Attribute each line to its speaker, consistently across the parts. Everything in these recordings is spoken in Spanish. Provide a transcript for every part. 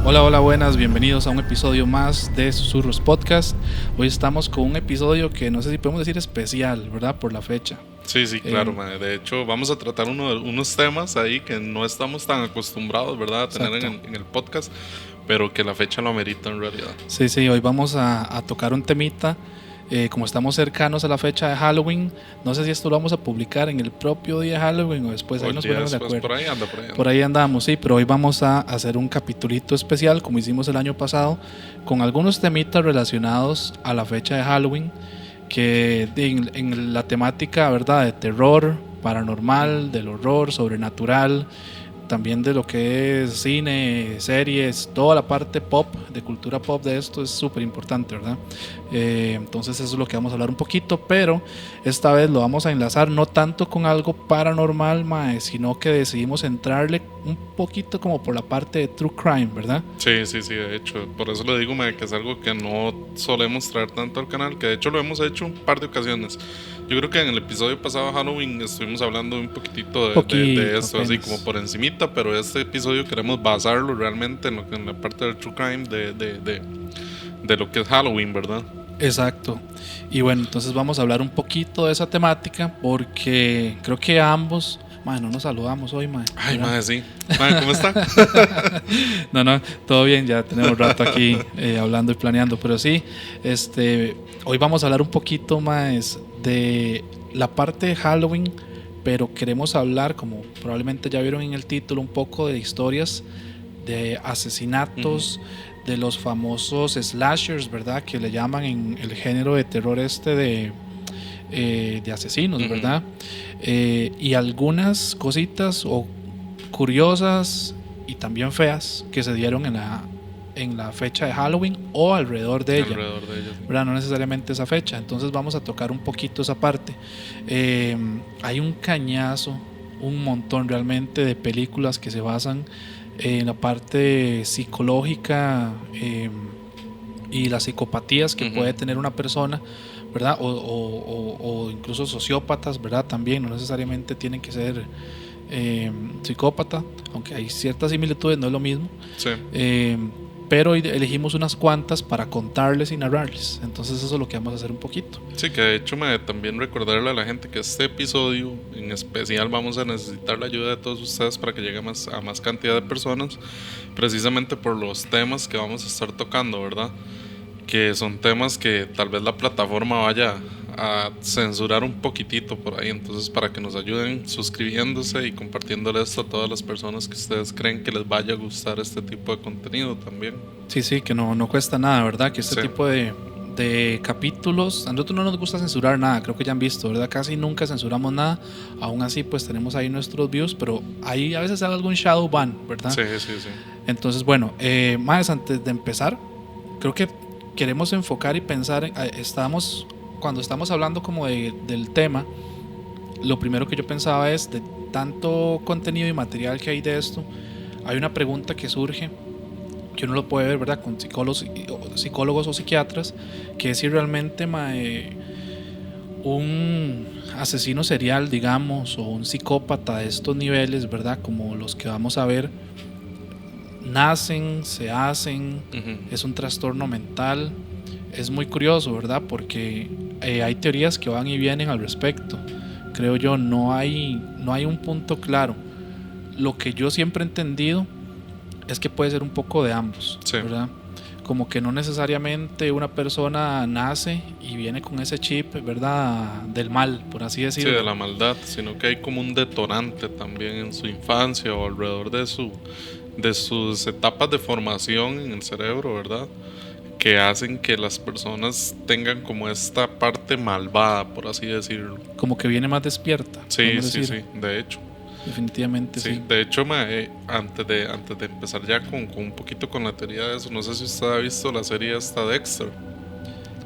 Speaker 1: Hola, hola, buenas, bienvenidos a un episodio más de Susurros Podcast. Hoy estamos con un episodio que no sé si podemos decir especial, ¿verdad? Por la fecha.
Speaker 2: Sí, claro, mae. De hecho, vamos a tratar unos temas ahí que no estamos tan acostumbrados, ¿verdad? A tener
Speaker 1: Exacto.
Speaker 2: en el podcast, pero que la fecha lo amerita en realidad.
Speaker 1: Sí, hoy vamos a tocar un temita. Como estamos cercanos a la fecha de Halloween, no sé si esto lo vamos a publicar en el propio día de Halloween o después,
Speaker 2: O
Speaker 1: ahí
Speaker 2: el
Speaker 1: nos
Speaker 2: día
Speaker 1: ponemos de
Speaker 2: después,
Speaker 1: acuerdo.
Speaker 2: por ahí anda, por ahí anda.
Speaker 1: Por ahí andamos, sí, pero hoy vamos a hacer un capitulito especial, como hicimos el año pasado, con algunos temitas relacionados a la fecha de Halloween, que en la temática, ¿verdad?, de terror, paranormal, del horror, sobrenatural, también de lo que es cine, series, toda la parte pop, de cultura pop de esto es súper importante, ¿verdad? Entonces eso es lo que vamos a hablar un poquito, pero esta vez lo vamos a enlazar no tanto con algo paranormal, mae, sino que decidimos entrarle un poquito como por la parte de true crime, ¿verdad?
Speaker 2: Sí, de hecho, por eso le digo, mae, que es algo que no solemos traer tanto al canal, que de hecho lo hemos hecho un par de ocasiones. Yo creo que en el episodio pasado de Halloween estuvimos hablando un poquitito de
Speaker 1: Poquito
Speaker 2: esto, así
Speaker 1: apenas.
Speaker 2: como por encimita, pero este episodio queremos basarlo realmente en la parte del true crime de lo que es Halloween, ¿verdad?
Speaker 1: Exacto. Y bueno, entonces vamos a hablar un poquito de esa temática porque creo que ambos, mae, no nos saludamos hoy, mae,
Speaker 2: Ay,
Speaker 1: ¿verdad?
Speaker 2: mae, sí. Mae, ¿cómo está?
Speaker 1: No, todo bien, ya tenemos rato aquí hablando y planeando, pero sí, hoy vamos a hablar un poquito más de la parte de Halloween, pero queremos hablar, como probablemente ya vieron en el título, un poco de historias de asesinatos, de los famosos slashers, ¿verdad? Que le llaman en el género de terror de asesinos, ¿verdad? Y algunas cositas o curiosas y también feas que se dieron en la fecha de Halloween o alrededor de ella,
Speaker 2: Alrededor de ellos.
Speaker 1: ¿verdad? No necesariamente esa fecha. Entonces vamos a tocar un poquito esa parte. Hay un cañazo, un montón realmente de películas que se basan en la parte psicológica y las psicopatías que puede tener una persona, ¿verdad? O incluso sociópatas, ¿verdad? También no necesariamente tienen que ser psicópata, aunque hay ciertas similitudes, no es lo mismo.
Speaker 2: Sí.
Speaker 1: Pero elegimos unas cuantas para contarles y narrarles. Entonces eso es lo que vamos a hacer un poquito.
Speaker 2: Sí, que de hecho también recordarle a la gente que este episodio en especial vamos a necesitar la ayuda de todos ustedes para que llegue a más cantidad de personas, precisamente por los temas que vamos a estar tocando, ¿verdad? Que son temas que tal vez la plataforma vaya a censurar un poquitito por ahí, entonces para que nos ayuden suscribiéndose y compartiéndole esto a todas las personas que ustedes creen que les vaya a gustar este tipo de contenido también.
Speaker 1: Sí, que no cuesta nada, ¿verdad? Que este tipo de capítulos, a nosotros no nos gusta censurar nada, creo que ya han visto, ¿verdad? Casi nunca censuramos nada, aún así pues tenemos ahí nuestros views, pero ahí a veces hay algún shadow ban, ¿verdad?
Speaker 2: Sí.
Speaker 1: Entonces bueno, más antes de empezar, creo que queremos enfocar y pensar, cuando estamos hablando como del tema, lo primero que yo pensaba es de tanto contenido y material que hay de esto, hay una pregunta que surge, que uno lo puede ver, ¿verdad?, con psicólogos o psiquiatras, que es si realmente un asesino serial, digamos, o un psicópata de estos niveles, ¿verdad?, como los que vamos a ver, nacen, se hacen, es un trastorno mental. Es muy curioso, ¿verdad?, porque hay teorías que van y vienen al respecto. Creo yo, no hay un punto claro. Lo que yo siempre he entendido es que puede ser un poco de ambos,
Speaker 2: Sí.
Speaker 1: ¿verdad? Como que no necesariamente una persona nace y viene con ese chip, ¿verdad?, del mal, por así decirlo.
Speaker 2: Sí, de la maldad, sino que hay como un detonante también en su infancia o alrededor de sus etapas de formación en el cerebro, ¿verdad? Que hacen que las personas tengan como esta parte malvada, por así decirlo.
Speaker 1: Como que viene más despierta.
Speaker 2: Sí, de hecho.
Speaker 1: Definitivamente sí.
Speaker 2: De hecho, antes de empezar ya con un poquito con la teoría de eso, no sé si usted ha visto la serie esta Dexter.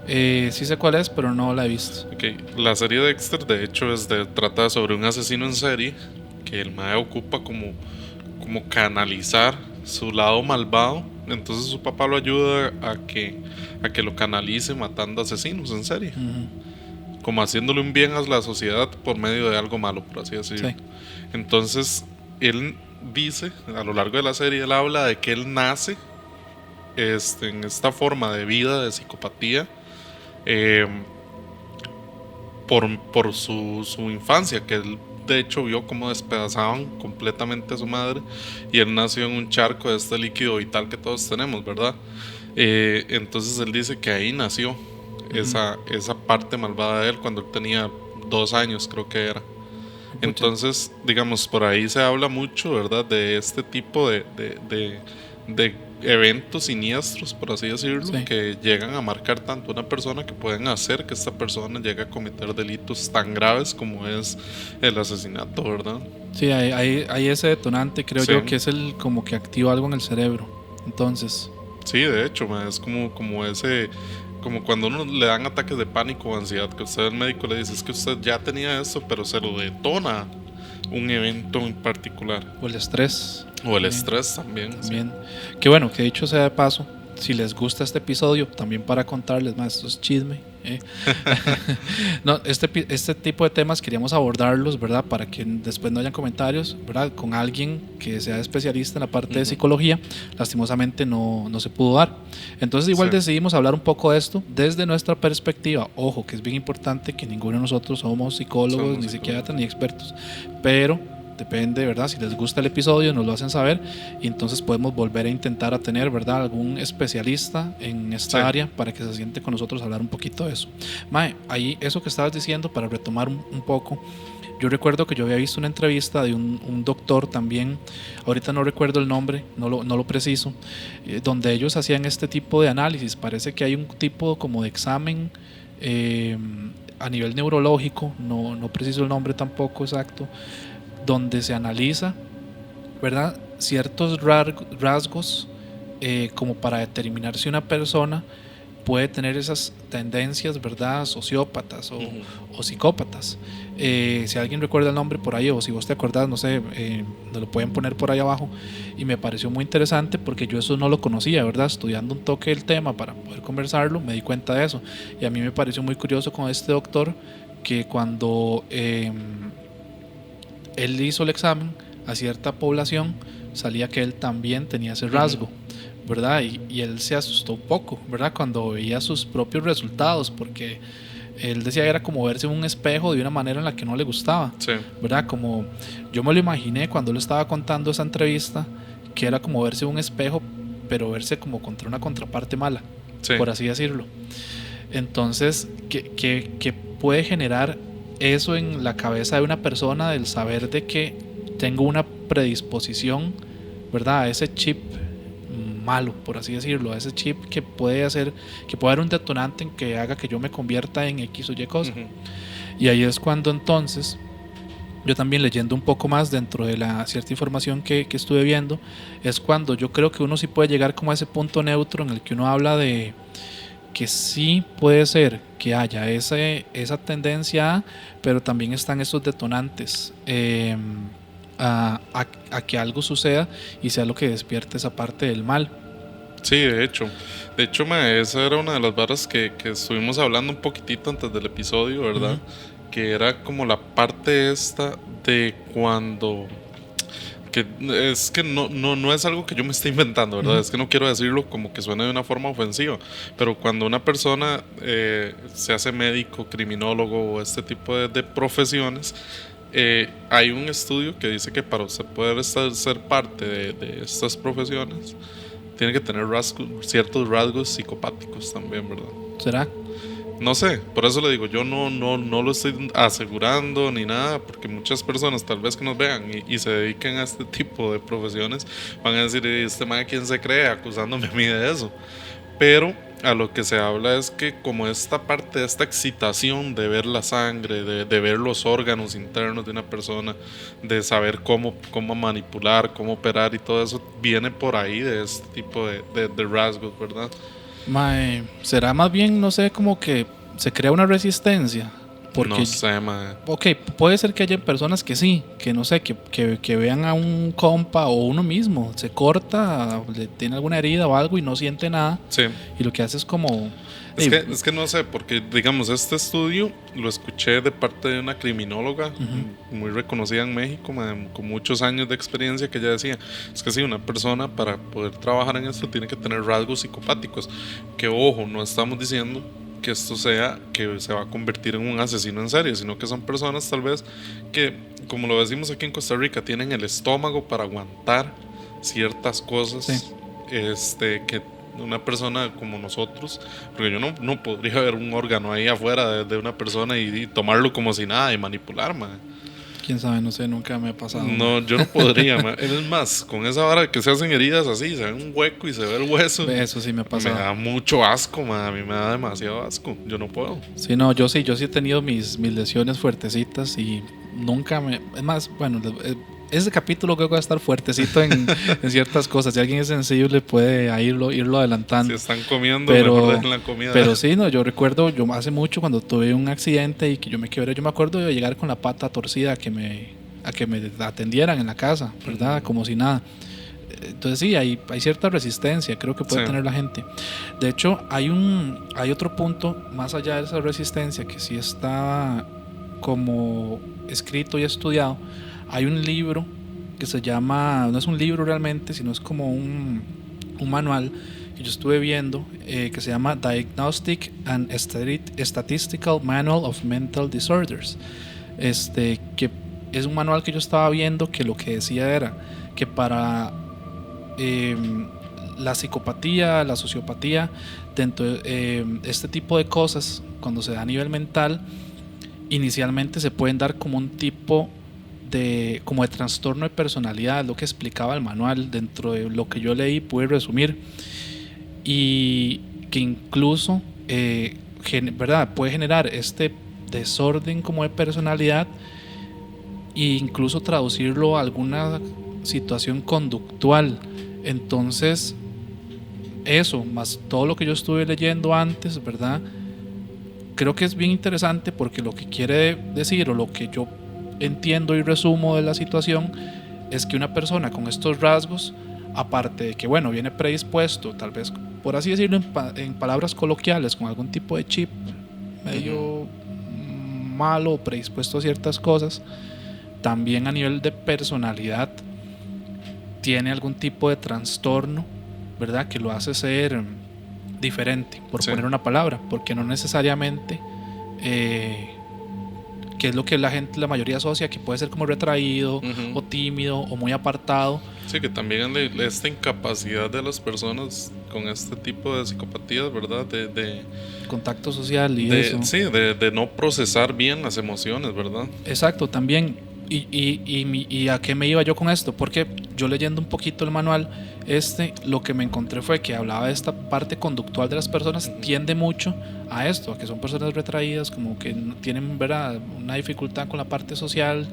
Speaker 1: Sí sé cuál es, pero no la he visto.
Speaker 2: Okay. La serie Dexter, de hecho, trata sobre un asesino en serie que el mae ocupa como canalizar su lado malvado. Entonces su papá lo ayuda a que lo canalice matando asesinos en serie. Como haciéndole un bien a la sociedad por medio de algo malo, por así decirlo.
Speaker 1: Sí.
Speaker 2: Entonces, él dice, a lo largo de la serie, él habla de que él nace en esta forma de vida de psicopatía eh, por su infancia, que él de hecho vio cómo despedazaban completamente a su madre y él nació en un charco de este líquido vital que todos tenemos, ¿verdad? Entonces él dice que ahí nació esa parte malvada de él cuando él tenía 2 años, creo que era. Entonces, digamos, por ahí se habla mucho, ¿verdad? De este tipo de eventos siniestros, por así decirlo,
Speaker 1: Sí.
Speaker 2: que llegan a marcar tanto a una persona que pueden hacer que esta persona llegue a cometer delitos tan graves como es el asesinato, ¿verdad?
Speaker 1: Sí, hay ese detonante, creo
Speaker 2: Sí.
Speaker 1: yo, que es el como que activa algo en el cerebro. Entonces,
Speaker 2: Sí, de hecho, es como cuando uno le dan ataques de pánico o ansiedad, que usted al médico le dice es que usted ya tenía eso, pero se lo detona un evento en particular.
Speaker 1: o el estrés.
Speaker 2: O el estrés también.
Speaker 1: También. Que bueno, que dicho sea de paso, si les gusta este episodio, también para contarles más, esto es chisme. No, este tipo de temas queríamos abordarlos, ¿verdad? Para que después no hayan comentarios, ¿verdad? Con alguien que sea especialista en la parte de psicología, lastimosamente no se pudo dar. Entonces igual decidimos hablar un poco de esto desde nuestra perspectiva. Ojo, que es bien importante que ninguno de nosotros somos psicólogos, ni psiquiatras, ni expertos, pero depende, ¿verdad? Si les gusta el episodio, nos lo hacen saber y entonces podemos volver a intentar a tener, ¿verdad? Algún especialista en esta área para que se siente con nosotros a hablar un poquito de eso. Mae, ahí eso que estabas diciendo, para retomar un poco, yo recuerdo que yo había visto una entrevista de un doctor también, ahorita no recuerdo el nombre, no lo preciso, donde ellos hacían este tipo de análisis. Parece que hay un tipo como de examen a nivel neurológico, no preciso el nombre tampoco exacto, donde se analiza, ¿verdad?, ciertos rasgos como para determinar si una persona puede tener esas tendencias, ¿verdad?, sociópatas o psicópatas. Si alguien recuerda el nombre por ahí, o si vos te acordás, no sé, nos lo pueden poner por ahí abajo. Y me pareció muy interesante porque yo eso no lo conocía, ¿verdad? Estudiando un toque el tema para poder conversarlo, me di cuenta de eso. Y a mí me pareció muy curioso con este doctor que cuando él hizo el examen a cierta población, salía que él también tenía ese rasgo, ¿verdad? Y él se asustó un poco, ¿verdad?, cuando veía sus propios resultados, porque él decía que era como verse en un espejo de una manera en la que no le gustaba, ¿verdad? Como yo me lo imaginé cuando él estaba contando esa entrevista, que era como verse en un espejo, pero verse como contra una contraparte mala, por así decirlo. Entonces, ¿qué puede generar eso en la cabeza de una persona, del saber de que tengo una predisposición, ¿verdad?, a ese chip malo, por así decirlo, a ese chip que puede haber un detonante en que haga que yo me convierta en X o Y cosa? Y ahí es cuando entonces yo también, leyendo un poco más dentro de la cierta información que estuve viendo, es cuando yo creo que uno sí puede llegar como a ese punto neutro en el que uno habla de que sí puede ser que haya esa tendencia, pero también están esos detonantes a que algo suceda y sea lo que despierte esa parte del mal.
Speaker 2: Sí, de hecho, esa era una de las barras que estuvimos hablando un poquitito antes del episodio, ¿verdad? Que era como la parte esta de cuando... que es que no es algo que yo me esté inventando, ¿verdad? Es que no quiero decirlo como que suene de una forma ofensiva, pero cuando una persona se hace médico, criminólogo o este tipo de profesiones, hay un estudio que dice que para usted poder ser parte de estas profesiones tiene que tener ciertos rasgos psicopáticos también, ¿verdad?
Speaker 1: ¿Será?
Speaker 2: No sé, por eso le digo, yo no lo estoy asegurando ni nada, porque muchas personas tal vez que nos vean y se dediquen a este tipo de profesiones van a decir, este man, ¿quién se cree acusándome a mí de eso? Pero a lo que se habla es que como esta parte de esta excitación de ver la sangre, de ver los órganos internos de una persona, de saber cómo manipular, cómo operar y todo eso, viene por ahí de este tipo de rasgos, ¿verdad?
Speaker 1: Será más bien, no sé, como que se crea una resistencia Porque,
Speaker 2: no sé, mae.
Speaker 1: ok, puede ser que haya personas que sí, que no sé, que vean a un compa o uno mismo, se corta, le tiene alguna herida o algo y no siente nada.
Speaker 2: Sí.
Speaker 1: Y lo que hace es como...
Speaker 2: Es que no sé, porque digamos, este estudio lo escuché de parte de una criminóloga muy reconocida en México, con muchos años de experiencia, que ella decía, es que si una persona para poder trabajar en esto tiene que tener rasgos psicopáticos, que ojo, no estamos diciendo que esto sea que se va a convertir en un asesino en serie, sino que son personas tal vez que, como lo decimos aquí en Costa Rica, tienen el estómago para aguantar ciertas cosas, que una persona como nosotros, porque yo no podría ver un órgano ahí afuera de una persona y tomarlo como si nada y manipular, man.
Speaker 1: Quién sabe, no sé, nunca me ha pasado.
Speaker 2: No, yo no podría, man. Es más, con esa vara que se hacen heridas así, se ve un hueco y se ve el hueso.
Speaker 1: Eso sí me ha pasado.
Speaker 2: Me da mucho asco, man. A mí me da demasiado asco. Yo no puedo.
Speaker 1: Sí, no, yo sí he tenido mis lesiones fuertecitas y nunca me... Es más, bueno, ese capítulo creo que va a estar fuertecito en ciertas cosas. Si alguien es sensible puede irlo adelantando.
Speaker 2: Si están comiendo, mejor dejen la comida.
Speaker 1: Pero sí, no, yo recuerdo, yo hace mucho cuando tuve un accidente y que yo me quebré, yo me acuerdo de llegar con la pata torcida a que me atendieran en la casa, ¿verdad? Como si nada. Entonces sí, hay cierta resistencia, creo que puede tener la gente. De hecho, hay otro punto más allá de esa resistencia que sí está como escrito y estudiado. Hay un libro que se llama, no es un libro realmente, sino es como un manual que yo estuve viendo, que se llama Diagnostic and Statistical Manual of Mental Disorders. Que es un manual que yo estaba viendo que lo que decía era que para la psicopatía, la sociopatía, dentro de este tipo de cosas, cuando se da a nivel mental, inicialmente se pueden dar como un tipo de trastorno de personalidad, lo que explicaba el manual. Dentro de lo que yo leí pude resumir, y que incluso ¿verdad? Puede generar este desorden como de personalidad e incluso traducirlo a alguna situación conductual. Entonces eso, más todo lo que yo estuve leyendo antes, ¿verdad? Creo que es bien interesante, porque lo que quiere decir, o lo que yo entiendo y resumo de la situación, es que una persona con estos rasgos, aparte de que bueno, viene predispuesto, tal vez por así decirlo en palabras coloquiales, con algún tipo de chip medio malo, predispuesto a ciertas cosas, también a nivel de personalidad tiene algún tipo de trastorno, ¿verdad? Que lo hace ser diferente, por poner una palabra, porque no necesariamente que es lo que la mayoría asocia, que puede ser como retraído o tímido o muy apartado.
Speaker 2: Sí, que también esta incapacidad de las personas con este tipo de psicopatías, ¿verdad? De
Speaker 1: contacto social y eso.
Speaker 2: Sí, de no procesar bien las emociones, ¿verdad?
Speaker 1: Exacto, también. ¿Y a qué me iba yo con esto? Porque yo leyendo un poquito el manual, lo que me encontré fue que hablaba de esta parte conductual de las personas, tiende mucho a esto, a que son personas retraídas, como que tienen, ¿verdad?, una dificultad con la parte social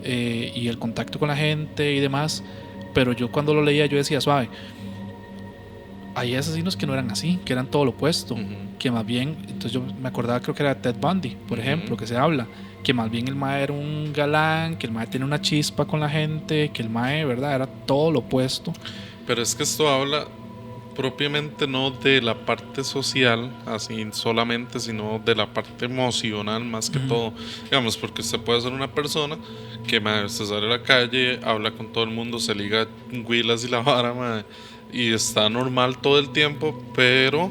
Speaker 1: y el contacto con la gente y demás. Pero yo cuando lo leía yo decía, suave, hay asesinos que no eran así, que eran todo lo opuesto, que más bien, entonces yo me acordaba, creo que era Ted Bundy, por ejemplo, que se habla, que más bien el mae era un galán, que el mae tiene una chispa con la gente, que el mae, ¿verdad?, era todo lo opuesto.
Speaker 2: Pero es que esto habla propiamente no de la parte social, así solamente, sino de la parte emocional más que todo. Digamos, porque usted puede ser una persona que usted sale a la calle, habla con todo el mundo, se liga huilas y la vara, y está normal todo el tiempo, pero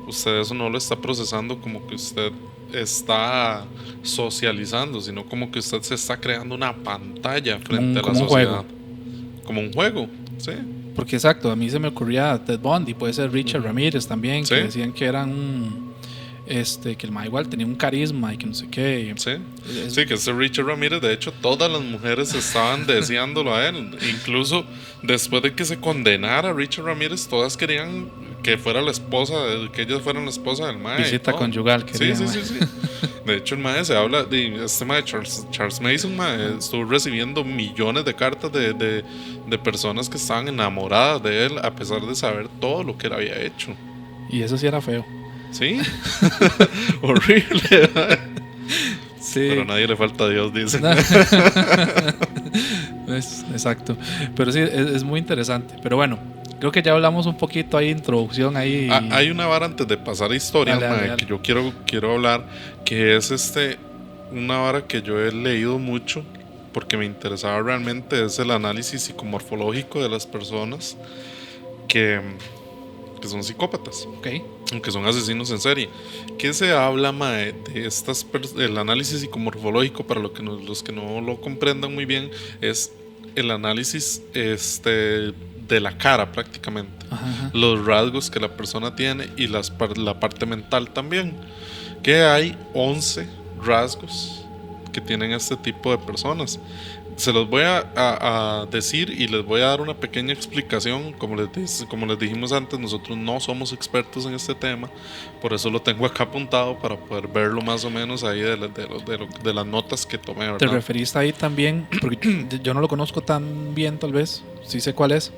Speaker 2: usted eso no lo está procesando como que usted está socializando, sino como que usted se está creando una pantalla frente a la sociedad. Como un juego, sí.
Speaker 1: Porque exacto, a mí se me ocurría Ted Bundy, puede ser Richard Ramírez también, que decían que eran que el mae igual tenía un carisma y que no sé qué.
Speaker 2: Sí, que ese Richard Ramírez, de hecho todas las mujeres estaban deseándolo a él. Incluso después de que se condenara a Richard Ramírez, todas querían que fuera la esposa, que ellas fueran la esposa del mae.
Speaker 1: Visita conyugal, quería.
Speaker 2: Sí. De hecho el mae se habla de este mae Charles Mason, mae, estuvo recibiendo millones de cartas de personas que estaban enamoradas de él, a pesar de saber todo lo que él había hecho.
Speaker 1: Y eso sí era feo.
Speaker 2: Sí. Horrible. Pero a nadie le falta a Dios, dice.
Speaker 1: Exacto. Pero sí, es muy interesante. Pero bueno, creo que ya hablamos un poquito ahí, introducción ahí.
Speaker 2: Hay una vara antes de pasar a historia,
Speaker 1: dale.
Speaker 2: que yo quiero hablar, que es una vara que yo he leído mucho porque me interesaba realmente, es el análisis psicomorfológico de las personas que son psicópatas, aunque son asesinos en serie. ¿Qué se habla, mae, de el análisis psicomorfológico? Para los que no lo comprendan muy bien, es el análisis de la cara prácticamente. Ajá. Los rasgos que la persona tiene y la parte mental también. Que hay 11 rasgos que tienen este tipo de personas. Se los voy a decir y les voy a dar una pequeña explicación. Como les dijimos antes, nosotros no somos expertos en este tema, por eso lo tengo acá apuntado para poder verlo más o menos ahí de las notas que tomé, ¿verdad?
Speaker 1: Te referiste ahí también, porque yo no lo conozco tan bien, tal vez, sí sé cuál es,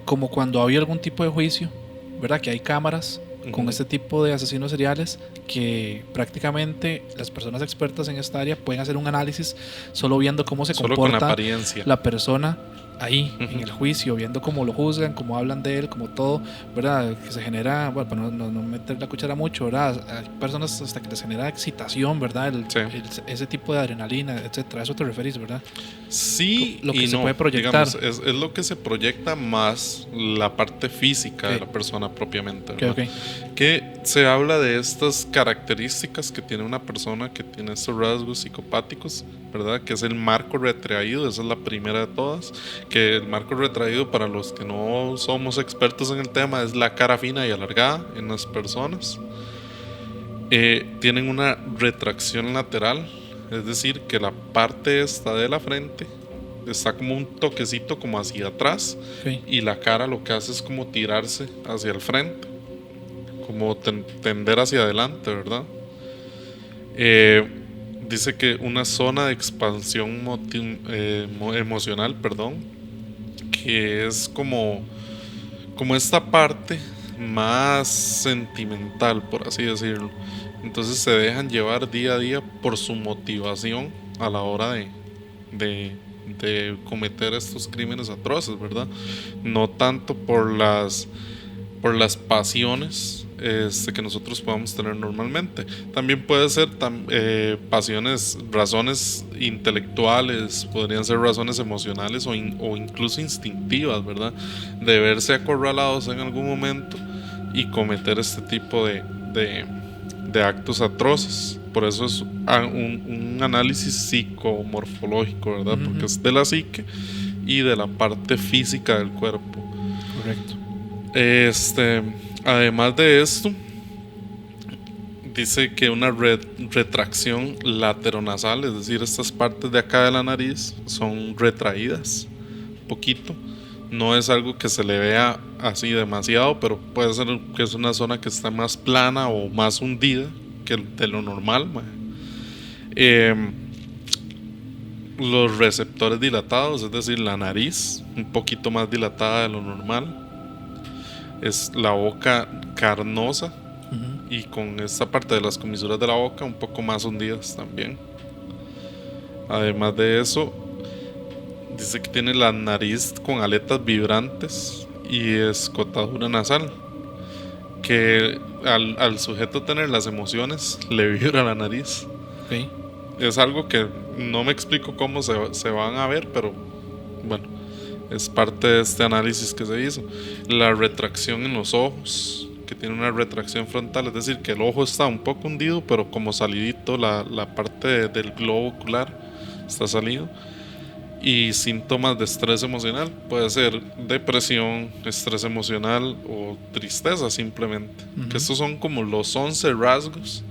Speaker 1: como cuando había algún tipo de juicio, ¿verdad? Que hay cámaras con este tipo de asesinos seriales que prácticamente las personas expertas en esta área pueden hacer un análisis solo viendo cómo se comporta la persona ahí en el juicio, viendo cómo lo juzgan, cómo hablan de él, como todo, ¿verdad? Que se genera, bueno, para no meter la cuchara mucho, ¿verdad? Hay personas hasta que les genera excitación, ¿verdad? Ese tipo de adrenalina, etcétera. ¿A eso te referís, verdad?
Speaker 2: Sí,
Speaker 1: lo que se puede proyectar.
Speaker 2: Digamos, es lo que se proyecta más la parte física de la persona propiamente, ¿verdad? Que se habla de estas características que tiene una persona que tiene estos rasgos psicopáticos, ¿verdad? Que es el marco retraído, esa es la primera de todas. Que el marco retraído, para los que no somos expertos en el tema, es la cara fina y alargada en las personas. Tienen una retracción lateral, es decir, que la parte esta de la frente está como un toquecito como hacia atrás, y la cara lo que hace es como tirarse hacia el frente, como tender hacia adelante, ¿verdad? Dice que una zona de expansión emocional, que es como esta parte más sentimental, por así decirlo. Entonces se dejan llevar día a día por su motivación a la hora de cometer estos crímenes atroces, ¿verdad? No tanto por las pasiones que nosotros podamos tener normalmente. También puede ser pasiones, razones intelectuales, podrían ser razones emocionales o incluso instintivas, ¿verdad? De verse acorralados en algún momento y cometer este tipo de actos atroces. Por eso es un análisis psicomorfológico, ¿verdad? Porque es de la psique y de la parte física del cuerpo.
Speaker 1: Correcto.
Speaker 2: Además de esto, dice que una retracción lateronasal, es decir, estas partes de acá de la nariz son retraídas un poquito. No es algo que se le vea así demasiado, pero puede ser que es una zona que está más plana o más hundida que de lo normal. Los receptores dilatados, es decir, la nariz un poquito más dilatada de lo normal. Es la boca carnosa y con esta parte de las comisuras de la boca un poco más hundidas también. Además de eso, dice que tiene la nariz con aletas vibrantes y escotadura nasal, que al sujeto tener las emociones le vibra la nariz. Es algo que no me explico cómo se van a ver, pero bueno, es parte de este análisis que se hizo. La retracción en los ojos, que tiene una retracción frontal, es decir, que el ojo está un poco hundido, pero como salidito, la parte del globo ocular está salido. Y síntomas de estrés emocional, puede ser depresión, estrés emocional o tristeza simplemente. Que estos son como los 11 rasgos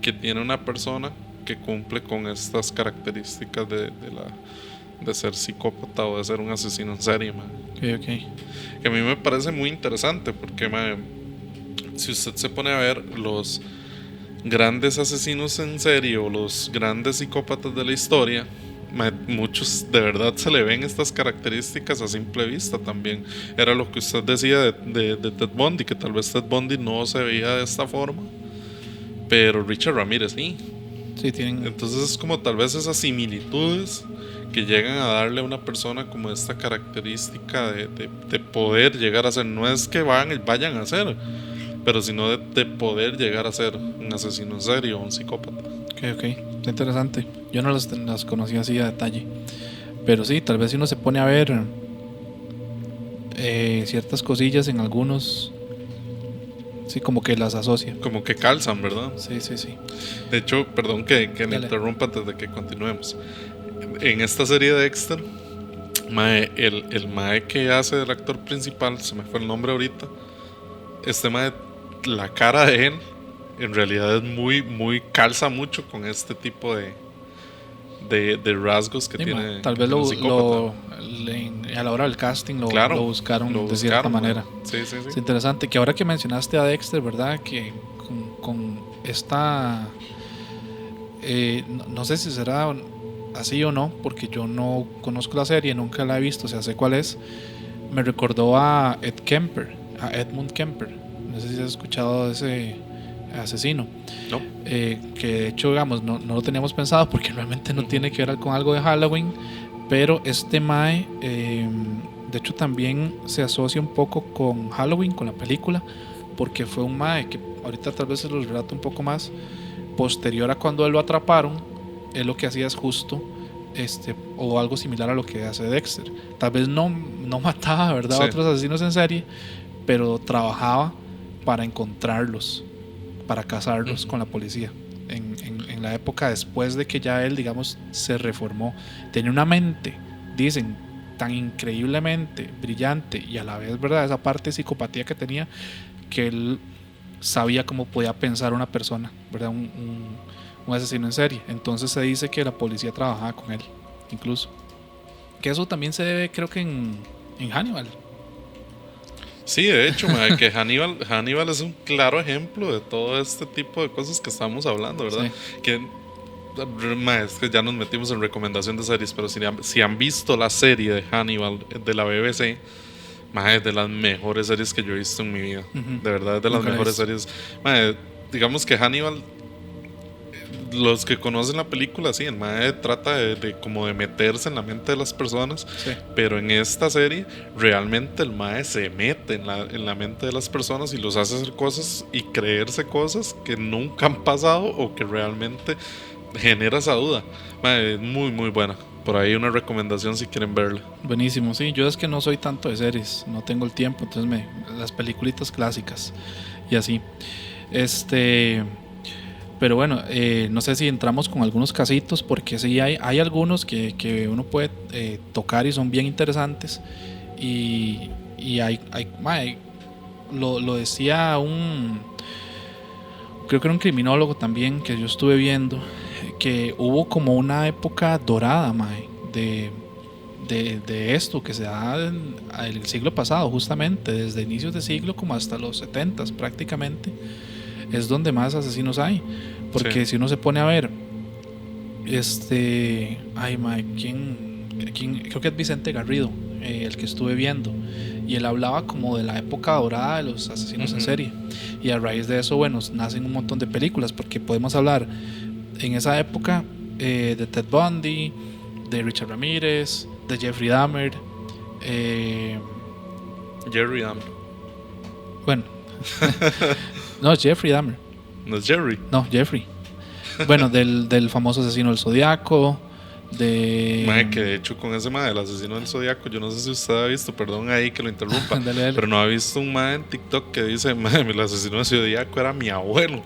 Speaker 2: que tiene una persona que cumple con estas características de ser psicópata o de ser un asesino en serie,
Speaker 1: Okay.
Speaker 2: Que a mí me parece muy interesante porque, si usted se pone a ver los grandes asesinos en serie o los grandes psicópatas de la historia, muchos de verdad se le ven estas características a simple vista también. Era lo que usted decía de Ted Bundy, que tal vez Ted Bundy no se veía de esta forma, pero Richard Ramírez sí.
Speaker 1: Sí, tienen...
Speaker 2: Entonces es como tal vez esas similitudes que llegan a darle a una persona como esta característica de poder llegar a ser. No es que vayan a ser, pero sino de poder llegar a ser un asesino en serie o un psicópata.
Speaker 1: Ok, está interesante. Yo no las conocía así a detalle. Pero sí, tal vez si uno se pone a ver ciertas cosillas en algunos, sí, como que las asocia.
Speaker 2: Como que calzan, ¿verdad?
Speaker 1: Sí, sí, sí.
Speaker 2: De hecho, perdón que me
Speaker 1: Dale.
Speaker 2: interrumpa antes de que continuemos. En esta serie de Dexter, mae, el mae que hace del actor principal, se me fue el nombre ahorita, este mae, la cara de él en realidad es muy calza mucho con este tipo de rasgos que
Speaker 1: Sí,
Speaker 2: tiene,
Speaker 1: tal
Speaker 2: que
Speaker 1: vez
Speaker 2: tiene un psicópata.
Speaker 1: a la hora del casting
Speaker 2: Claro,
Speaker 1: lo buscaron
Speaker 2: lo
Speaker 1: de cierta
Speaker 2: buscaron,
Speaker 1: manera.
Speaker 2: mae. Sí, sí,
Speaker 1: Es
Speaker 2: sí.
Speaker 1: interesante que ahora que mencionaste a Dexter, ¿verdad? Que con esta... no sé si será así o no, porque yo no conozco la serie, nunca la he visto, o sea, sé cuál es. Me recordó a Ed Kemper, a Edmund Kemper. No sé si has escuchado de ese asesino.
Speaker 2: No.
Speaker 1: Que de hecho, digamos, no lo teníamos pensado porque realmente no tiene que ver con algo de Halloween. Pero este Mae, de hecho, también se asocia un poco con Halloween, con la película, porque fue un Mae que ahorita tal vez se los relato un poco más. Posterior a cuando él lo atraparon, él lo que hacía es justo o algo similar a lo que hace Dexter. Tal vez no mataba, ¿verdad?,
Speaker 2: Sí.
Speaker 1: a otros asesinos en serie, pero trabajaba para encontrarlos, para cazarlos con la policía. En la época después de que ya él, digamos, se reformó, tenía una mente, dicen, tan increíblemente brillante y a la vez, ¿verdad?, esa parte de psicopatía que tenía, que él sabía cómo podía pensar una persona, ¿verdad? Un asesino en serie. Entonces se dice que la policía trabajaba con él, incluso. Que eso también se debe, creo que en Hannibal.
Speaker 2: Sí, de hecho, mae, que Hannibal es un claro ejemplo de todo este tipo de cosas que estamos hablando, ¿verdad?
Speaker 1: Sí.
Speaker 2: Que, mae, es que ya nos metimos en recomendación de series, pero si han visto la serie de Hannibal de la BBC, mae, es de las mejores series que yo he visto en mi vida.
Speaker 1: Ujú.
Speaker 2: De verdad, es de las
Speaker 1: Nunca la he
Speaker 2: mejores
Speaker 1: visto.
Speaker 2: series. Mae, digamos que Hannibal, los que conocen la película, sí, el mae trata de como de meterse en la mente de las personas,
Speaker 1: Sí.
Speaker 2: pero en esta serie realmente el mae se mete en la mente de las personas y los hace hacer cosas y creerse cosas que nunca han pasado o que realmente genera esa duda. Mae, es muy buena. Por ahí una recomendación si quieren verla.
Speaker 1: Buenísimo, sí. Yo es que no soy tanto de series, no tengo el tiempo, entonces las peliculitas clásicas y así. Pero bueno, no sé si entramos con algunos casitos, porque sí hay algunos que uno puede tocar y son bien interesantes. Y lo decía creo que era un criminólogo también que yo estuve viendo, que hubo como una época dorada, mae, de esto que se da en el siglo pasado, justamente desde inicios de siglo como hasta los 70s prácticamente, es donde más asesinos hay. Porque
Speaker 2: Sí.
Speaker 1: si uno se pone a ver, ay, mae, ¿quién? Creo que es Vicente Garrido, el que estuve viendo, y él hablaba como de la época dorada de los asesinos en serie, y a raíz de eso, bueno, nacen un montón de películas, porque podemos hablar en esa época de Ted Bundy, de Richard Ramírez, de Jeffrey Dahmer,
Speaker 2: Jerry Dahmer.
Speaker 1: bueno, no, Jeffrey Dahmer,
Speaker 2: No es Jerry.
Speaker 1: no, Jeffrey, bueno, del famoso asesino del Zodiaco,
Speaker 2: Mae, que de hecho con ese mae del asesino del Zodiaco, yo no sé si usted ha visto, perdón ahí que lo interrumpa,
Speaker 1: Dale.
Speaker 2: pero no ha visto un mae en TikTok que dice, mae, el asesino del Zodiaco era mi abuelo.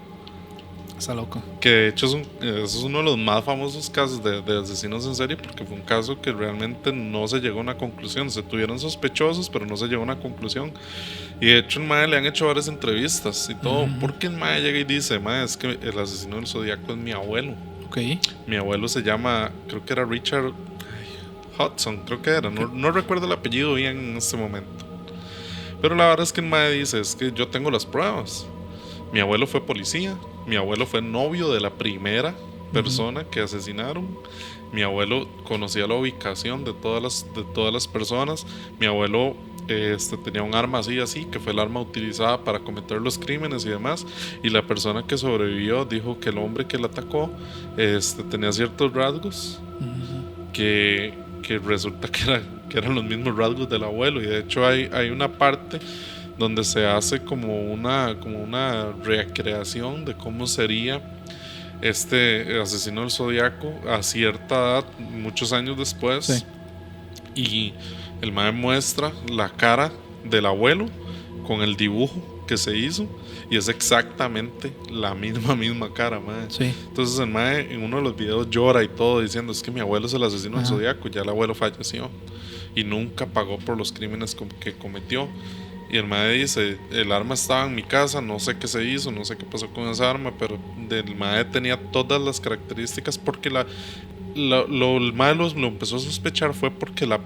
Speaker 1: Está loco.
Speaker 2: Que de hecho es uno de los más famosos casos de asesinos en serie, porque fue un caso que realmente no se llegó a una conclusión. Se tuvieron sospechosos, pero no se llegó a una conclusión. Y de hecho el mae le han hecho varias entrevistas y todo, porque el mae llega y dice, mae, es que el asesino del Zodiaco es mi abuelo.
Speaker 1: Ok.
Speaker 2: Mi abuelo se llama, creo que era Richard Hudson, creo que era, no recuerdo el apellido bien en este momento. Pero la verdad es que el mae dice, es que yo tengo las pruebas. Mi abuelo fue policía, mi abuelo fue novio de la primera persona que asesinaron. Mi abuelo conocía la ubicación de todas las personas. Mi abuelo tenía un arma así, que fue el arma utilizada para cometer los crímenes y demás. Y la persona que sobrevivió dijo que el hombre que la atacó tenía ciertos rasgos que resulta que eran los mismos rasgos del abuelo. Y de hecho hay una parte donde se hace como una recreación de cómo sería este asesino del Zodiaco a cierta edad, muchos años después.
Speaker 1: Sí.
Speaker 2: Y el mae muestra la cara del abuelo con el dibujo que se hizo y es exactamente la misma cara, mae.
Speaker 1: Sí.
Speaker 2: Entonces el mae en uno de los videos llora y todo diciendo: es que mi abuelo es el asesino del Zodiaco, ya el abuelo falleció y nunca pagó por los crímenes que cometió. Y el mae dice: el arma estaba en mi casa, no sé qué se hizo, no sé qué pasó con esa arma, pero el mae tenía todas las características, porque el mae lo empezó a sospechar fue porque la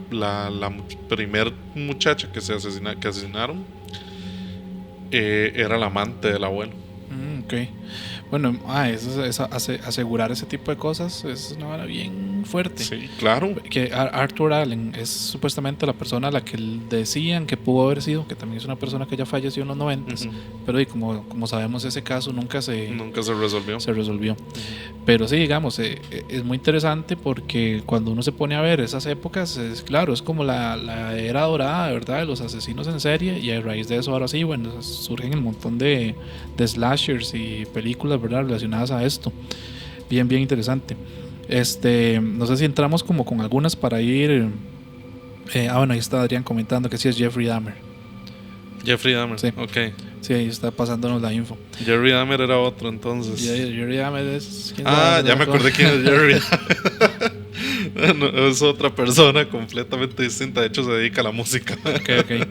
Speaker 2: primer muchacha que asesinaron era la amante del abuelo.
Speaker 1: Ok. Bueno, asegurar ese tipo de cosas es una vara bien fuerte.
Speaker 2: Sí, claro.
Speaker 1: Que Arthur Allen es supuestamente la persona a la que decían que pudo haber sido, que también es una persona que ya falleció en los 90s, pero como sabemos, ese caso nunca se resolvió. Pero sí, digamos, es muy interesante porque cuando uno se pone a ver esas épocas, claro, es como la era dorada, ¿verdad?, de los asesinos en serie, y a raíz de eso ahora sí, bueno, surgen un montón de slashers y películas, ¿verdad?, relacionadas a esto. Bien interesante. No sé si entramos como con algunas para ir. Bueno, ahí está Adrián comentando que sí es Jeffrey Dahmer.
Speaker 2: Jeffrey Dahmer,
Speaker 1: sí.
Speaker 2: Ok.
Speaker 1: Sí, ahí está pasándonos la info.
Speaker 2: Jeffrey Dahmer era otro entonces.
Speaker 1: Jerry Dahmer es...
Speaker 2: ya me acordé quién es Jerry Dahmer. No, es otra persona completamente distinta. De hecho, se dedica a la música.
Speaker 1: Ok.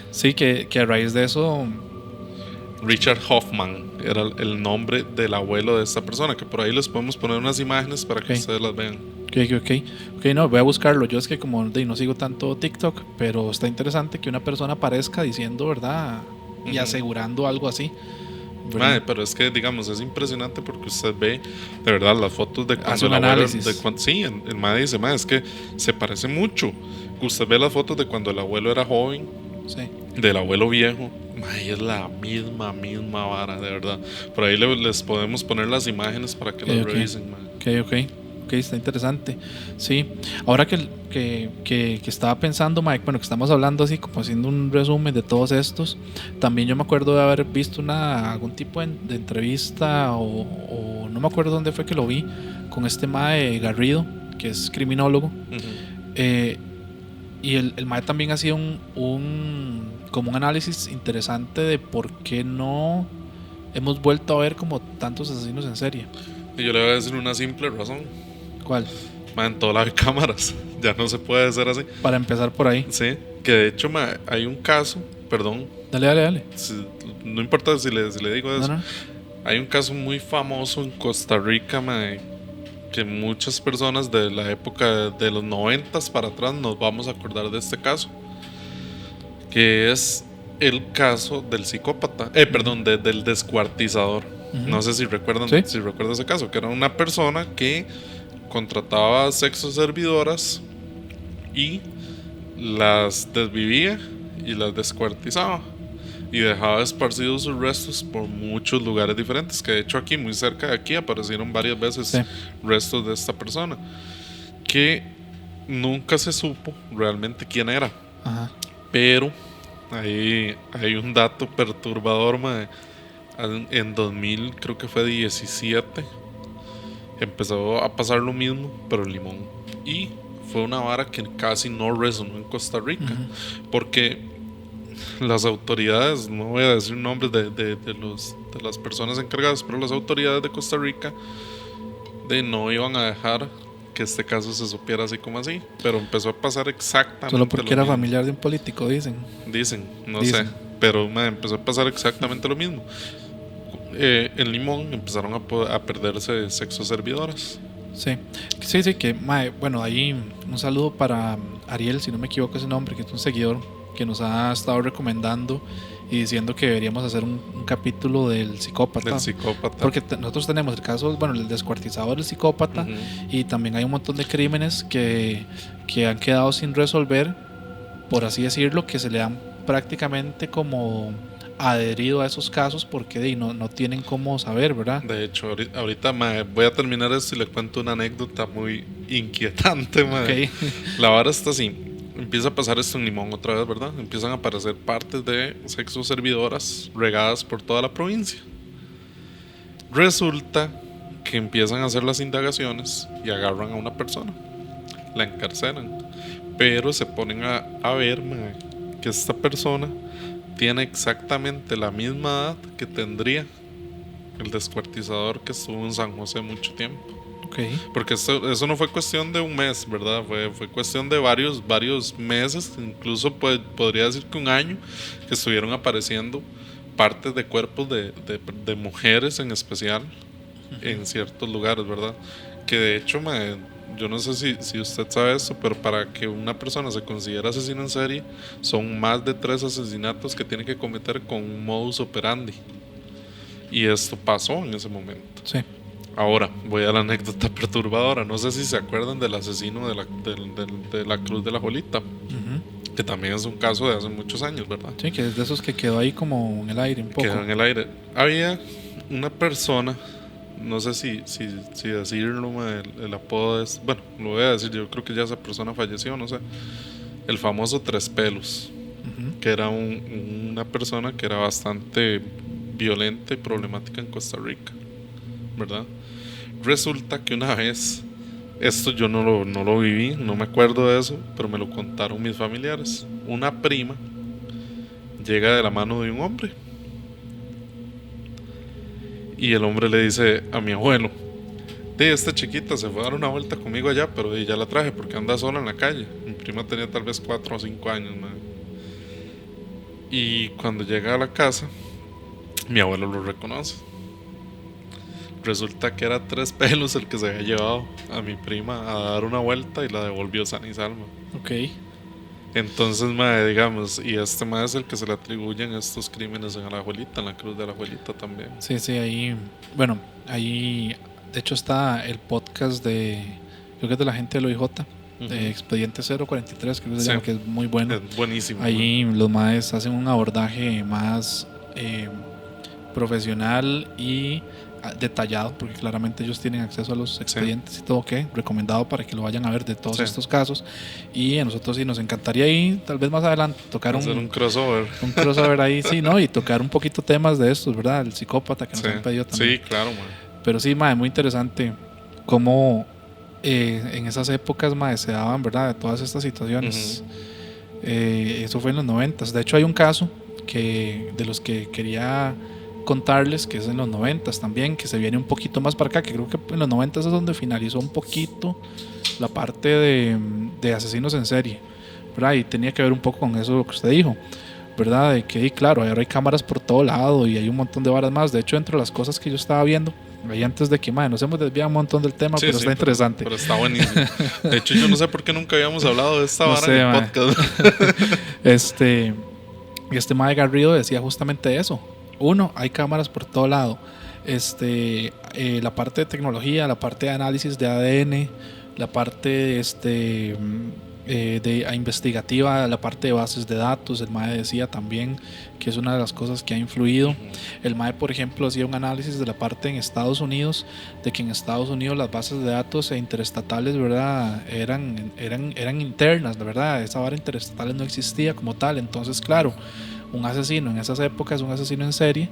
Speaker 1: Sí, que a raíz de eso...
Speaker 2: Richard Hoffman era el nombre del abuelo de esta persona, que por ahí les podemos poner unas imágenes para que ustedes las vean. Ok, no, voy a buscarlo. Yo es que como no sigo tanto TikTok, pero está interesante que una persona aparezca diciendo, ¿verdad?, y asegurando algo así. Madre, pero es que, digamos, es impresionante porque usted ve de verdad las fotos de cuando el abuelo, sí, el madre dice: madre, es que se parece mucho. Usted ve las fotos de cuando el abuelo era joven,
Speaker 1: sí, del
Speaker 2: abuelo viejo. Madre, es la misma vara, de verdad. Por ahí les podemos poner las imágenes para que las revisen, madre.
Speaker 1: Ok, está interesante. Sí, ahora que estaba pensando, Mike, bueno, que estamos hablando así, como haciendo un resumen de todos estos, también yo me acuerdo de haber visto algún tipo de entrevista o no me acuerdo dónde fue que lo vi, con este mae Garrido, que es criminólogo. Y el mae también hacía como un análisis interesante de por qué no hemos vuelto a ver como tantos asesinos en serie.
Speaker 2: Y yo le voy a decir una simple razón.
Speaker 1: ¿Cuál?
Speaker 2: En todo lado hay cámaras. Ya no se puede hacer así.
Speaker 1: Para empezar por ahí.
Speaker 2: Sí, que de hecho hay un caso, perdón.
Speaker 1: Dale.
Speaker 2: No importa si le digo eso.
Speaker 1: No.
Speaker 2: Hay un caso muy famoso en Costa Rica, que muchas personas de la época de los 90s para atrás nos vamos a acordar de este caso, que es el caso del psicópata, del descuartizador. No sé si recuerdan,
Speaker 1: ¿Sí?
Speaker 2: Si recuerdan ese caso, que era una persona que contrataba sexo servidoras y las desvivía y las descuartizaba y dejaba esparcidos sus restos por muchos lugares diferentes, que de hecho aquí, muy cerca de aquí, aparecieron varias veces restos de esta persona, que nunca se supo realmente quién era. Pero ahí hay un dato perturbador, en 2000, creo que fue 17, empezó a pasar lo mismo, pero en Limón, y fue una vara que casi no resonó en Costa Rica, porque las autoridades, no voy a decir nombres de las personas encargadas, pero las autoridades de Costa Rica no iban a dejar que este caso se supiera así como así, pero empezó a pasar exactamente
Speaker 1: solo porque era
Speaker 2: mismo.
Speaker 1: Familiar de un político, dicen,
Speaker 2: no sé, pero empezó a pasar exactamente lo mismo. En Limón empezaron a perderse sexo servidoras.
Speaker 1: Sí, que bueno, ahí un saludo para Ariel, si no me equivoco ese nombre, que es un seguidor que nos ha estado recomendando y diciendo que deberíamos hacer un capítulo del psicópata. Porque nosotros tenemos el caso, bueno, el descuartizador, el psicópata, y también hay un montón de crímenes que han quedado sin resolver por así decirlo, que se le han prácticamente como adherido a esos casos porque no tienen cómo saber, ¿verdad?
Speaker 2: De hecho, ahorita mae, voy a terminar esto y le cuento una anécdota muy inquietante, mae.
Speaker 1: Okay.
Speaker 2: La vara está así. Empieza a pasar esto en Limón otra vez, ¿verdad? Empiezan a aparecer partes de sexo servidoras regadas por toda la provincia. Resulta que empiezan a hacer las indagaciones y agarran a una persona, la encarcelan, pero se ponen a ver, mae, que esta persona tiene exactamente la misma edad que tendría el descuartizador que estuvo en San José mucho tiempo.
Speaker 1: Okay.
Speaker 2: Porque eso no fue cuestión de un mes, ¿verdad? Fue cuestión de varios meses, incluso podría decir que un año, que estuvieron apareciendo partes de cuerpos de mujeres en especial en ciertos lugares, ¿verdad? Que de hecho, yo no sé si usted sabe eso, pero para que una persona se considere asesino en serie, son más de 3 asesinatos que tiene que cometer con un modus operandi. Y esto pasó en ese momento.
Speaker 1: Sí.
Speaker 2: Ahora, voy a la anécdota perturbadora. No sé si se acuerdan del asesino de la Cruz de la Jolita, que también es un caso de hace muchos años, ¿verdad?
Speaker 1: Sí, que es de esos que quedó ahí como en el aire un poco.
Speaker 2: Quedó en el aire. Había una persona, no sé si decirlo, el apodo es... Bueno, lo voy a decir, yo creo que ya esa persona falleció, no sé. El famoso Tres Pelos, que era una persona que era bastante violenta y problemática en Costa Rica, ¿verdad? Resulta que una vez, esto yo no lo viví, no me acuerdo de eso, pero me lo contaron mis familiares. Una prima llega de la mano de un hombre y el hombre le dice a mi abuelo: esta chiquita se fue a dar una vuelta conmigo allá, pero ya la traje porque anda sola en la calle. Mi prima tenía tal vez 4 o 5 años, man. Y cuando llega a la casa, mi abuelo lo reconoce. Resulta que era Tres Pelos el que se había llevado a mi prima a dar una vuelta y la devolvió sana y salva.
Speaker 1: Ok.
Speaker 2: Entonces, digamos, y este es el que se le atribuyen estos crímenes en Alajuelita, en la Cruz de Alajuelita también.
Speaker 1: Sí, ahí, bueno, ahí de hecho está el podcast creo que es de la gente del OIJ, de Expediente 043, creo que se llama, que es muy bueno.
Speaker 2: Es buenísimo.
Speaker 1: Ahí los maes hacen un abordaje más profesional y detallado, porque claramente ellos tienen acceso a los expedientes y todo, que recomendado para que lo vayan a ver de todos estos casos. Y a nosotros sí nos encantaría ahí, tal vez más adelante, tocar un crossover. Un crossover ahí, sí, ¿no? Y tocar un poquito temas de estos, ¿verdad? El psicópata que nos han pedido también.
Speaker 2: Sí, claro, man.
Speaker 1: Pero sí, muy interesante cómo en esas épocas, se daban, ¿verdad? De todas estas situaciones. Eso fue en los 90s. De hecho, hay un caso de los que quería contarles, que es en los 90s también, que se viene un poquito más para acá, que creo que en los 90s es donde finalizó un poquito la parte de asesinos en serie, ¿verdad? Y tenía que ver un poco con eso que usted dijo, ¿verdad? De que, claro, ahora hay cámaras por todo lado y hay un montón de varas más. De hecho, entre las cosas que yo estaba viendo ahí antes de que nos hemos desviado un montón del tema, pero está interesante.
Speaker 2: Pero está buenísimo. De hecho, yo no sé por qué nunca habíamos hablado de esta vara en el podcast.
Speaker 1: Y este mae Garrido decía justamente eso. Uno, hay cámaras por todo lado. La parte de tecnología, la parte de análisis de ADN, la parte de investigativa, la parte de bases de datos. El mae decía también que es una de las cosas que ha influido. El mae, por ejemplo, hacía un análisis de la parte en Estados Unidos, de que en Estados Unidos las bases de datos interestatales, ¿verdad?, eran internas, ¿verdad? Esa vara interestatales no existía como tal. Entonces, claro, un asesino en esas épocas, un asesino en serie,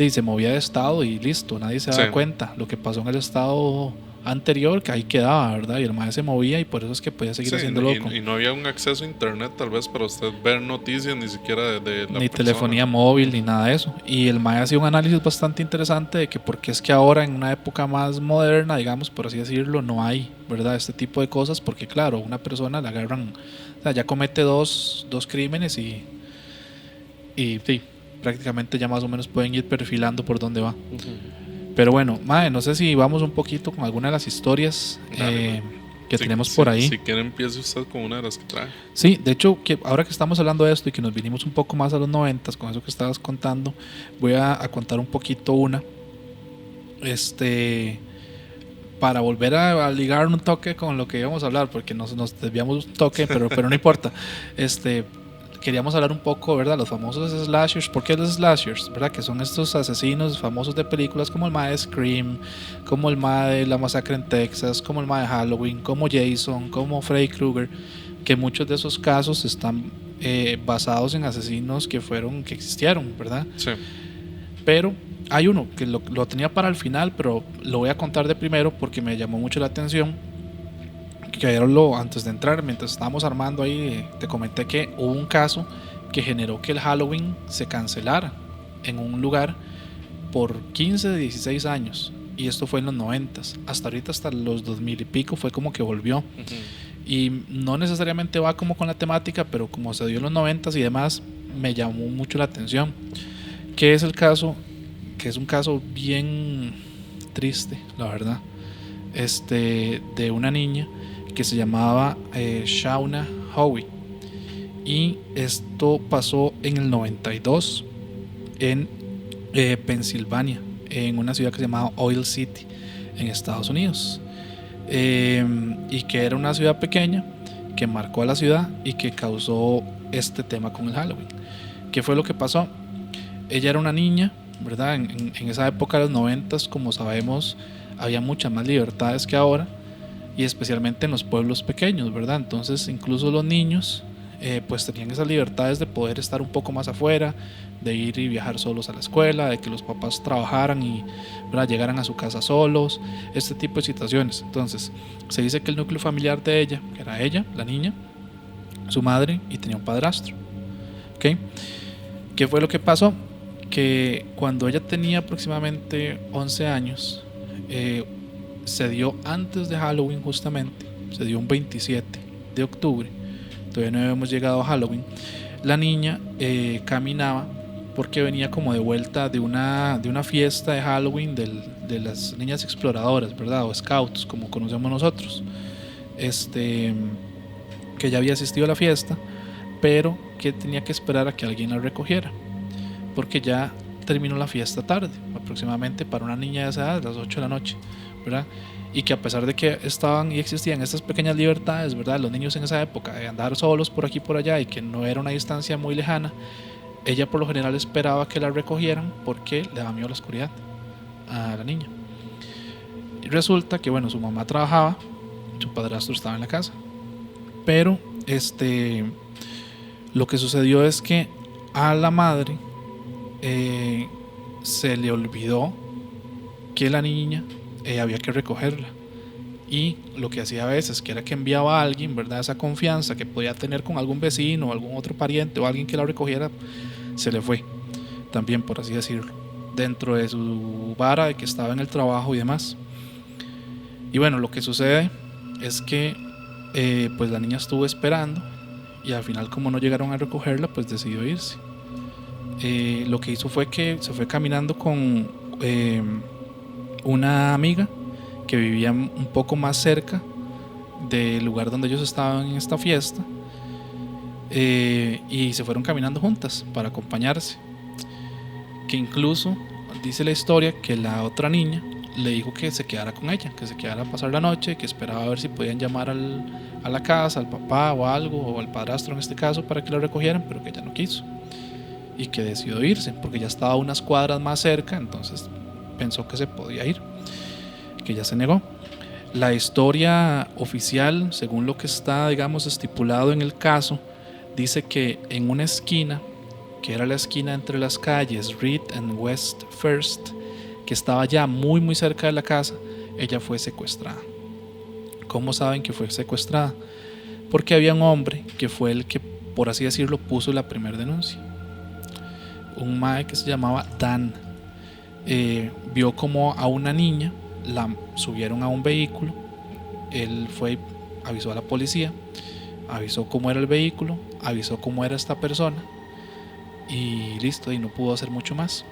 Speaker 1: se movía de estado y listo, nadie se daba cuenta. Lo que pasó en el estado anterior, que ahí quedaba, ¿verdad? Y el mae se movía y por eso es que podía seguir haciendo loco.
Speaker 2: Y no había un acceso a internet tal vez para usted ver noticias, ni siquiera de la
Speaker 1: ni
Speaker 2: persona.
Speaker 1: Telefonía móvil, ni nada de eso. Y el mae hacía un análisis bastante interesante de que porque es que ahora en una época más moderna, digamos, por así decirlo, no hay, ¿verdad?, este tipo de cosas, porque claro, una persona la agarran, o sea, ya comete dos crímenes y sí, prácticamente ya más o menos pueden ir perfilando por dónde va. Pero bueno, no sé si vamos un poquito con alguna de las historias que tenemos por ahí.
Speaker 2: Si quiere, empiece usted con una de las que trae.
Speaker 1: Sí, de hecho, ahora que estamos hablando de esto y que nos vinimos un poco más a los 90s con eso que estabas contando, voy a contar un poquito una. para volver a ligar un toque con lo que íbamos a hablar, porque nos desviamos un toque, pero no importa. Queríamos hablar un poco, ¿verdad? Los famosos slashers. ¿Por qué los slashers? ¿Verdad? Que son estos asesinos famosos de películas como el mae de Scream, como el mae de La Masacre en Texas, como el mae de Halloween, como Jason, como Freddy Krueger, que muchos de esos casos están basados en asesinos que existieron, ¿verdad? Sí. Pero hay uno que lo tenía para el final, pero lo voy a contar de primero porque me llamó mucho la atención. Que antes de entrar, mientras estábamos armando ahí, te comenté que hubo un caso que generó que el Halloween se cancelara en un lugar por 15, 16 años. Y esto fue en los 90s. Hasta ahorita, hasta los 2000 y pico, fue como que volvió. Uh-huh. Y no necesariamente va como con la temática, pero como se dio en los 90s y demás, me llamó mucho la atención. Que es el caso, que es un caso bien triste, la verdad. De una niña que se llamaba Shauna Howie, y esto pasó en el 92 en Pensilvania, en una ciudad que se llamaba Oil City en Estados Unidos, y que era una ciudad pequeña que marcó a la ciudad y que causó este tema con el Halloween. ¿Qué fue lo que pasó? Ella era una niña, ¿verdad? En esa época de los 90s, como sabemos, había muchas más libertades que ahora, y especialmente en los pueblos pequeños, ¿verdad? Entonces incluso los niños pues tenían esas libertades de poder estar un poco más afuera, de ir y viajar solos a la escuela, de que los papás trabajaran y, ¿verdad?, llegaran a su casa solos, este tipo de situaciones. Entonces se dice que el núcleo familiar de ella, que era ella, la niña, su madre, y tenía un padrastro. ¿Okay? ¿Qué fue lo que pasó? Que cuando ella tenía aproximadamente 11 años, se dio antes de Halloween, justamente, se dio un 27 de octubre, todavía no habíamos llegado a Halloween. La niña caminaba porque venía como de vuelta de una fiesta de Halloween de las niñas exploradoras, ¿verdad? O scouts, como conocemos nosotros, que ya había asistido a la fiesta, pero que tenía que esperar a que alguien la recogiera, porque ya terminó la fiesta tarde, aproximadamente para una niña de esa edad, a las 8 de la noche, ¿verdad? Y que a pesar de que estaban y existían estas pequeñas libertades, ¿verdad?, los niños en esa época de andar solos por aquí y por allá, y que no era una distancia muy lejana, ella por lo general esperaba que la recogieran porque le daba miedo a la oscuridad a la niña. Y resulta que, bueno, su mamá trabajaba, su padrastro estaba en la casa, pero lo que sucedió es que a la madre se le olvidó que la niña había que recogerla, y lo que hacía a veces, que era que enviaba a alguien, ¿verdad?, esa confianza que podía tener con algún vecino o algún otro pariente o alguien que la recogiera, se le fue también, por así decirlo, dentro de su vara de que estaba en el trabajo y demás. Y bueno, lo que sucede es que pues la niña estuvo esperando, y al final, como no llegaron a recogerla, pues decidió irse. Lo que hizo fue que se fue caminando con una amiga que vivía un poco más cerca del lugar donde ellos estaban en esta fiesta, y se fueron caminando juntas para acompañarse. Que incluso dice la historia que la otra niña le dijo que se quedara con ella, que se quedara a pasar la noche, que esperaba a ver si podían llamar a la casa, al papá o algo, o al padrastro en este caso, para que la recogieran, pero que ella no quiso, y que decidió irse porque ya estaba a unas cuadras más cerca. Entonces pensó que se podía ir, que ya se negó. La historia oficial, según lo que está, digamos, estipulado en el caso, dice que en una esquina, que era la esquina entre las calles Reed and West First, que estaba ya muy muy cerca de la casa, ella fue secuestrada. ¿Cómo saben que fue secuestrada? Porque había un hombre que fue el que, por así decirlo, puso la primera denuncia. Un mae que se llamaba Dan. Vio como a una niña la subieron a un vehículo. Él fue, avisó a la policía, avisó cómo era el vehículo, avisó cómo era esta persona, y listo, y no pudo hacer mucho más.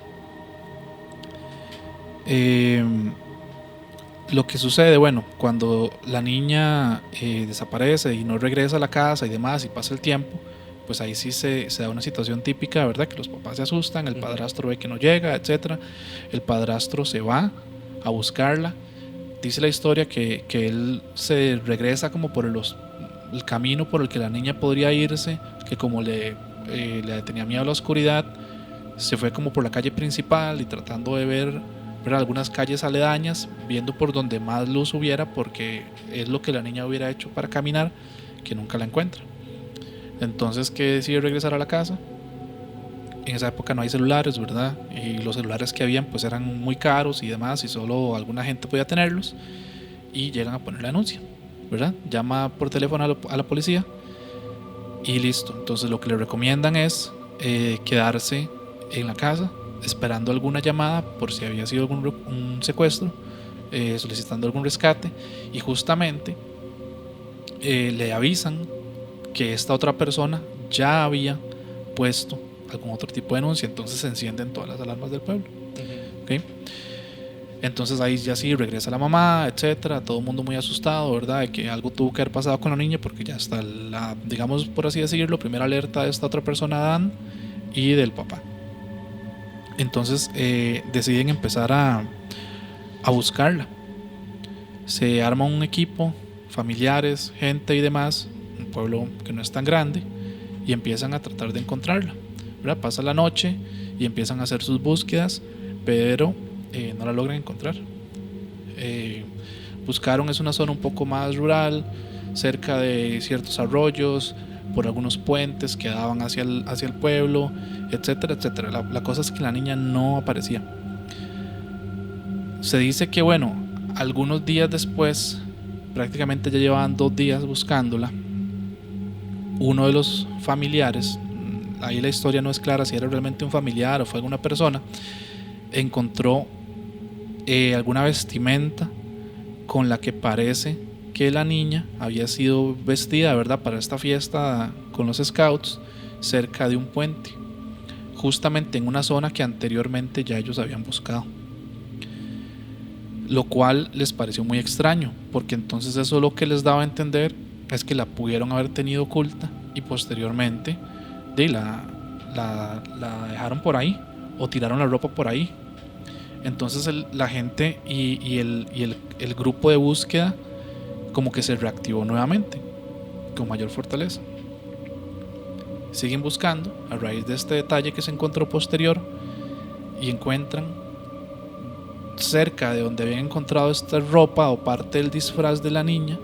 Speaker 1: Lo que sucede, bueno, cuando la niña desaparece y no regresa a la casa y demás, y pasa el tiempo, pues ahí sí se da una situación típica, ¿verdad? Que los papás se asustan, el padrastro ve que no llega, etcétera. El padrastro se va a buscarla dice la historia que él se regresa como por el camino por el que la niña podría irse, que como le tenía miedo a la oscuridad, se fue como por la calle principal y tratando de ver algunas calles aledañas, viendo por donde más luz hubiera, porque es lo que la niña hubiera hecho para caminar, que nunca la encuentra. Entonces que decide regresar a la casa. En esa época no hay celulares, ¿verdad? Y los celulares que habían pues eran muy caros y demás, y solo alguna gente podía tenerlos, y llegan a poner la denuncia, ¿verdad? Llama por teléfono a la policía y listo. Entonces lo que le recomiendan es quedarse en la casa esperando alguna llamada por si había sido un secuestro, solicitando algún rescate, y justamente le avisan que esta otra persona ya había puesto algún otro tipo de denuncia. Entonces se encienden todas las alarmas del pueblo. ¿Okay? Entonces ahí ya sí regresa la mamá, etcétera, todo el mundo muy asustado, ¿verdad? De que algo tuvo que haber pasado con la niña, porque ya está la, digamos por así decirlo, primera alerta de esta otra persona, Dan, y del papá. Entonces deciden empezar a buscarla. Se arma un equipo, familiares, gente y demás, un pueblo que no es tan grande, y empiezan a tratar de encontrarla, ¿verdad? Pasa la noche y empiezan a hacer sus búsquedas, pero no la logran encontrar. Buscaron, es una zona un poco más rural, cerca de ciertos arroyos, por algunos puentes que daban hacia el pueblo, etcétera, etcétera. La cosa es que la niña no aparecía. Se dice que bueno, algunos días después, prácticamente ya llevaban 2 días buscándola, uno de los familiares, ahí la historia no es clara si era realmente un familiar o fue alguna persona, encontró alguna vestimenta con la que parece que la niña había sido vestida, ¿verdad?, para esta fiesta con los scouts cerca de un puente, justamente en una zona que anteriormente ya ellos habían buscado, lo cual les pareció muy extraño, porque entonces eso lo que les daba a entender es que la pudieron haber tenido oculta y posteriormente la dejaron por ahí o tiraron la ropa por ahí. Entonces la gente y el grupo de búsqueda como que se reactivó nuevamente con mayor fortaleza. Siguen buscando a raíz de este detalle que se encontró posterior, y encuentran cerca de donde habían encontrado esta ropa o parte del disfraz de la niña,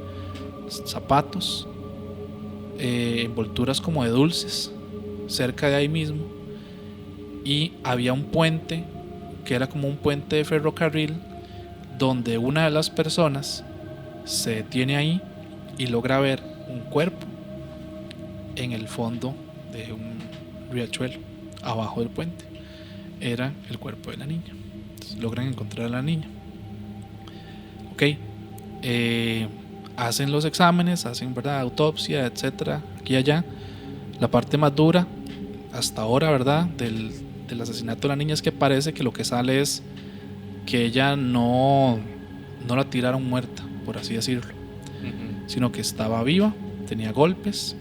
Speaker 1: zapatos, envolturas como de dulces cerca de ahí mismo, y había un puente que era como un puente de ferrocarril donde una de las personas se detiene ahí y logra ver un cuerpo en el fondo de un riachuelo abajo del puente. Era el cuerpo de la niña. Entonces, logran encontrar a la niña. Ok, hacen los exámenes, hacen, ¿verdad?, autopsia, etcétera, aquí y allá. La parte más dura hasta ahora, ¿verdad?, del asesinato de la niña es que parece que lo que sale es que ella no la tiraron muerta, por así decirlo, sino que estaba viva, tenía golpes,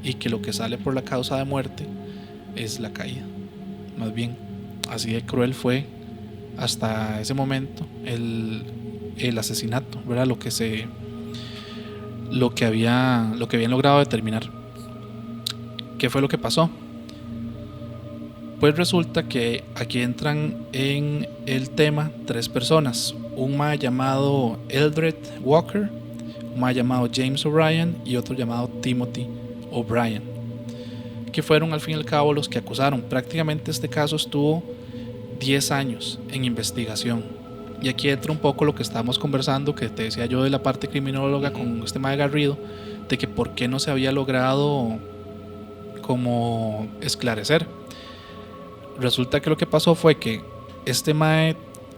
Speaker 1: y que lo que sale por la causa de muerte es la caída. Más bien, así de cruel fue hasta ese momento el asesinato, ¿verdad? Lo que habían logrado determinar. ¿Qué fue lo que pasó? Pues resulta que aquí entran en el tema 3 personas: un mae llamado Eldred Walker, un mae llamado James O'Brien y otro llamado Timothy O'Brien, que fueron al fin y al cabo los que acusaron. Prácticamente este caso estuvo 10 años en investigación, y aquí entra un poco lo que estábamos conversando, que te decía yo de la parte criminóloga con este mae Garrido, de que por qué no se había logrado como esclarecer. Resulta que lo que pasó fue que este mae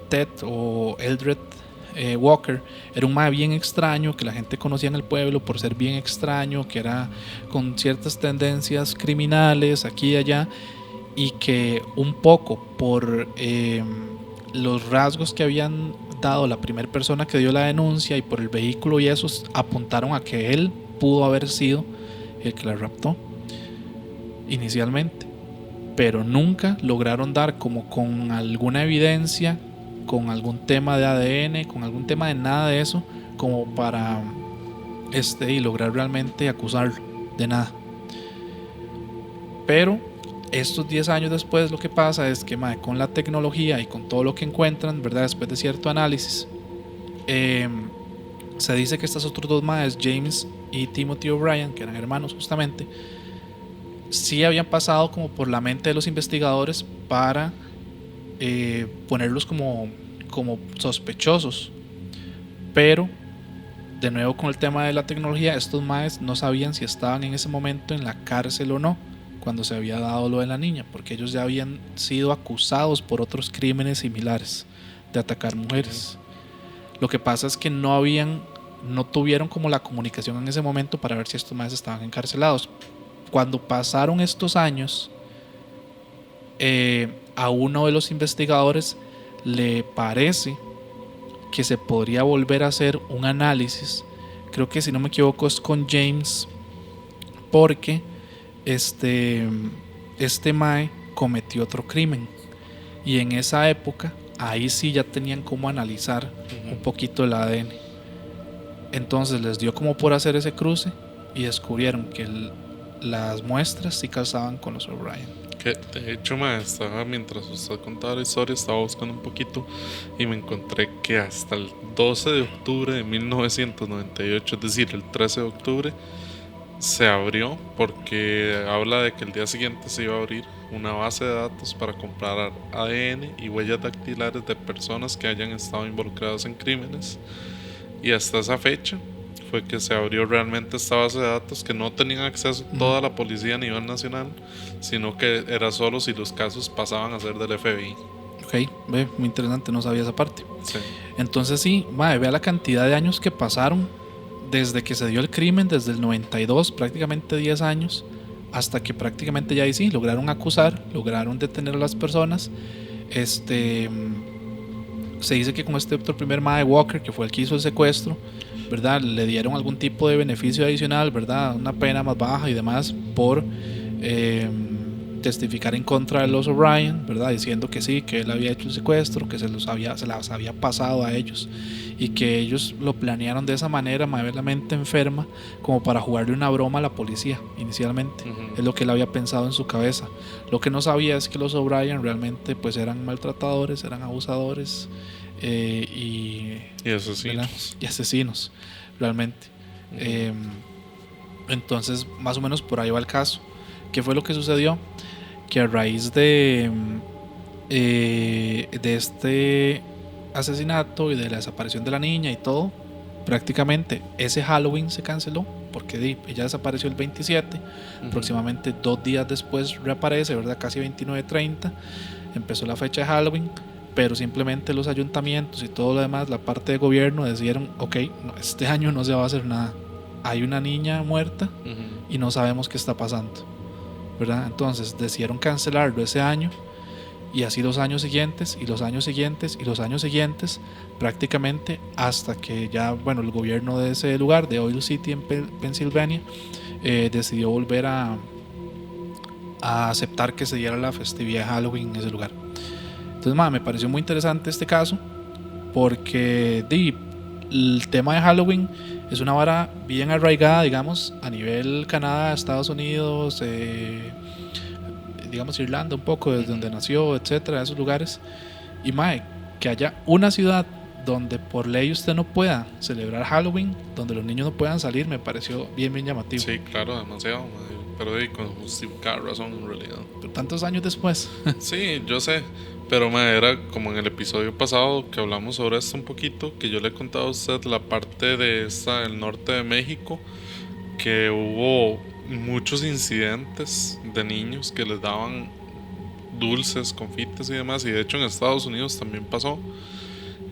Speaker 1: Ted o Eldred Walker era un mae bien extraño, que la gente conocía en el pueblo por ser bien extraño, que era con ciertas tendencias criminales aquí y allá, y que un poco por los rasgos que habían dado la primera persona que dio la denuncia y por el vehículo y esos, apuntaron a que él pudo haber sido el que la raptó inicialmente, pero nunca lograron dar como con alguna evidencia con algún tema de ADN, con algún tema de nada de eso, como para y lograr realmente acusarlo de nada. Pero estos 10 años después lo que pasa es que con la tecnología y con todo lo que encuentran, ¿verdad? Después de cierto análisis, se dice que estos otros dos maes, James y Timothy O'Brien, que eran hermanos justamente, sí habían pasado como por la mente de los investigadores para ponerlos como sospechosos. Pero de nuevo con el tema de la tecnología, estos maes no sabían si estaban en ese momento en la cárcel o no cuando se había dado lo de la niña, porque ellos ya habían sido acusados por otros crímenes similares de atacar mujeres. Lo que pasa es que no tuvieron como la comunicación en ese momento para ver si estos maes estaban encarcelados. Cuando pasaron estos años, a uno de los investigadores le parece que se podría volver a hacer un análisis. Creo que si no me equivoco es con James, porque este mae cometió otro crimen y en esa época ahí sí ya tenían como analizar un poquito el ADN. Entonces les dio como por hacer ese cruce y descubrieron que las muestras sí calzaban con los O'Brien.
Speaker 2: Que de hecho, mientras usted contaba la historia, estaba buscando un poquito y me encontré que hasta el 12 de octubre de 1998, es decir, el 13 de octubre, se abrió, porque habla de que el día siguiente se iba a abrir una base de datos para comparar ADN y huellas dactilares de personas que hayan estado involucradas en crímenes, y hasta esa fecha fue que se abrió realmente esta base de datos, que no tenían acceso toda la policía a nivel nacional, sino que era solo si los casos pasaban a ser del FBI.
Speaker 1: Ok, muy interesante, no sabía esa parte.
Speaker 2: Sí.
Speaker 1: Entonces sí, vea la cantidad de años que pasaron desde que se dio el crimen, desde el 92, prácticamente 10 años, hasta que prácticamente ya ahí sí, lograron acusar, lograron detener a las personas. Se dice que con este otro primer mae, Walker, que fue el que hizo el secuestro, ¿verdad? Le dieron algún tipo de beneficio adicional, ¿verdad? Una pena más baja y demás por testificar en contra de los O'Brien, ¿verdad? Diciendo que sí, que él había hecho el secuestro, que se las había pasado a ellos y que ellos lo planearon de esa manera, malamente enferma, como para jugarle una broma a la policía inicialmente. Es lo que él había pensado en su cabeza. Lo que no sabía es que los O'Brien realmente pues eran maltratadores, eran abusadores y
Speaker 2: asesinos.
Speaker 1: Y asesinos realmente. Entonces más o menos por ahí va el caso. ¿Qué fue lo que sucedió? Que a raíz de este asesinato y de la desaparición de la niña y todo, prácticamente ese Halloween se canceló, porque ella desapareció el 27, aproximadamente 2 días después reaparece, ¿verdad? Casi 29-30, empezó la fecha de Halloween, pero simplemente los ayuntamientos y todo lo demás, la parte de gobierno decidieron, ok, no, este año no se va a hacer nada, hay una niña muerta y no sabemos qué está pasando, ¿verdad? Entonces decidieron cancelarlo ese año, y así los años siguientes y los años siguientes y los años siguientes, prácticamente hasta que ya, bueno, el gobierno de ese lugar, de Oil City en Pensilvania, decidió volver a aceptar que se diera la festividad de Halloween en ese lugar. Entonces, me pareció muy interesante este caso, porque el tema de Halloween es una vara bien arraigada, digamos, a nivel Canadá, Estados Unidos, digamos Irlanda un poco, desde donde nació, etcétera, esos lugares. Y que haya una ciudad donde por ley usted no pueda celebrar Halloween, donde los niños no puedan salir, me pareció bien llamativo.
Speaker 2: Sí, claro, demasiado, pero con justificada razón en realidad.
Speaker 1: Pero tantos años después.
Speaker 2: Sí, yo sé, pero era como en el episodio pasado que hablamos sobre esto un poquito, que yo le he contado a usted la parte de el norte de México, que hubo muchos incidentes de niños que les daban dulces, confites y demás, y de hecho en Estados Unidos también pasó,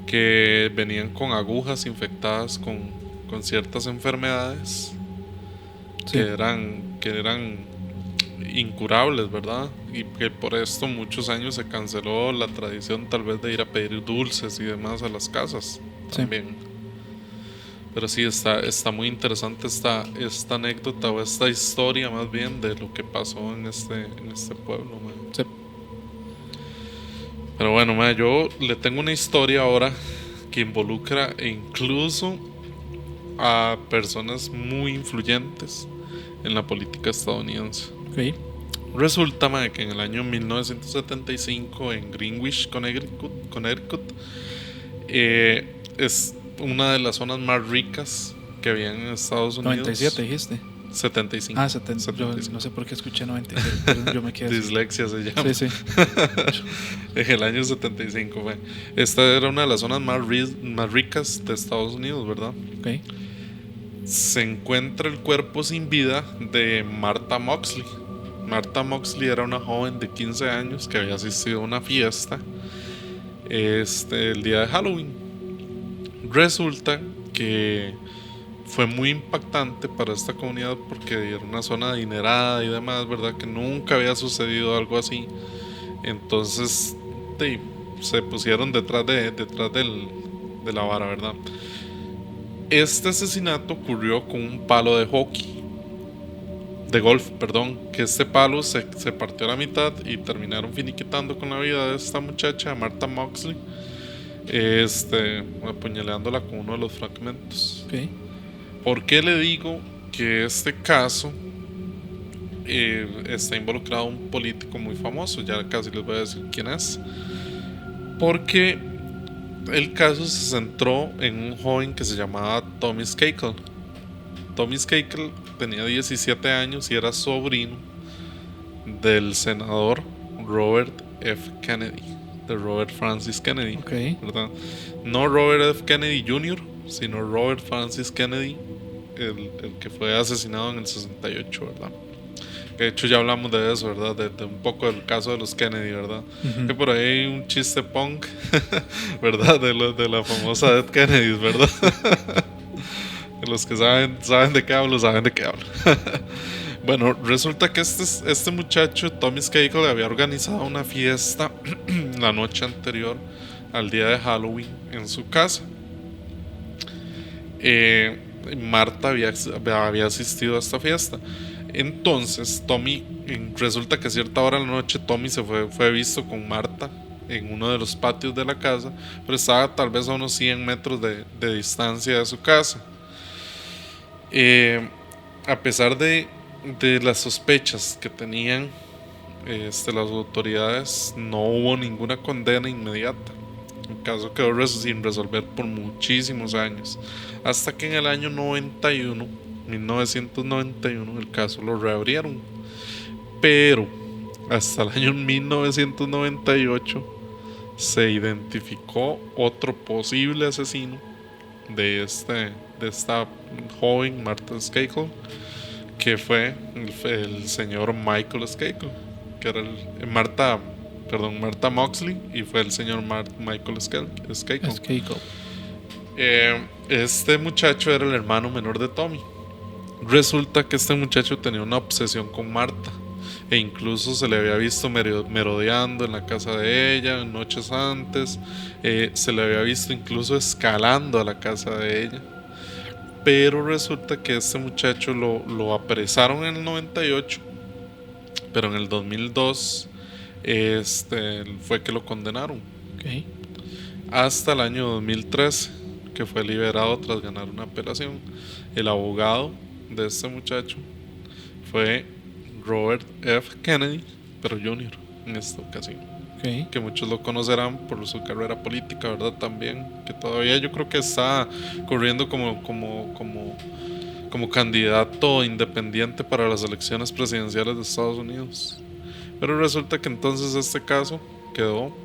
Speaker 2: que venían con agujas infectadas con ciertas enfermedades, sí, que eran incurables, ¿verdad? Y que por esto muchos años se canceló la tradición tal vez de ir a pedir dulces y demás a las casas también. Sí. Pero sí, está muy interesante esta anécdota o esta historia más bien de lo que pasó en este pueblo, man. Sí. Pero bueno, mae, yo le tengo una historia ahora que involucra incluso a personas muy influyentes en la política estadounidense.
Speaker 1: Ok.
Speaker 2: Resulta, mae, que en el año 1975 en Greenwich, Connecticut, es una de las zonas más ricas que había en Estados Unidos.
Speaker 1: 97 dijiste.
Speaker 2: 75.
Speaker 1: Ah, 70. Yo no sé por qué escuché 97, pero yo me quedé así.
Speaker 2: Dislexia se llama.
Speaker 1: Sí, sí.
Speaker 2: En el año 75, mae. Esta era una de las zonas más ricas de Estados Unidos, ¿verdad?
Speaker 1: Ok.
Speaker 2: Se encuentra el cuerpo sin vida de Martha Moxley. Martha Moxley era una joven de 15 años que había asistido a una fiesta el día de Halloween. Resulta que fue muy impactante para esta comunidad porque era una zona adinerada y demás, ¿verdad? Que nunca había sucedido algo así. Entonces se pusieron detrás de la vara, ¿verdad? Este asesinato ocurrió con un palo de golf, que este palo se partió a la mitad y terminaron finiquitando con la vida de esta muchacha, Martha Moxley, apuñaleándola con uno de los fragmentos.
Speaker 1: Ok.
Speaker 2: ¿Por qué le digo que este caso está involucrado un político muy famoso? Ya casi les voy a decir quién es. Porque el caso se centró en un joven que se llamaba Tommy Skakel. Tommy Skakel tenía 17 años y era sobrino del senador Robert F. Kennedy, de Robert Francis Kennedy,
Speaker 1: Ok.
Speaker 2: ¿verdad? No Robert F. Kennedy Jr., sino Robert Francis Kennedy, el que fue asesinado en el 68, ¿verdad? De hecho ya hablamos de eso, ¿verdad? De un poco del caso de los Kennedy, ¿verdad?
Speaker 1: Ujú.
Speaker 2: Que por ahí hay un chiste punk, ¿verdad? De la famosa Dead Kennedy, ¿verdad? Los que saben de qué hablo, saben de qué hablo. Bueno, resulta que este muchacho, Tommy Skakel, había organizado una fiesta la noche anterior al día de Halloween en su casa. Marta había asistido a esta fiesta. Entonces resulta que a cierta hora de la noche Tommy fue visto con Marta en uno de los patios de la casa, pero estaba tal vez a unos 100 metros de distancia de su casa. A pesar de las sospechas que tenían las autoridades, no hubo ninguna condena inmediata. El caso quedó sin resolver por muchísimos años, hasta que en el año 1991, el caso lo reabrieron. Pero hasta el año 1998 se identificó otro posible asesino de esta joven Martha Skakel, que fue el señor Michael Skakel, que era Martha Moxley, y fue el señor Michael Skakel.
Speaker 1: Skakel.
Speaker 2: Este muchacho era el hermano menor de Tommy. Resulta que este muchacho tenía una obsesión con Martha, e incluso se le había visto merodeando en la casa de ella noches antes. Se le había visto incluso escalando a la casa de ella. Pero resulta que este muchacho lo apresaron en el 98, pero en el 2002 fue que lo condenaron.
Speaker 1: Okay.
Speaker 2: Hasta el año 2013, que fue liberado tras ganar una apelación. El abogado de este muchacho fue Robert F. Kennedy, pero Jr. en esta ocasión.
Speaker 1: Okay.
Speaker 2: Que muchos lo conocerán por su carrera política, ¿verdad? También, que todavía yo creo que está corriendo como candidato independiente para las elecciones presidenciales de Estados Unidos. Pero resulta que entonces este caso quedó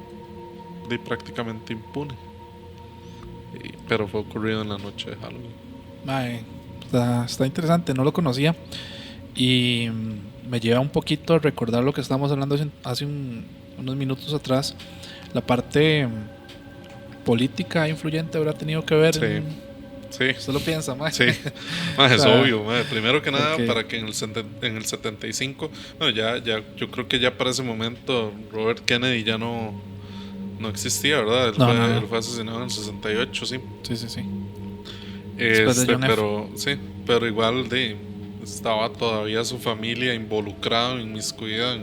Speaker 2: prácticamente impune. Pero fue ocurrido en la noche de Halloween.
Speaker 1: Está interesante, no lo conocía. Y me lleva un poquito a recordar lo que estábamos hablando hace unos minutos atrás. La parte política influyente habrá tenido que ver.
Speaker 2: Sí.
Speaker 1: ¿Usted lo piensa, mae?
Speaker 2: Sí, es obvio, mae. Primero que nada,
Speaker 1: Okay.
Speaker 2: para que en el 75, bueno, ya, yo creo que ya para ese momento Robert Kennedy ya no existía, ¿verdad? Él fue asesinado en el 68, sí.
Speaker 1: Sí.
Speaker 2: Pero igual estaba todavía su familia involucrada, inmiscuida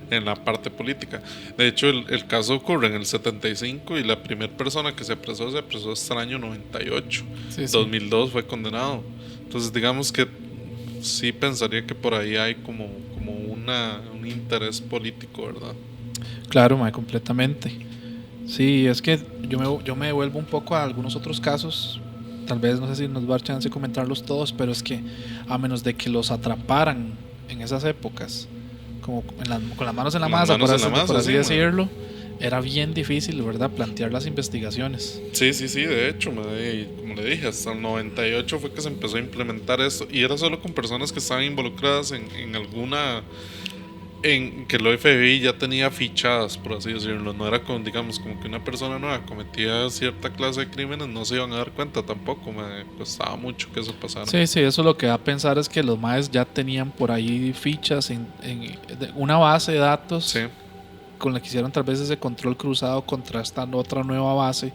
Speaker 2: en la parte política. De hecho, el caso ocurre en el 75 y la primera persona que se apresó hasta el año 98.
Speaker 1: Sí, sí.
Speaker 2: 2002 fue condenado. Entonces, digamos que sí pensaría que por ahí hay como un interés político, ¿verdad?
Speaker 1: Claro, mae, completamente. Sí, es que yo me devuelvo un poco a algunos otros casos. Tal vez no sé si nos va a dar chance de comentarlos todos, pero es que a menos de que los atraparan en esas épocas, como con las manos en la
Speaker 2: Con las
Speaker 1: masa,
Speaker 2: manos
Speaker 1: por
Speaker 2: en la
Speaker 1: así,
Speaker 2: masa,
Speaker 1: por así
Speaker 2: sí,
Speaker 1: decirlo, era bien difícil, ¿verdad? Plantear las investigaciones.
Speaker 2: Sí, de hecho, y como le dije, hasta el 98 fue que se empezó a implementar esto, y era solo con personas que estaban involucradas en alguna, en que el FBI ya tenía fichadas, por así decirlo. No era con, digamos, como que una persona nueva cometía cierta clase de crímenes, no se iban a dar cuenta tampoco. Me costaba mucho que eso pasara.
Speaker 1: Sí, sí, eso lo que da a pensar es que los maes ya tenían por ahí fichas una base de datos,
Speaker 2: Sí,
Speaker 1: con la que hicieron tal vez ese control cruzado contra esta otra nueva base,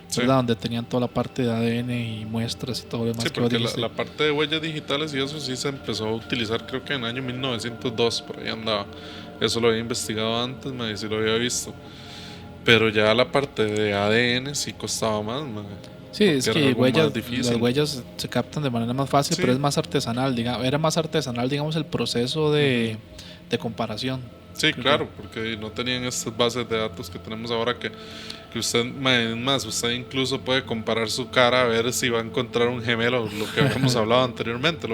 Speaker 2: sí.
Speaker 1: ¿verdad? Donde tenían toda la parte de ADN y muestras y todo lo demás
Speaker 2: Sí,
Speaker 1: que vos
Speaker 2: porque
Speaker 1: dijiste.
Speaker 2: la parte de huellas digitales y eso sí se empezó a utilizar, creo que en el año 1902, por ahí andaba. Eso lo había investigado antes, y sí lo había visto. Pero ya la parte de ADN sí costaba más,
Speaker 1: Sí, es
Speaker 2: era
Speaker 1: que
Speaker 2: algo más difícil.
Speaker 1: las huellas se captan de manera más fácil,
Speaker 2: Sí.
Speaker 1: pero es más artesanal, era más artesanal, digamos, el proceso de comparación.
Speaker 2: Sí, claro, porque no tenían estas bases de datos que tenemos ahora que usted, más, usted incluso puede comparar su cara a ver si va a encontrar un gemelo, lo que habíamos hablado anteriormente,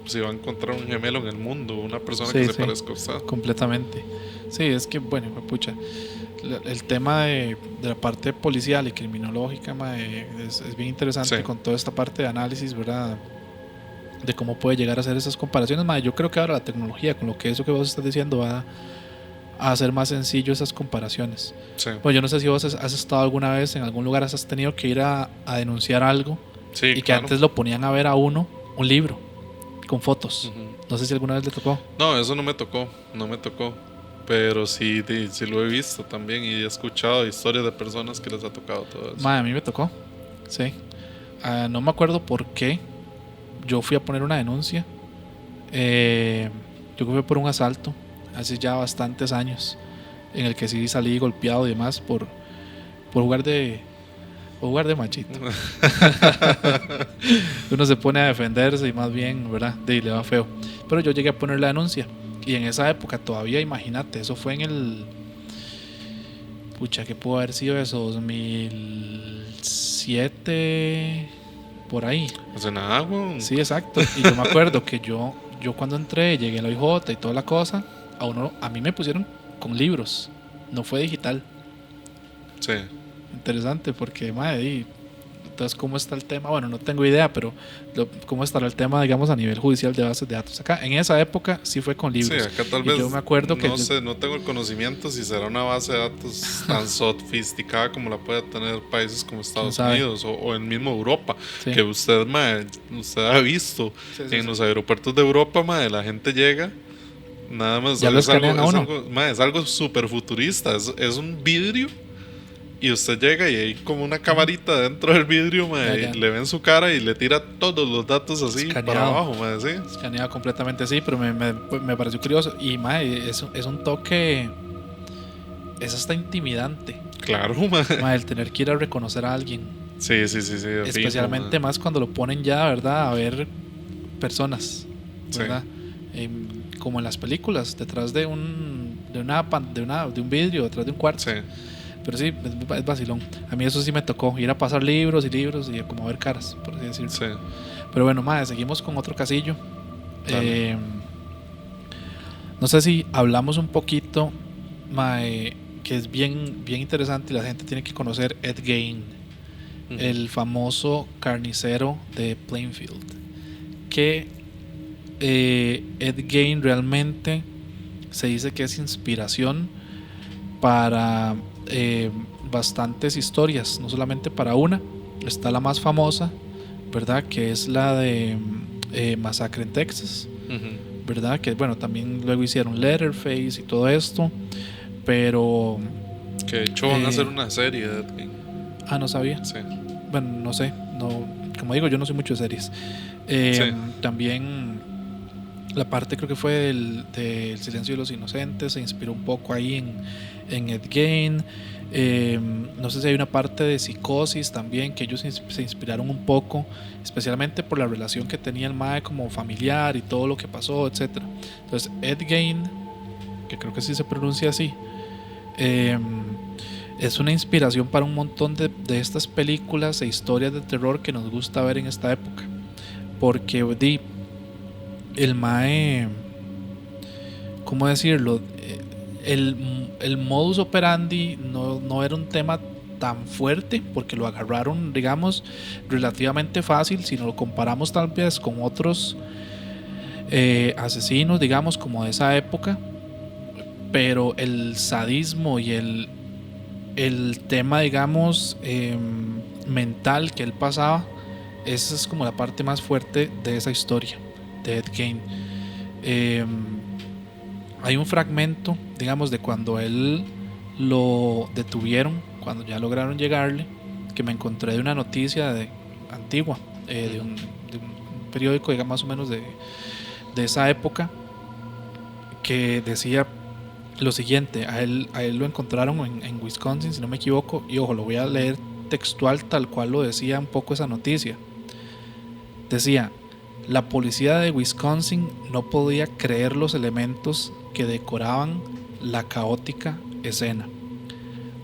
Speaker 2: si va a encontrar un gemelo en el mundo, una persona que se parezca a usted.
Speaker 1: Completamente. Sí, es que, bueno, pucha, el tema de la parte policial y criminológica, es bien interesante,
Speaker 2: Sí.
Speaker 1: con toda esta parte de análisis, ¿verdad? De cómo puede llegar a hacer esas comparaciones, yo creo que ahora la tecnología, con lo que eso que vos estás diciendo, va a hacer más sencillo esas comparaciones.
Speaker 2: Sí.
Speaker 1: Pues yo no sé si vos has estado alguna vez en algún lugar, has tenido que ir a denunciar algo,
Speaker 2: Sí,
Speaker 1: y que
Speaker 2: claro.
Speaker 1: antes lo ponían a ver a uno un libro con fotos. No sé si alguna vez le tocó.
Speaker 2: No, eso no me tocó. Pero sí lo he visto también y he escuchado historias de personas que les ha tocado todo eso.
Speaker 1: A mí me tocó, sí. No me acuerdo por qué. Yo fui a poner una denuncia. Yo fui por un asalto hace ya bastantes años, en el que sí salí golpeado y demás por jugar de machito. Uno se pone a defenderse y más bien, ¿verdad? Le va feo. Pero yo llegué a poner la denuncia, y en esa época todavía, imagínate, eso fue en el... Pucha, ¿qué pudo haber sido eso? 2007, por ahí.
Speaker 2: ¿Hace nada, güey?
Speaker 1: Sí, exacto. Y yo me acuerdo que yo cuando entré, llegué a la OIJ y toda la cosa, a mí me pusieron con libros, no fue digital.
Speaker 2: Sí.
Speaker 1: Interesante, porque, entonces, ¿cómo está el tema? Bueno, no tengo idea, pero ¿cómo estará el tema, digamos, a nivel judicial de bases de datos? Acá, en esa época, sí fue con libros.
Speaker 2: Sí, acá tal vez,
Speaker 1: yo me acuerdo que...
Speaker 2: no tengo el conocimiento si será una base de datos tan sofisticada como la puede tener países como Estados Unidos o en mismo Europa, sí. Que usted ha visto en los aeropuertos de Europa, la gente llega, nada más,
Speaker 1: ya lo escanean a uno.
Speaker 2: Es algo súper futurista, es un vidrio. Y usted llega y hay como una camarita dentro del vidrio, le ven su cara y le tira todos los datos así escaneado, para abajo, ¿sí?
Speaker 1: Escaneado completamente, sí, pero me pareció curioso. Y es un toque, es hasta intimidante.
Speaker 2: Claro,
Speaker 1: el tener que ir a reconocer a alguien.
Speaker 2: Sí.
Speaker 1: Especialmente fijo, más cuando lo ponen ya, ¿verdad? A ver personas, ¿verdad? Sí. Como en las películas, detrás de un vidrio, detrás de un cuarto. Sí. Pero sí, es vacilón. A mí eso sí me tocó, ir a pasar libros y como ver caras, por así decirlo.
Speaker 2: Sí.
Speaker 1: Pero bueno, seguimos con otro casillo. No sé si hablamos un poquito, que es bien interesante y la gente tiene que conocer Ed Gein, el famoso carnicero de Plainfield. Que Ed Gein realmente se dice que es inspiración para bastantes historias, no solamente para una. Está la más famosa, ¿verdad? Que es la de Masacre en Texas, ¿verdad? Que bueno, también luego hicieron Letterface y todo esto, pero
Speaker 2: que de hecho van a hacer una serie de Ed Gein.
Speaker 1: No sabía.
Speaker 2: Sí.
Speaker 1: Bueno, no sé, como digo, yo no soy mucho de series.
Speaker 2: Sí.
Speaker 1: También La parte creo que fue del Silencio de los Inocentes, se inspiró un poco ahí en Ed Gein. No sé si hay una parte de Psicosis también, que ellos se inspiraron un poco, especialmente por la relación que tenía el mae como familiar y todo lo que pasó, etcétera. Entonces Ed Gein, que creo que sí se pronuncia así, es una inspiración para un montón de estas películas e historias de terror que nos gusta ver en esta época, porque el mae, ¿cómo decirlo? El modus operandi no era un tema tan fuerte, porque lo agarraron, digamos, relativamente fácil si nos lo comparamos tal vez con otros asesinos, digamos, como de esa época. Pero el sadismo y el tema, digamos, mental que él pasaba, esa es como la parte más fuerte de esa historia de Ed Gein. Hay un fragmento, digamos, de cuando él lo detuvieron, cuando ya lograron llegarle, que me encontré de una noticia antigua, de un periódico, digamos, más o menos de esa época, que decía lo siguiente. A él lo encontraron en Wisconsin, si no me equivoco, y ojo, lo voy a leer textual tal cual lo decía un poco esa noticia. Decía: la policía de Wisconsin no podía creer los elementos que decoraban la caótica escena.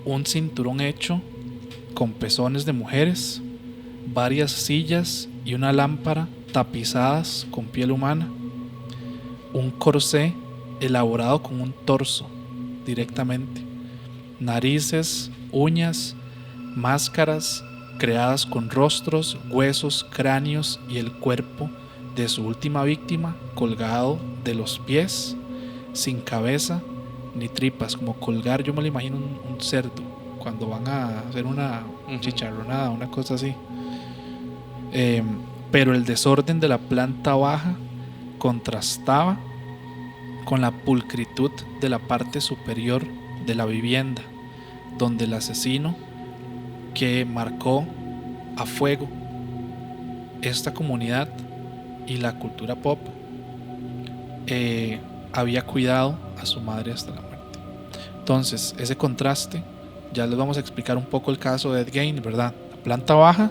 Speaker 1: Un cinturón hecho con pezones de mujeres, varias sillas y una lámpara tapizadas con piel humana, un corsé elaborado con un torso directamente, narices, uñas, máscaras creadas con rostros, huesos, cráneos y el cuerpo de su última víctima colgado de los pies, sin cabeza ni tripas, como colgar, yo me lo imagino un cerdo cuando van a hacer una chicharronada, una cosa así. Pero el desorden de la planta baja contrastaba con la pulcritud de la parte superior de la vivienda, donde el asesino, que marcó a fuego esta comunidad y la cultura pop, había cuidado a su madre hasta la muerte. Entonces, ese contraste, ya les vamos a explicar un poco el caso de Ed Gein, ¿verdad? La planta baja,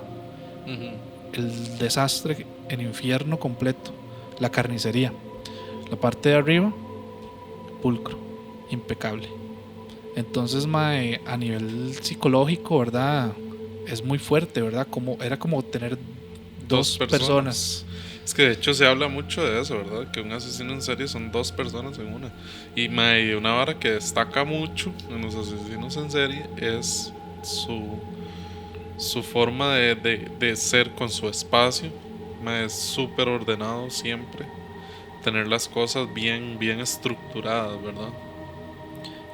Speaker 1: el desastre en infierno completo, la carnicería. La parte de arriba, pulcro, impecable. Entonces, mae, a nivel psicológico, ¿verdad? Es muy fuerte, ¿verdad? Era como tener dos personas.
Speaker 2: Es que de hecho se habla mucho de eso, ¿verdad? Que un asesino en serie son dos personas en una. Y mae, una vara que destaca mucho en los asesinos en serie es su forma de ser con su espacio. Mae, es súper ordenado siempre. Tener las cosas bien estructuradas, ¿verdad?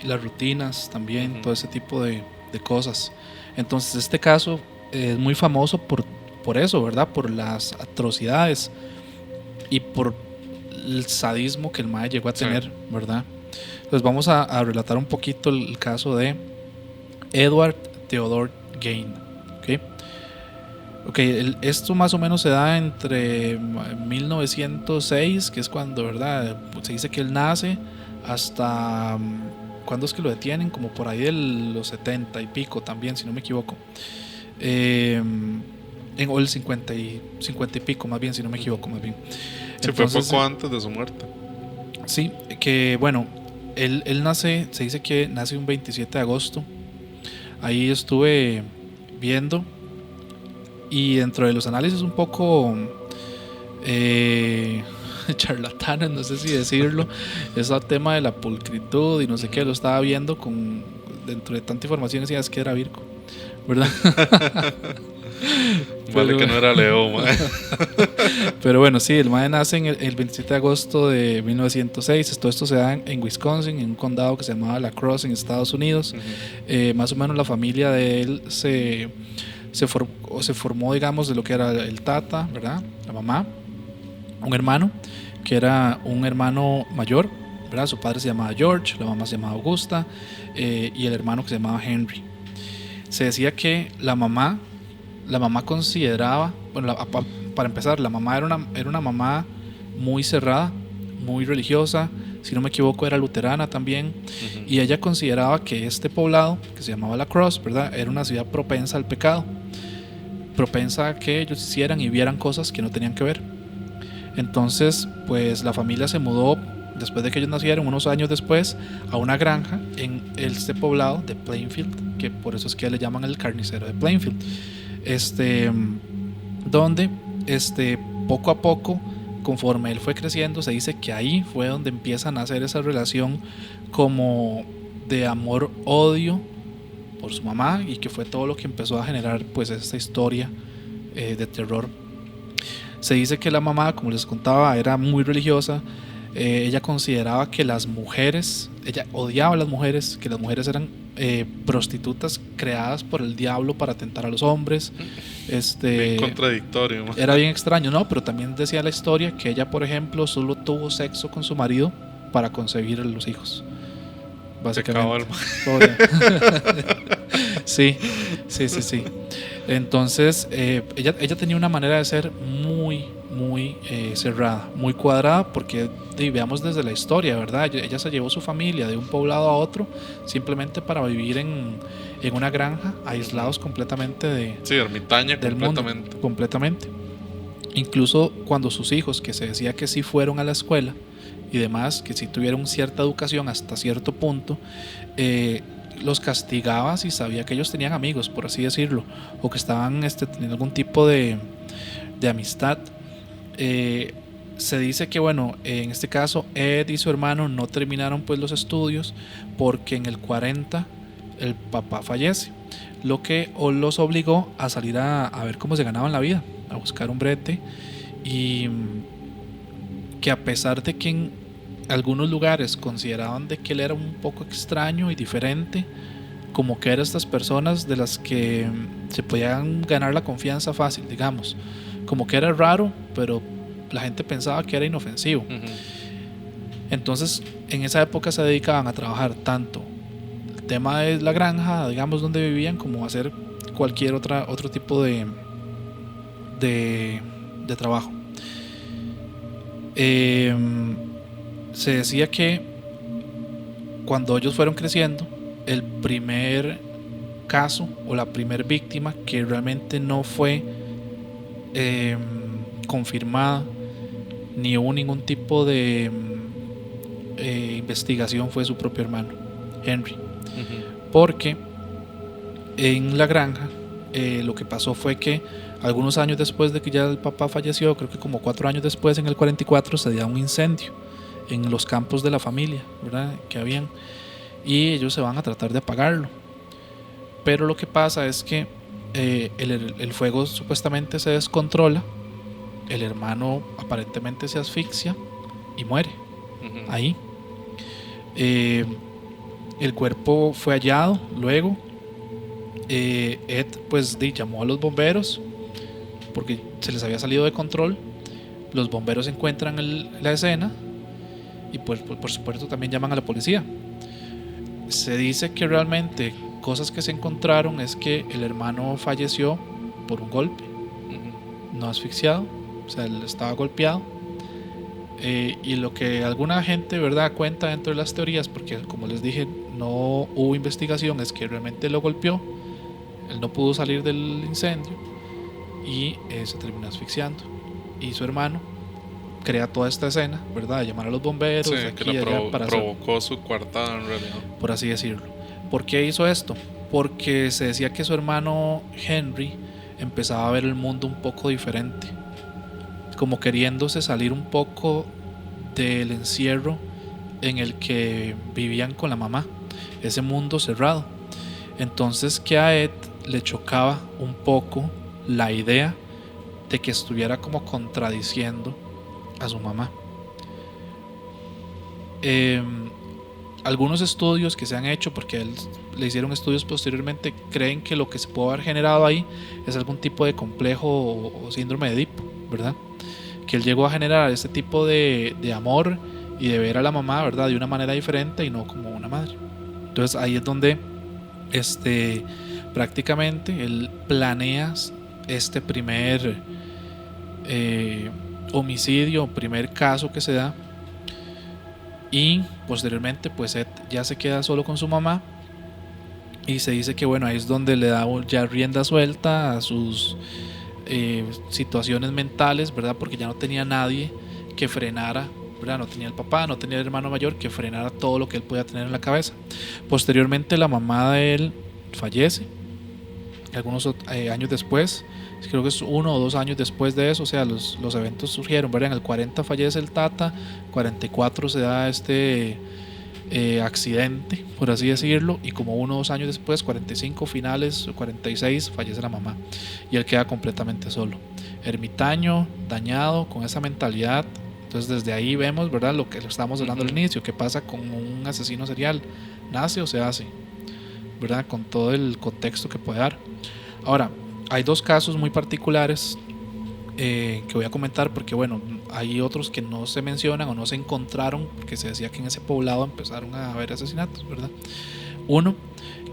Speaker 1: Y las rutinas también, todo ese tipo de cosas. Entonces este caso es muy famoso por eso, ¿verdad? Por las atrocidades y por el sadismo que el mae llegó a tener, sí, ¿verdad? Entonces vamos a relatar un poquito el caso de Edward Theodore Gein. Esto más o menos se da entre 1906, que es cuando, ¿verdad? Se dice que él nace, hasta ¿cuándo es que lo detienen? Como por ahí de los 70 y pico también, si no me equivoco. O el 50 y pico, más bien, si no me equivoco, más bien.
Speaker 2: Sí, entonces, fue poco antes de su muerte.
Speaker 1: Sí, que bueno, él nace, se dice que nace un 27 de agosto. Ahí estuve viendo, y dentro de los análisis un poco charlatanes, no sé si decirlo, ese tema de la pulcritud y no sé qué, lo estaba viendo dentro de tanta información, decía, es que era Virgo, ¿verdad?
Speaker 2: Vale, que no era Leo, mae.
Speaker 1: Pero bueno, sí, el mae nace el 27 de agosto de 1906. Todo esto se da en Wisconsin, en un condado que se llamaba La Crosse, en Estados Unidos. Más o menos la familia de él se formó, digamos, de lo que era el tata, ¿verdad? La mamá, un hermano, que era un hermano mayor, ¿verdad? Su padre se llamaba George, la mamá se llamaba Augusta, y el hermano que se llamaba Henry. Se decía que la mamá consideraba, bueno, para empezar, la mamá era una mamá muy cerrada, muy religiosa, si no me equivoco era luterana también, y ella consideraba que este poblado, que se llamaba La Crosse, ¿verdad?, era una ciudad propensa al pecado, propensa a que ellos hicieran y vieran cosas que no tenían que ver. Entonces, pues la familia se mudó después de que ellos nacieron, unos años después, a una granja en este poblado de Plainfield, que por eso es que le llaman el carnicero de Plainfield, donde poco a poco, conforme él fue creciendo, se dice que ahí fue donde empieza a nacer esa relación como de amor-odio por su mamá, y que fue todo lo que empezó a generar pues esta historia de terror. Se dice que la mamá, como les contaba, era muy religiosa. Ella consideraba que las mujeres, ella odiaba a las mujeres, que las mujeres eran prostitutas creadas por el diablo para tentar a los hombres.
Speaker 2: Bien contradictorio, ¿no?
Speaker 1: Era bien extraño, ¿no? Pero también decía la historia que ella, por ejemplo, solo tuvo sexo con su marido para concebir a los hijos. Básicamente. Sí. Entonces, ella tenía una manera de ser muy cerrada, muy cuadrada, porque veamos desde la historia, ¿verdad? Ella se llevó su familia de un poblado a otro simplemente para vivir en una granja, aislados completamente
Speaker 2: ermitaña
Speaker 1: del
Speaker 2: completamente.
Speaker 1: Mundo, completamente. Incluso cuando sus hijos, que se decía que sí fueron a la escuela y demás, que sí tuvieron cierta educación hasta cierto punto, los castigaba si sabía que ellos tenían amigos, por así decirlo, o que estaban teniendo algún tipo de amistad. Se dice que bueno, en este caso Ed y su hermano no terminaron pues los estudios, porque en el 40 el papá fallece, lo que los obligó a salir a ver cómo se ganaban la vida, a buscar un brete, y que a pesar de que en algunos lugares consideraban de que él era un poco extraño y diferente, como que eran estas personas de las que se podían ganar la confianza fácil, digamos, como que era raro, pero la gente pensaba que era inofensivo. Entonces en esa época se dedicaban a trabajar tanto el tema de la granja, digamos, donde vivían, como a hacer cualquier otro tipo de trabajo. Se decía que cuando ellos fueron creciendo, el primer caso o la primer víctima que realmente no fue confirmada ni hubo ningún tipo de investigación fue su propio hermano, Henry. Porque en la granja lo que pasó fue que algunos años después de que ya el papá falleció, creo que como 4 años después, en el 44, se dio un incendio en los campos de la familia, ¿verdad?, que habían, y ellos se van a tratar de apagarlo, pero lo que pasa es que el fuego supuestamente se descontrola, el hermano aparentemente se asfixia y muere ahí. El cuerpo fue hallado luego. Ed pues llamó a los bomberos porque se les había salido de control. Los bomberos encuentran la escena y pues por supuesto también llaman a la policía. Se dice que realmente cosas que se encontraron es que el hermano falleció por un golpe, no asfixiado, o sea, él estaba golpeado. Y lo que alguna gente, ¿verdad?, cuenta dentro de las teorías, porque como les dije no hubo investigación, es que realmente lo golpeó, él no pudo salir del incendio y se terminó asfixiando, y su hermano crea toda esta escena, ¿verdad?, de llamar a los bomberos,
Speaker 2: sí,
Speaker 1: aquí,
Speaker 2: que
Speaker 1: allá, para
Speaker 2: provocó su coartada en realidad,
Speaker 1: por así decirlo. ¿Por qué hizo esto? Porque se decía que su hermano Henry empezaba a ver el mundo un poco diferente, como queriéndose salir un poco del encierro en el que vivían con la mamá, ese mundo cerrado. Entonces que a Ed le chocaba un poco la idea de que estuviera como contradiciendo a su mamá. Algunos estudios que se han hecho, porque él le hicieron estudios posteriormente, creen que lo que se puede haber generado ahí es algún tipo de complejo o síndrome de Edipo, ¿verdad?, que él llegó a generar este tipo de amor y de ver a la mamá, ¿verdad?, de una manera diferente y no como una madre. Entonces ahí es donde prácticamente él planea este primer homicidio, primer caso que se da, y posteriormente pues Ed ya se queda solo con su mamá y se dice que bueno, ahí es donde le da ya rienda suelta a sus situaciones mentales, ¿verdad? Porque ya no tenía nadie que frenara, ¿verdad? No tenía el papá, no tenía el hermano mayor que frenara todo lo que él podía tener en la cabeza. Posteriormente la mamá de él fallece algunos años después, creo que es 1 o 2 años después de eso, o sea, los eventos surgieron, ¿verdad? En el 40 fallece el tata, 44 se da este accidente, por así decirlo, y como 1 o 2 años después, 45 finales, 46, fallece la mamá y él queda completamente solo, ermitaño, dañado, con esa mentalidad. Entonces desde ahí vemos, ¿verdad? Lo que estábamos hablando al inicio, qué pasa con un asesino serial, nace o se hace, ¿verdad? Con todo el contexto que puede dar. Ahora, hay 2 casos muy particulares que voy a comentar porque bueno, hay otros que no se mencionan o no se encontraron porque se decía que en ese poblado empezaron a haber asesinatos, ¿verdad? Uno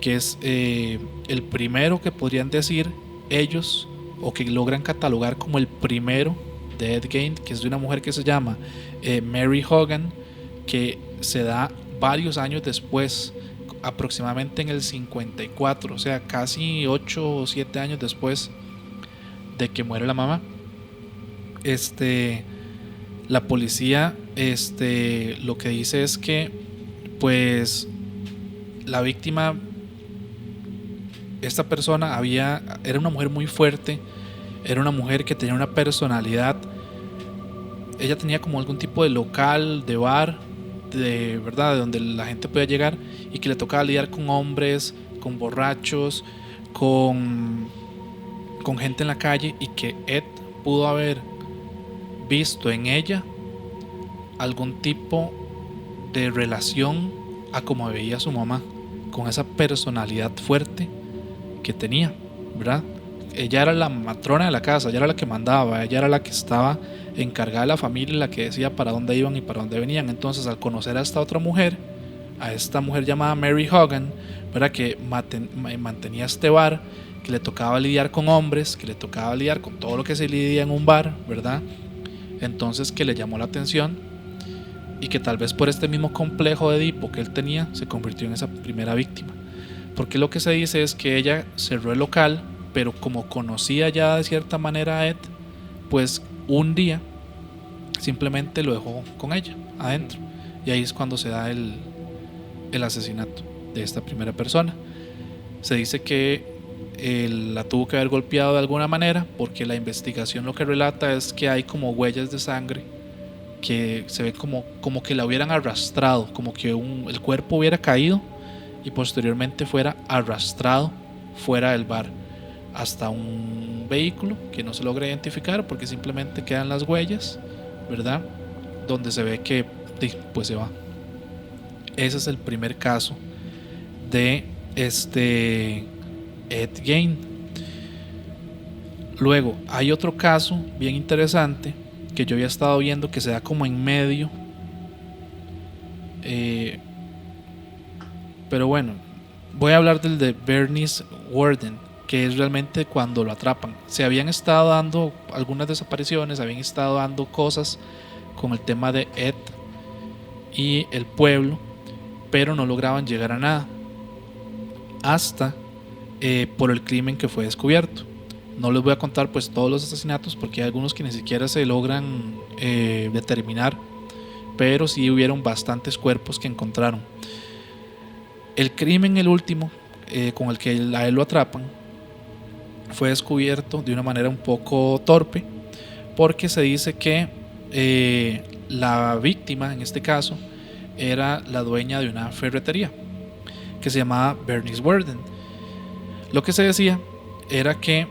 Speaker 1: que es el primero que podrían decir ellos o que logran catalogar como el primero de Ed Gein, que es de una mujer que se llama Mary Hogan, que se da varios años después, aproximadamente en el 54, o sea, casi 8 o 7 años después de que muere la mamá. La policía lo que dice es que pues la víctima, esta persona era una mujer muy fuerte, era una mujer que tenía una personalidad, ella tenía como algún tipo de local, de bar, de verdad, de donde la gente podía llegar y que le tocaba lidiar con hombres, con borrachos, con gente en la calle, y que Ed pudo haber visto en ella algún tipo de relación a como veía a su mamá, con esa personalidad fuerte que tenía, ¿verdad? Ella era la matrona de la casa, ella era la que mandaba, ella era la que estaba encargada de la familia, la que decía para dónde iban y para dónde venían. Entonces, al conocer a esta otra mujer, a esta mujer llamada Mary Hogan, ¿verdad? Que mantenía este bar, que le tocaba lidiar con hombres, que le tocaba lidiar con todo lo que se lidia en un bar, ¿verdad? Entonces, que le llamó la atención y que tal vez por este mismo complejo de Edipo que él tenía, se convirtió en esa primera víctima. Porque lo que se dice es que ella cerró el local, pero como conocía ya de cierta manera a Ed, pues un día simplemente lo dejó con ella adentro, y ahí es cuando se da el asesinato de esta primera persona. Se dice que la tuvo que haber golpeado de alguna manera, porque la investigación lo que relata es que hay como huellas de sangre que se ve como que la hubieran arrastrado, como que el cuerpo hubiera caído y posteriormente fuera arrastrado fuera del bar hasta un vehículo que no se logra identificar porque simplemente quedan las huellas, ¿verdad? Donde se ve que pues se va. Ese es el primer caso de Ed Gein. Luego hay otro caso bien interesante que yo había estado viendo que se da como en medio, pero bueno, voy a hablar del de Bernice Worden, que es realmente cuando lo atrapan. Se habían estado dando algunas desapariciones, habían estado dando cosas con el tema de Ed y el pueblo, pero no lograban llegar a nada hasta por el crimen que fue descubierto. No les voy a contar pues todos los asesinatos porque hay algunos que ni siquiera se logran determinar, pero sí hubieron bastantes cuerpos que encontraron. El crimen, el último, con el que a él lo atrapan, fue descubierto de una manera un poco torpe, porque se dice que la víctima en este caso era la dueña de una ferretería que se llamaba Bernice Worden. Lo que se decía era que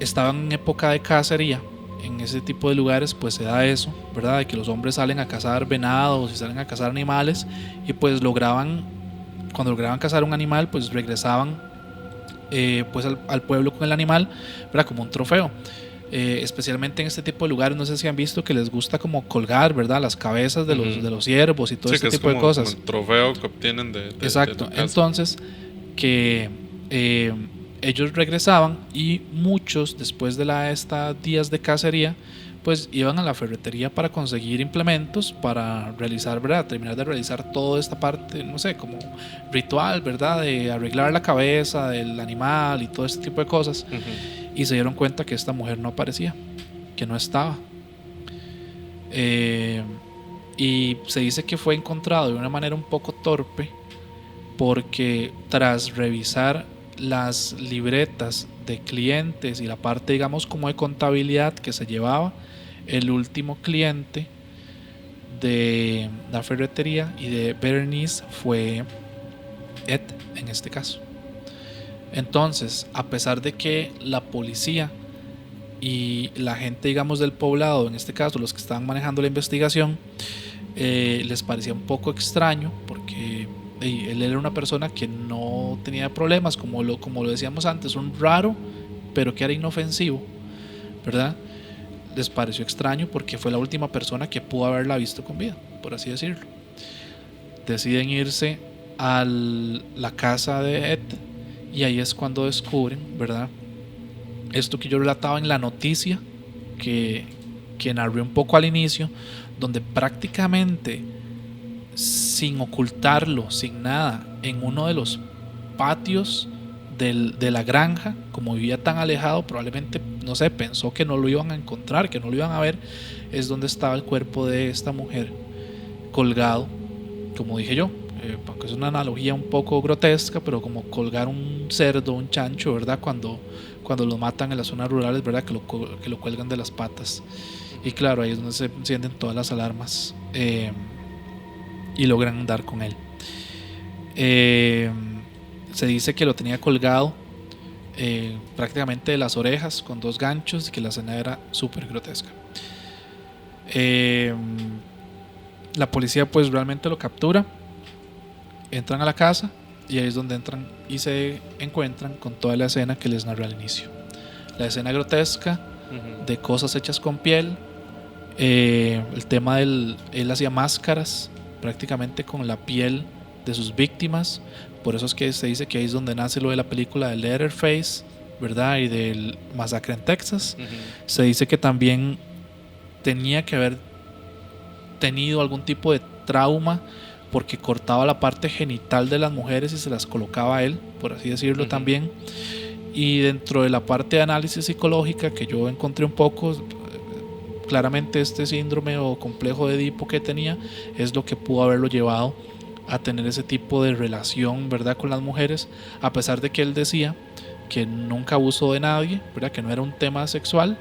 Speaker 1: estaban en época de cacería. En ese tipo de lugares pues se da eso, ¿verdad? De que los hombres salen a cazar venados y salen a cazar animales, y pues cuando lograban cazar un animal pues regresaban pues al pueblo con el animal, ¿verdad? Como un trofeo. Especialmente en este tipo de lugares, no sé si han visto que les gusta como colgar, ¿verdad? Las cabezas de los ciervos y todo este tipo de cosas.
Speaker 2: Como el trofeo que obtienen de
Speaker 1: exacto.
Speaker 2: de
Speaker 1: Entonces que ellos regresaban y muchos, después de estos días de cacería, pues iban a la ferretería para conseguir implementos para realizar, ¿verdad? Terminar de realizar toda esta parte, no sé, como ritual, ¿verdad? De arreglar la cabeza del animal y todo este tipo de cosas. Y se dieron cuenta que esta mujer no aparecía, que no estaba. Y se dice que fue encontrado de una manera un poco torpe, porque tras revisar las libretas de clientes y la parte, digamos, como de contabilidad que se llevaba el último cliente de la ferretería y de Berenice, fue Ed en este caso. Entonces, a pesar de que la policía y la gente, digamos, del poblado, en este caso los que estaban manejando la investigación, les parecía un poco extraño, porque él era una persona que no tenía problemas, como lo decíamos antes, un raro, pero que era inofensivo, ¿verdad? Les pareció extraño porque fue la última persona que pudo haberla visto con vida, por así decirlo. Deciden irse a la casa de Ed, y ahí es cuando descubren, ¿verdad?, esto que yo relataba en la noticia que narré un poco al inicio, donde prácticamente sin ocultarlo, sin nada, en uno de los patios de la granja, como vivía tan alejado, probablemente, no sé, pensó que no lo iban a encontrar, que no lo iban a ver, es donde estaba el cuerpo de esta mujer colgado, como dije yo, porque es una analogía un poco grotesca, pero como colgar un cerdo, un chancho, ¿verdad? Cuando lo matan en las zonas rurales, ¿verdad? Que lo cuelgan de las patas. Y claro, ahí es donde se encienden todas las alarmas, y logran dar con él. Se dice que lo tenía colgado prácticamente de las orejas con 2 ganchos, y que la escena era súper grotesca. La policía pues realmente lo captura, entran a la casa, y ahí es donde entran y se encuentran con toda la escena que les narré al inicio. La escena grotesca de cosas hechas con piel, el tema él hacía máscaras prácticamente con la piel de sus víctimas. Por eso es que se dice que ahí es donde nace lo de la película de Leatherface, ¿verdad? Y del Masacre en Texas. Se dice que también tenía que haber tenido algún tipo de trauma, porque cortaba la parte genital de las mujeres y se las colocaba a él, por así decirlo. También. Y dentro de la parte de análisis psicológica que yo encontré un poco, claramente este síndrome o complejo de Edipo que tenía es lo que pudo haberlo llevado a tener ese tipo de relación, ¿verdad?, con las mujeres, a pesar de que él decía que nunca abusó de nadie, ¿verdad?, que no era un tema sexual.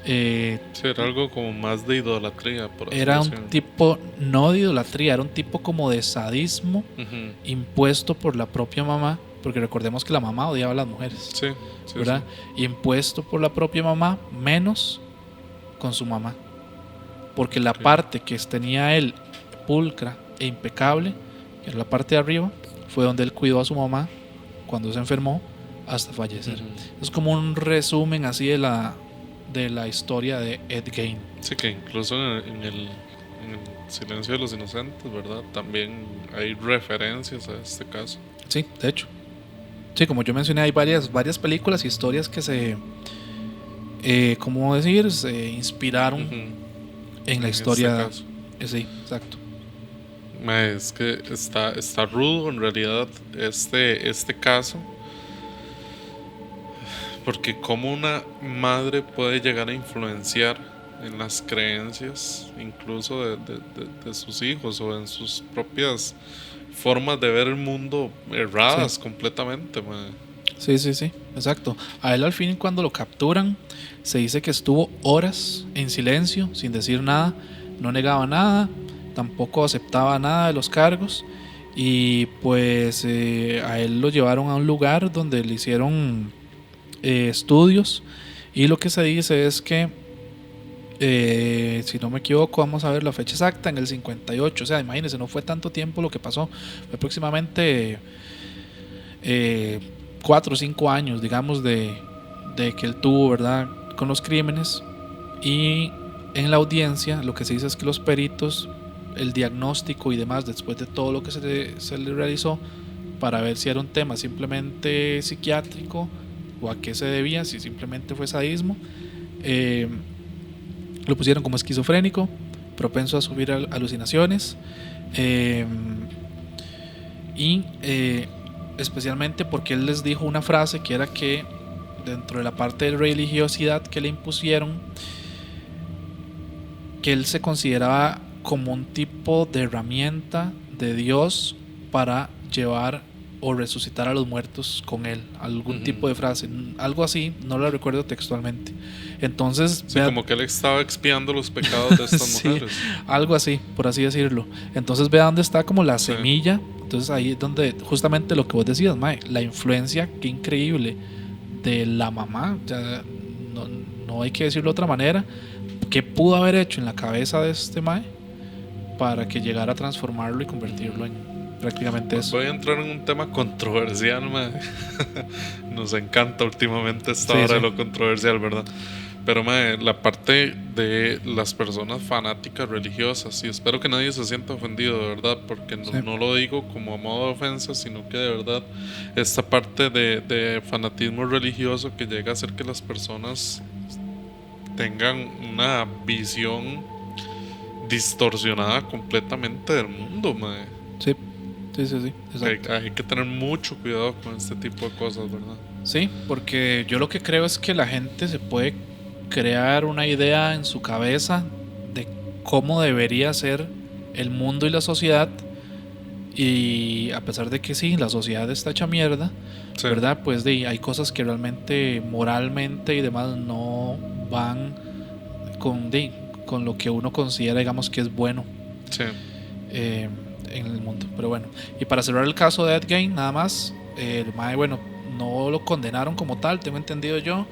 Speaker 2: Sí, era algo como más de idolatría, por así
Speaker 1: era
Speaker 2: decirlo.
Speaker 1: Un tipo, no de idolatría, era un tipo como de sadismo impuesto por la propia mamá, porque recordemos que la mamá odiaba a las mujeres,
Speaker 2: sí,
Speaker 1: ¿verdad? Sí. Impuesto por la propia mamá, menos con su mamá, porque la parte que tenía él pulcra e impecable, que era la parte de arriba, fue donde él cuidó a su mamá cuando se enfermó hasta fallecer. Es como un resumen así de la historia de Ed Gein.
Speaker 2: Sí, que incluso en el Silencio de los Inocentes, ¿verdad?, también hay referencias a este caso.
Speaker 1: Sí, de hecho. Sí, como yo mencioné, hay varias películas y historias que se ¿cómo decir? Se inspiraron en la historia.
Speaker 2: Este caso.
Speaker 1: Sí, exacto.
Speaker 2: Es que está rudo en realidad este caso, porque como una madre puede llegar a influenciar en las creencias incluso de sus hijos, o en sus propias formas de ver el mundo erradas completamente, man.
Speaker 1: Sí, exacto. A él al fin, cuando lo capturan, se dice que estuvo horas en silencio, sin decir nada, no negaba nada, tampoco aceptaba nada de los cargos, y pues a él lo llevaron a un lugar donde le hicieron estudios, y lo que se dice es que si no me equivoco, vamos a ver la fecha exacta, en el 58, o sea, imagínense, no fue tanto tiempo lo que pasó, fue aproximadamente 4 o 5 años, digamos, de que él tuvo, ¿verdad?, con los crímenes. Y en la audiencia lo que se dice es que los peritos, el diagnóstico y demás, después de todo lo que se le realizó, para ver si era un tema simplemente psiquiátrico o a qué se debía, si simplemente fue sadismo. Lo pusieron como esquizofrénico, propenso a sufrir alucinaciones, y especialmente porque él les dijo una frase que era que dentro de la parte de religiosidad que le impusieron, que él se consideraba como un tipo de herramienta de Dios para llevar o resucitar a los muertos con él, algún tipo de frase, algo así, no lo recuerdo textualmente. Entonces,
Speaker 2: sí, como que él estaba expiando los pecados de estas
Speaker 1: sí,
Speaker 2: mujeres.
Speaker 1: Algo así, por así decirlo. Entonces vea dónde está como la semilla. Entonces ahí es donde justamente lo que vos decías, mae, la influencia, qué increíble, de la mamá. Ya, no hay que decirlo de otra manera. ¿Qué pudo haber hecho en la cabeza de este mae para que llegara a transformarlo y convertirlo en prácticamente eso?
Speaker 2: Voy a entrar en un tema controversial, mae. Nos encanta últimamente esta hora de lo controversial, ¿verdad? Pero mae, la parte de las personas fanáticas religiosas, y espero que nadie se sienta ofendido, de verdad, porque no lo digo como a modo de ofensa, sino que de verdad esta parte de fanatismo religioso que llega a hacer que las personas tengan una visión distorsionada completamente del mundo, mae.
Speaker 1: Sí.
Speaker 2: Hay que tener mucho cuidado con este tipo de cosas, ¿verdad?
Speaker 1: Sí, porque yo lo que creo es que la gente se puede crear una idea en su cabeza de cómo debería ser el mundo y la sociedad, y a pesar de que sí, la sociedad está hecha mierda, ¿verdad? Pues hay cosas que realmente moralmente y demás no van con lo que uno considera, digamos, que es bueno.
Speaker 2: Sí.
Speaker 1: En el mundo, pero bueno. Y para cerrar el caso de Ed Gein, nada más, el mae, bueno, no lo condenaron como tal, tengo entendido yo,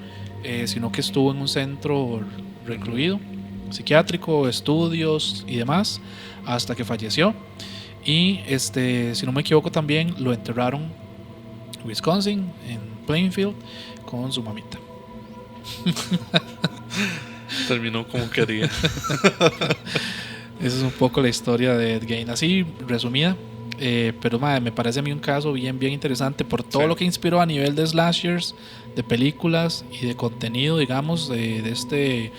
Speaker 1: sino que estuvo en un centro recluido, psiquiátrico, estudios y demás, hasta que falleció. Y si no me equivoco también lo enterraron en Wisconsin, en Plainfield, con su mamita.
Speaker 2: Terminó como quería.
Speaker 1: Esa es un poco la historia de Ed Gein, así resumida, pero madre, me parece a mí un caso bien interesante por todo lo que inspiró a nivel de slashers, de películas y de contenido, digamos, de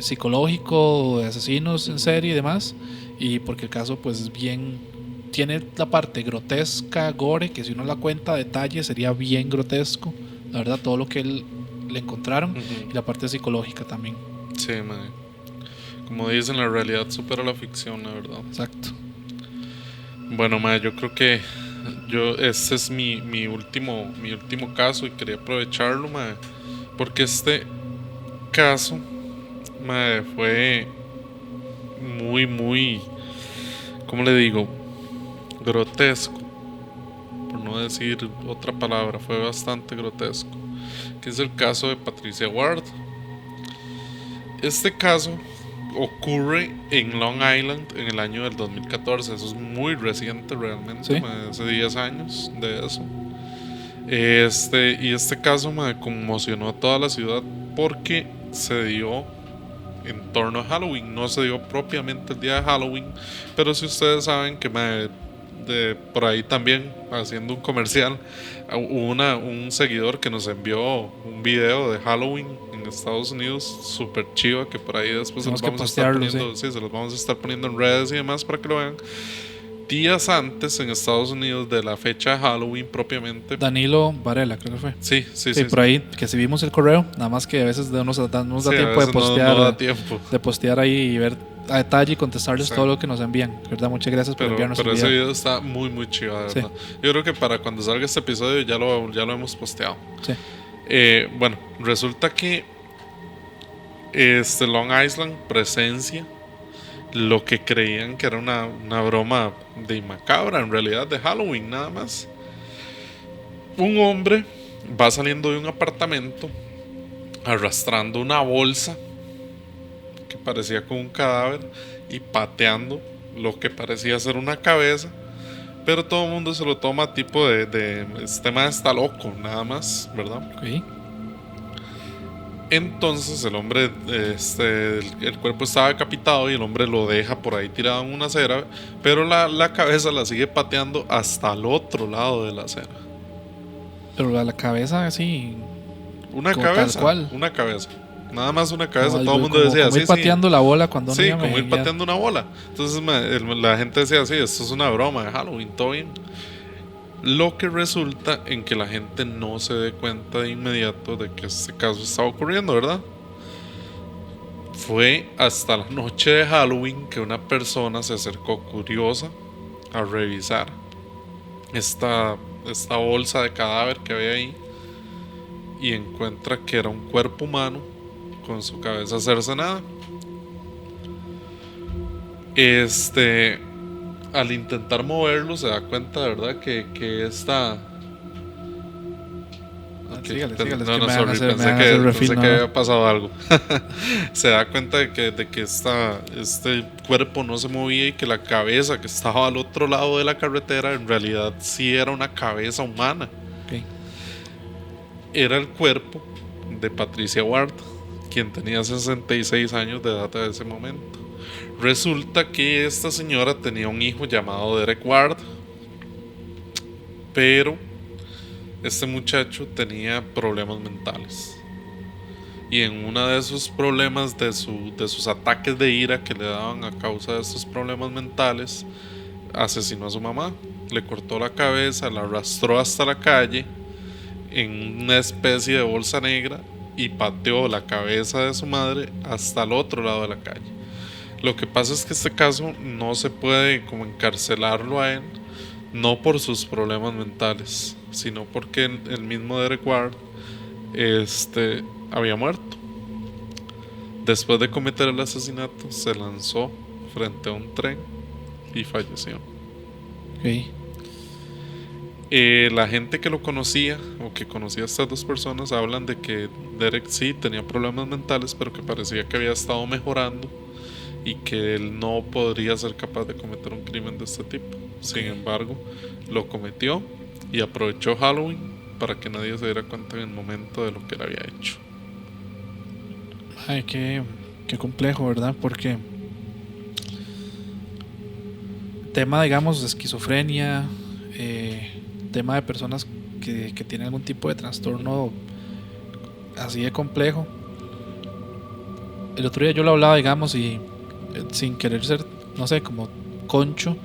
Speaker 1: psicológico, de asesinos en serie y demás, y porque el caso pues es bien, tiene la parte grotesca, gore, que si uno la cuenta a detalle sería bien grotesco, la verdad, todo lo que le encontraron, y la parte psicológica también.
Speaker 2: Sí, madre. Como dicen, la realidad supera la ficción, la verdad.
Speaker 1: Exacto.
Speaker 2: Bueno, mae, yo creo que este es mi último caso y quería aprovecharlo, mae, porque este caso, mae, fue muy, ¿cómo le digo? Grotesco, por no decir otra palabra, fue bastante grotesco, que es el caso de Patricia Ward. Este caso ocurre en Long Island en el año del 2014. Eso es muy reciente realmente,
Speaker 1: ¿Sí?
Speaker 2: Hace 10 años de eso. Y este caso me conmocionó a toda la ciudad porque se dio en torno a Halloween. No se dio propiamente el día de Halloween, pero si ustedes saben que por ahí también, haciendo un comercial, hubo un seguidor que nos envió un video de Halloween en Estados Unidos, super chiva, que por ahí después se los vamos a estar poniendo, se los vamos a estar poniendo en redes y demás para que lo vean. Días antes en Estados Unidos de la fecha de Halloween propiamente.
Speaker 1: Danilo Varela, creo que fue.
Speaker 2: Sí,
Speaker 1: por ahí, que si vimos el correo, nada más que a veces no nos da tiempo de postear.
Speaker 2: No da tiempo.
Speaker 1: De postear ahí y ver a detalle y contestarles todo lo que nos envían, ¿verdad? Muchas gracias por enviarnos el video.
Speaker 2: Pero ese video está muy chido, de verdad. Yo creo que para cuando salga este episodio ya lo hemos posteado.
Speaker 1: Sí.
Speaker 2: Bueno, resulta que Long Island presencia lo que creían que era una broma de macabra, en realidad de Halloween nada más. Un hombre va saliendo de un apartamento arrastrando una bolsa que parecía con un cadáver y pateando lo que parecía ser una cabeza, pero todo el mundo se lo toma tipo de este man está loco, nada más, ¿verdad?
Speaker 1: Okay.
Speaker 2: Entonces el hombre, el cuerpo estaba decapitado y el hombre lo deja por ahí tirado en una acera, pero la cabeza la sigue pateando hasta el otro lado de la acera.
Speaker 1: Pero a la cabeza así,
Speaker 2: Una
Speaker 1: como tal
Speaker 2: cabeza,
Speaker 1: cual.
Speaker 2: una cabeza. Nada más una cabeza,
Speaker 1: Como,
Speaker 2: todo el mundo
Speaker 1: como,
Speaker 2: decía
Speaker 1: como
Speaker 2: así.
Speaker 1: ir pateando la bola cuando
Speaker 2: Sí,
Speaker 1: uno
Speaker 2: como ir
Speaker 1: ya-
Speaker 2: pateando una bola. Entonces la gente decía así, esto es una broma de Halloween, todo bien. Lo que resulta en que la gente no se dé cuenta de inmediato de que este caso estaba ocurriendo, ¿verdad? Fue hasta la noche de Halloween que una persona se acercó curiosa a revisar esta bolsa de cadáver que había ahí y encuentra que era un cuerpo humano con su cabeza cercenada. Al intentar moverlo se da cuenta de verdad que esta... Ok,
Speaker 1: Sígale,
Speaker 2: no,
Speaker 1: es que
Speaker 2: no,
Speaker 1: me van a
Speaker 2: sorry,
Speaker 1: hacer- me
Speaker 2: pensé
Speaker 1: van a hacer
Speaker 2: que,
Speaker 1: refill,
Speaker 2: pensé
Speaker 1: no,
Speaker 2: que
Speaker 1: no.
Speaker 2: había pasado algo. Se da cuenta de que este cuerpo no se movía y que la cabeza que estaba al otro lado de la carretera en realidad sí era una cabeza humana.
Speaker 1: Ok.
Speaker 2: Era el cuerpo de Patricia Ward, quien tenía 66 años de edad en ese momento. Resulta que esta señora tenía un hijo llamado Derek Ward, pero este muchacho tenía problemas mentales. Y en uno de esos problemas, de sus ataques de ira que le daban a causa de estos problemas mentales, asesinó a su mamá. Le cortó la cabeza, la arrastró hasta la calle en una especie de bolsa negra y pateó la cabeza de su madre hasta el otro lado de la calle. Lo que pasa es que este caso no se puede como encarcelarlo a él, no por sus problemas mentales, sino porque el mismo Derek Ward había muerto. Después de cometer el asesinato, se lanzó frente a un tren y falleció.
Speaker 1: Ok.
Speaker 2: La gente que lo conocía o que conocía a estas dos personas hablan de que Derek sí tenía problemas mentales, pero que parecía que había estado mejorando y que él no podría ser capaz de cometer un crimen de este tipo. Sin embargo, lo cometió y aprovechó Halloween para que nadie se diera cuenta en el momento de lo que él había hecho.
Speaker 1: Ay, qué complejo, ¿verdad? Porque tema, digamos, de esquizofrenia, tema de personas que tienen algún tipo de trastorno así de complejo. El otro día yo lo hablaba, digamos, y sin querer ser, no sé, como concho,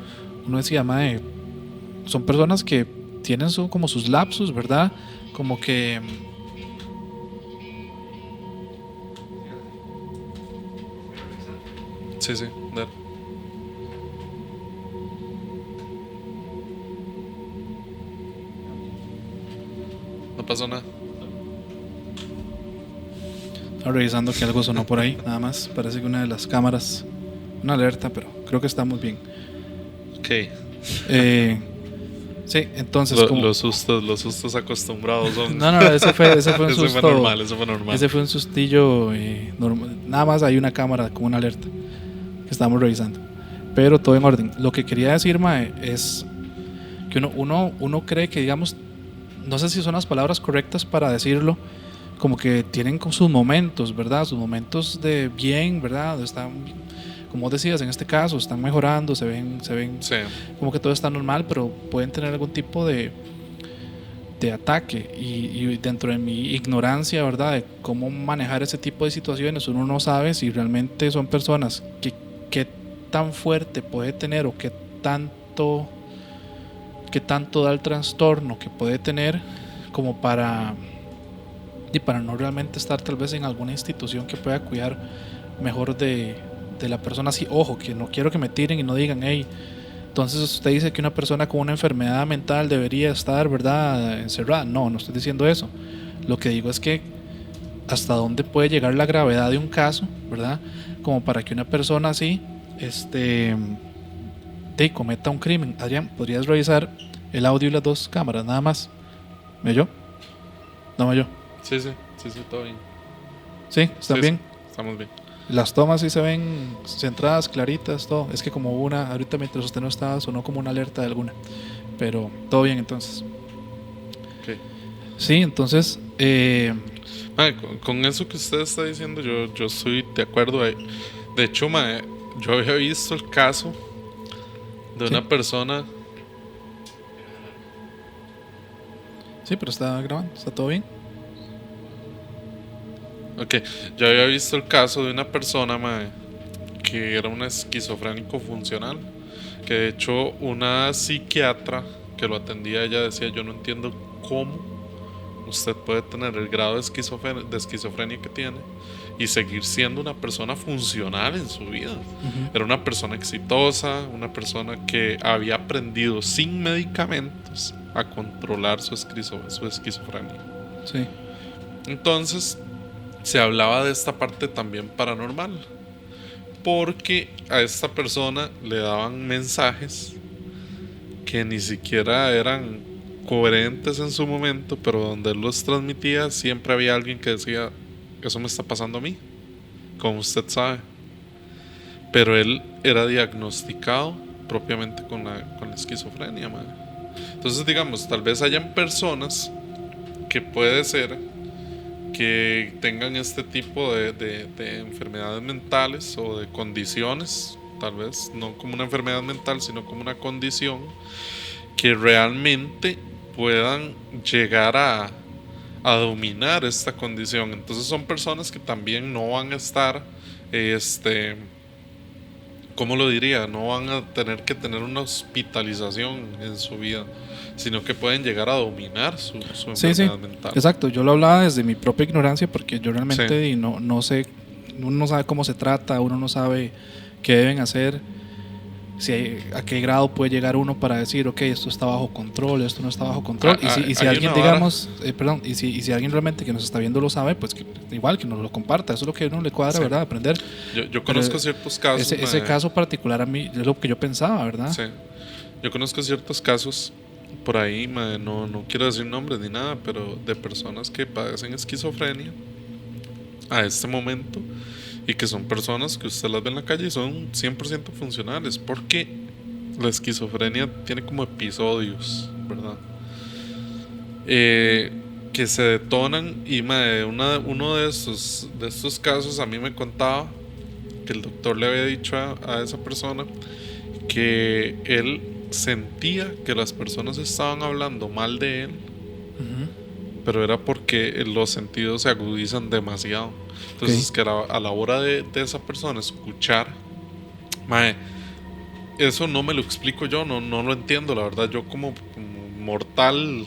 Speaker 1: uno decía, mae, son personas que tienen como sus lapsus, ¿verdad? Como que
Speaker 2: Sí, dale. No pasó nada.
Speaker 1: estaba revisando que algo sonó por ahí, nada más. Parece que una de las cámaras, una alerta, pero creo que estamos bien.
Speaker 2: Ok.
Speaker 1: Sí, entonces
Speaker 2: Los sustos acostumbrados son.
Speaker 1: No, ese fue un susto.
Speaker 2: Eso fue normal.
Speaker 1: Ese fue un sustillo normal. Nada más hay una cámara con una alerta que estamos revisando. Pero todo en orden. Lo que quería decir, mae, es que uno cree que, digamos, no sé si son las palabras correctas para decirlo, como que tienen sus momentos, ¿verdad? Sus momentos de bien, ¿verdad? Están, como decías, en este caso, están mejorando, se ven
Speaker 2: Sí.
Speaker 1: como que todo está normal, pero pueden tener algún tipo de ataque. Y dentro de mi ignorancia, ¿verdad?, de cómo manejar ese tipo de situaciones, uno no sabe si realmente son personas que tan fuerte puede tener o que tanto da el trastorno que puede tener como para no realmente estar tal vez en alguna institución que pueda cuidar mejor de la persona. Así, ojo, que no quiero que me tiren y no digan, hey, entonces usted dice que una persona con una enfermedad mental debería estar, ¿verdad?, encerrada. No estoy diciendo eso. Lo que digo es que hasta dónde puede llegar la gravedad de un caso, ¿verdad?, como para que una persona así cometa un crimen. Adrián, ¿podrías revisar el audio y las dos cámaras nada más? ¿Me oyó? ¿No me oyó?
Speaker 2: Sí, todo bien.
Speaker 1: ¿Sí? ¿Están bien?
Speaker 2: Sí, estamos bien.
Speaker 1: Las tomas sí se ven centradas, claritas, todo. Es que como ahorita mientras usted no estaba, sonó como una alerta de alguna. Pero todo bien entonces.
Speaker 2: Okay.
Speaker 1: Sí, entonces
Speaker 2: Mae, con eso que usted está diciendo, yo estoy de acuerdo ahí. De hecho, mae, yo había visto el caso de
Speaker 1: Sí.
Speaker 2: una persona.
Speaker 1: Sí, pero está grabando, está todo bien.
Speaker 2: Ok, yo había visto el caso de una persona, mae, que era un esquizofrénico funcional. Que de hecho, una psiquiatra que lo atendía, ella decía: yo no entiendo cómo usted puede tener el grado de esquizofrenia que tiene y seguir siendo una persona funcional en su vida. Era una persona exitosa, una persona que había aprendido sin medicamentos a controlar su esquizofrenia.
Speaker 1: Sí.
Speaker 2: Entonces se hablaba de esta parte también paranormal, porque a esta persona le daban mensajes que ni siquiera eran coherentes en su momento, pero donde él los transmitía siempre había alguien que decía: eso me está pasando a mí, como usted sabe. Pero él era diagnosticado propiamente con la esquizofrenia, man. Entonces, digamos, tal vez hayan personas que puede ser que tengan este tipo de enfermedades mentales o de condiciones, tal vez no como una enfermedad mental, sino como una condición, que realmente puedan llegar a dominar esta condición. Entonces son personas que también no van a estar, ¿cómo lo diría? No van a tener que tener una hospitalización en su vida, sino que pueden llegar a dominar su
Speaker 1: Sí, sí,
Speaker 2: enfermedad mental.
Speaker 1: exacto. Yo lo hablaba desde mi propia ignorancia porque yo realmente
Speaker 2: Sí.
Speaker 1: no sé, uno no sabe cómo se trata, uno no sabe qué deben hacer, a qué grado puede llegar uno para decir, ok, esto está bajo control, esto no está bajo control. Y si
Speaker 2: Hay
Speaker 1: alguien,
Speaker 2: una vara.
Speaker 1: digamos, perdón, y si alguien realmente que nos está viendo lo sabe, pues que, igual que nos lo comparta. Eso es lo que a uno le cuadra,
Speaker 2: Sí.
Speaker 1: ¿verdad? Aprender.
Speaker 2: Yo conozco ciertos casos.
Speaker 1: Ese caso particular a mí es lo que yo pensaba, ¿verdad?
Speaker 2: Sí. Yo conozco ciertos casos por ahí, no quiero decir nombres ni nada, pero de personas que padecen esquizofrenia a este momento, y que son personas que usted las ve en la calle y son 100% funcionales, porque la esquizofrenia tiene como episodios, ¿verdad? Que se detonan, y uno de estos casos a mí me contaba que el doctor le había dicho a esa persona que él sentía que las personas estaban hablando mal de él, pero era porque los sentidos se agudizan demasiado. Entonces, que a la hora de esa persona escuchar, eso no me lo explico yo, no lo entiendo, la verdad. Yo como mortal,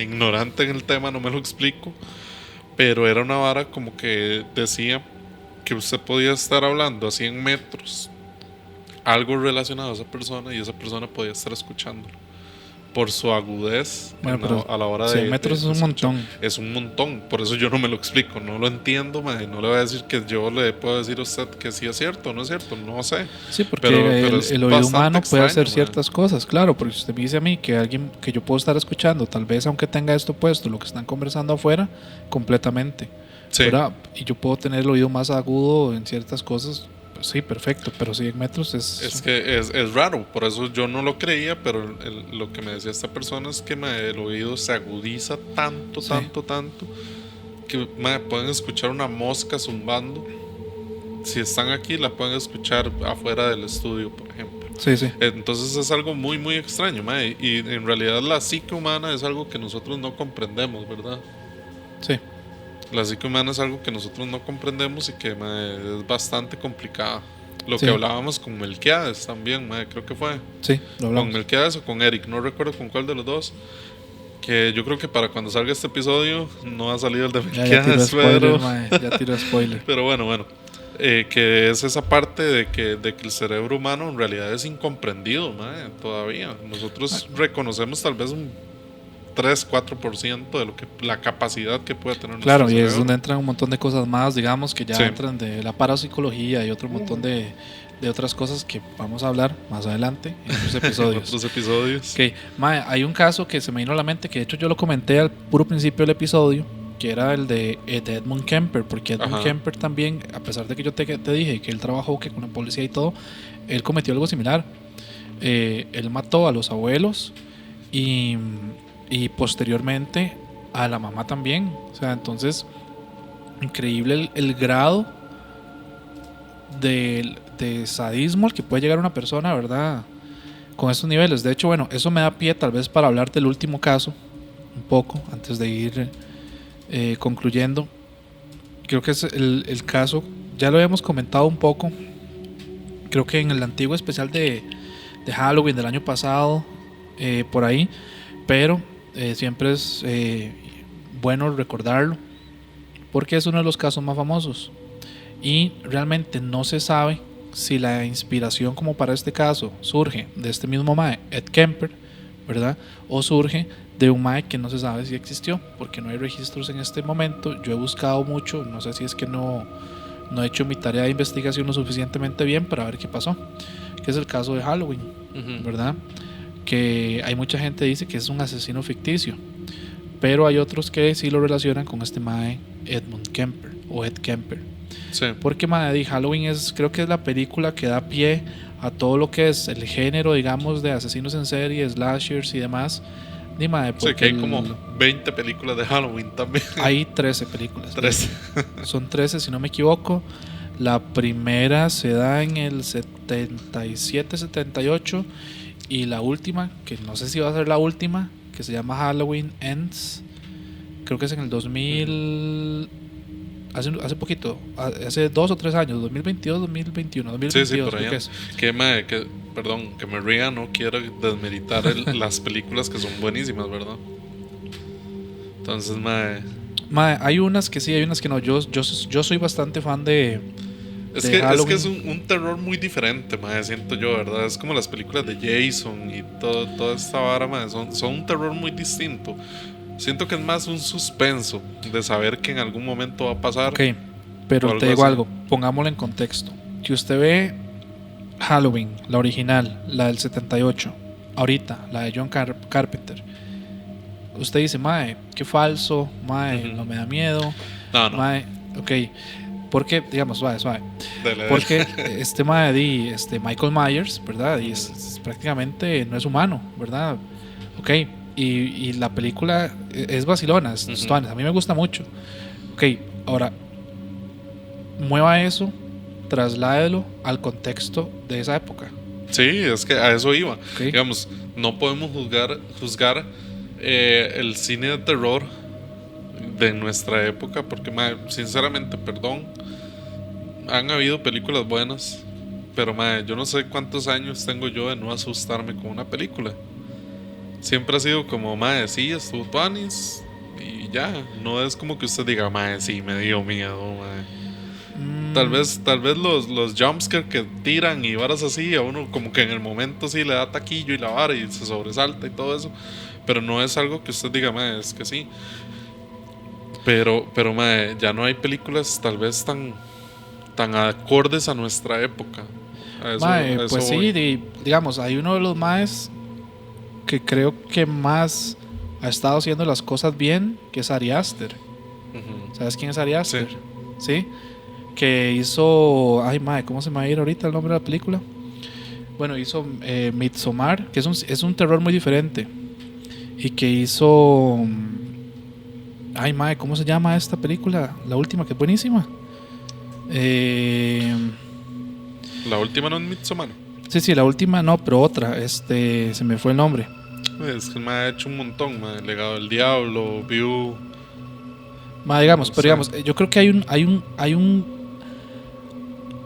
Speaker 2: ignorante en el tema, no me lo explico. Pero era una vara como que decía que usted podía estar hablando a 100 metros algo relacionado a esa persona, y esa persona podía estar escuchándolo por su agudez.
Speaker 1: Bueno, pero
Speaker 2: a la hora
Speaker 1: 100 metros es un montón.
Speaker 2: Es un montón, por eso yo no me lo explico, no lo entiendo, no le voy a decir que yo le puedo decir a usted que sí es cierto o no es cierto, no sé.
Speaker 1: Sí, porque
Speaker 2: pero
Speaker 1: el oído humano puede hacer
Speaker 2: extraño,
Speaker 1: ciertas cosas, claro, porque si usted me dice a mí que alguien que yo puedo estar escuchando, tal vez aunque tenga esto puesto, lo que están conversando afuera, completamente,
Speaker 2: sí.
Speaker 1: ¿verdad? Y yo puedo tener el oído más agudo en ciertas cosas. Sí, perfecto, pero 100 metros es
Speaker 2: que es raro, por eso yo no lo creía, pero lo que me decía esta persona es que el oído se agudiza tanto,
Speaker 1: Sí.
Speaker 2: tanto, que pueden escuchar una mosca zumbando. Si están aquí, la pueden escuchar afuera del estudio, por ejemplo.
Speaker 1: Sí, sí.
Speaker 2: Entonces es algo muy, muy extraño, y en realidad la psique humana es algo que nosotros no comprendemos, ¿verdad?
Speaker 1: Sí.
Speaker 2: La psique humana es algo que nosotros no comprendemos y que es bastante complicada. Lo
Speaker 1: Sí.
Speaker 2: que hablábamos con Melquiades también, creo que fue.
Speaker 1: Sí, lo hablamos.
Speaker 2: Con Melquiades o con Eric, no recuerdo con cuál de los dos. Que yo creo que para cuando salga este episodio no ha salido el de
Speaker 1: Ya tiró
Speaker 2: Melquiades,
Speaker 1: spoiler,
Speaker 2: pero...
Speaker 1: mae, ya tiró spoiler.
Speaker 2: Pero bueno. Que es esa parte de que el cerebro humano en realidad es incomprendido, todavía. Nosotros reconocemos tal vez un 3-4% de lo que la capacidad que puede tener
Speaker 1: Claro,
Speaker 2: nuestro
Speaker 1: y
Speaker 2: cerebro.
Speaker 1: es donde entran un montón de cosas más, digamos, que ya
Speaker 2: Sí.
Speaker 1: entran de la parapsicología y otro montón de otras cosas que vamos a hablar más adelante en otros episodios.
Speaker 2: Otros episodios.
Speaker 1: Okay. Mae, hay un caso que se me vino a la mente, que de hecho yo lo comenté al puro principio del episodio, que era el de Edmund Kemper, porque Edmund
Speaker 2: Ajá.
Speaker 1: Kemper también, a pesar de que yo te dije que él trabajó que con la policía y todo, él cometió algo similar. Él mató a los abuelos y posteriormente a la mamá también. O sea, entonces, increíble el grado de sadismo al que puede llegar una persona, ¿verdad? Con estos niveles. De hecho, bueno, eso me da pie tal vez para hablar del último caso, un poco, antes de ir concluyendo. Creo que es el caso, ya lo habíamos comentado un poco, creo que en el antiguo especial de Halloween del año pasado, por ahí, pero siempre es bueno recordarlo, porque es uno de los casos más famosos y realmente no se sabe si la inspiración como para este caso surge de este mismo mae, Ed Kemper, ¿verdad? O surge de un mae que no se sabe si existió, porque no hay registros en este momento. Yo he buscado mucho, no sé si es que no he hecho mi tarea de investigación lo suficientemente bien para ver qué pasó, que es el caso de Halloween, ¿verdad? Que hay mucha gente que dice que es un asesino ficticio, pero hay otros que sí lo relacionan con este mae Edmund Kemper o Ed Kemper.
Speaker 2: Sí.
Speaker 1: Porque mae, Halloween creo que es la película que da pie a todo lo que es el género, digamos, de asesinos en serie, slashers y demás.
Speaker 2: Sí, que hay como 20 películas de Halloween también.
Speaker 1: Hay 13 películas.
Speaker 2: 13.
Speaker 1: Son 13 si no me equivoco. La primera se da en el 77-78 y la última, que no sé si va a ser la última, que se llama Halloween Ends, creo que es en el 2000, hace poquito, hace 2 o 3 años, 2022, 2021, 2022.
Speaker 2: Sí, por ahí.
Speaker 1: Creo que es.
Speaker 2: Perdón, que me ría, no quiero desmeritar las películas que son buenísimas, ¿verdad? Entonces,
Speaker 1: hay unas que sí, hay unas que no. Yo soy bastante fan de
Speaker 2: Es que es un terror muy diferente, siento yo, ¿verdad? Es como las películas de Jason y toda esta vara, son un terror muy distinto. Siento que es más un suspenso de saber que en algún momento va a pasar.
Speaker 1: Ok, pero te digo algo, pongámoslo en contexto. Si usted ve Halloween, la original, la del 78, ahorita, la de John Carpenter, usted dice, mae, qué falso, mae, no me da miedo.
Speaker 2: No.
Speaker 1: Mae, ok, porque, digamos, suave.
Speaker 2: Dale.
Speaker 1: Porque este mae, Michael Myers, ¿verdad? Y es prácticamente no es humano, ¿verdad? Ok, y la película es vacilona, a mí me gusta mucho. Ok, ahora, mueva eso, trasládelo al contexto de esa época.
Speaker 2: Sí, es que a eso iba.
Speaker 1: Okay.
Speaker 2: Digamos, no podemos juzgar el cine de terror de nuestra época porque, sinceramente, perdón, han habido películas buenas, pero yo no sé cuántos años tengo yo de no asustarme con una película. Siempre ha sido como, sí, estuvo tuanis y ya. No es como que usted diga, sí, me dio miedo, Tal vez los jumpscares que tiran y varas así, a uno como que en el momento sí le da taquillo y la vara y se sobresalta y todo eso, pero no es algo que usted diga, es que sí. Pero ya no hay películas tal vez tan acordes a nuestra época.
Speaker 1: Pues sí, digamos, hay uno de los maes que creo que más ha estado haciendo las cosas bien, que es Ari Aster. ¿Sabes quién es Ari Aster? Sí. Que hizo, ¿cómo se me va a ir ahorita el nombre de la película? Bueno, hizo Midsommar, que es un terror muy diferente. Y que hizo, ¿cómo se llama esta película? La última, que es buenísima.
Speaker 2: La última no es Midsommar.
Speaker 1: Sí, la última no, pero otra, se me fue el nombre.
Speaker 2: Es que me ha hecho un montón, El legado del diablo, View.
Speaker 1: Digamos, yo creo que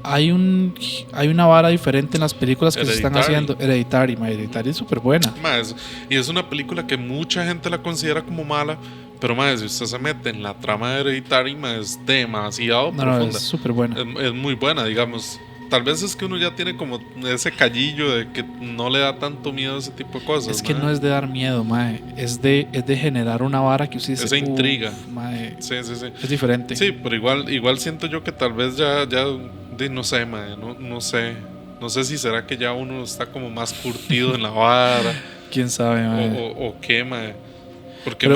Speaker 1: hay una vara diferente en las películas que se están haciendo. Hereditary es súper buena.
Speaker 2: Y es una película que mucha gente la considera como mala, pero si usted se mete en la trama de Hereditary, es demasiado profunda.
Speaker 1: Es súper buena.
Speaker 2: Es muy buena, digamos. Tal vez es que uno ya tiene como ese callillo de que no le da tanto miedo a ese tipo de cosas.
Speaker 1: Es que no es de dar miedo, es de generar una vara que usted dice,
Speaker 2: esa intriga.
Speaker 1: Sí.
Speaker 2: Es
Speaker 1: diferente.
Speaker 2: Sí, pero igual siento yo que tal vez ya no sé, no sé si será que ya uno está como más curtido en la vara.
Speaker 1: Quién sabe,
Speaker 2: o qué, porque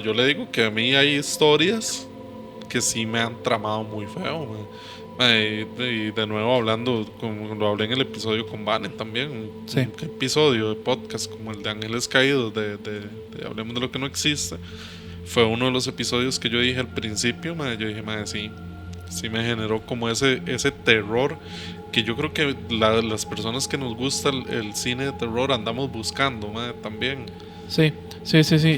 Speaker 2: yo le digo que a mí hay historias que sí me han tramado muy feo, y de nuevo hablando, como lo hablé en el episodio con Vanen también, un episodio de podcast como el de Ángeles Caídos, de Hablemos de lo que no existe, fue uno de los episodios que yo dije al principio, mae, yo dije, mae, sí me generó como ese terror que yo creo que las personas que nos gusta el cine de terror andamos buscando, mae, también.
Speaker 1: Sí.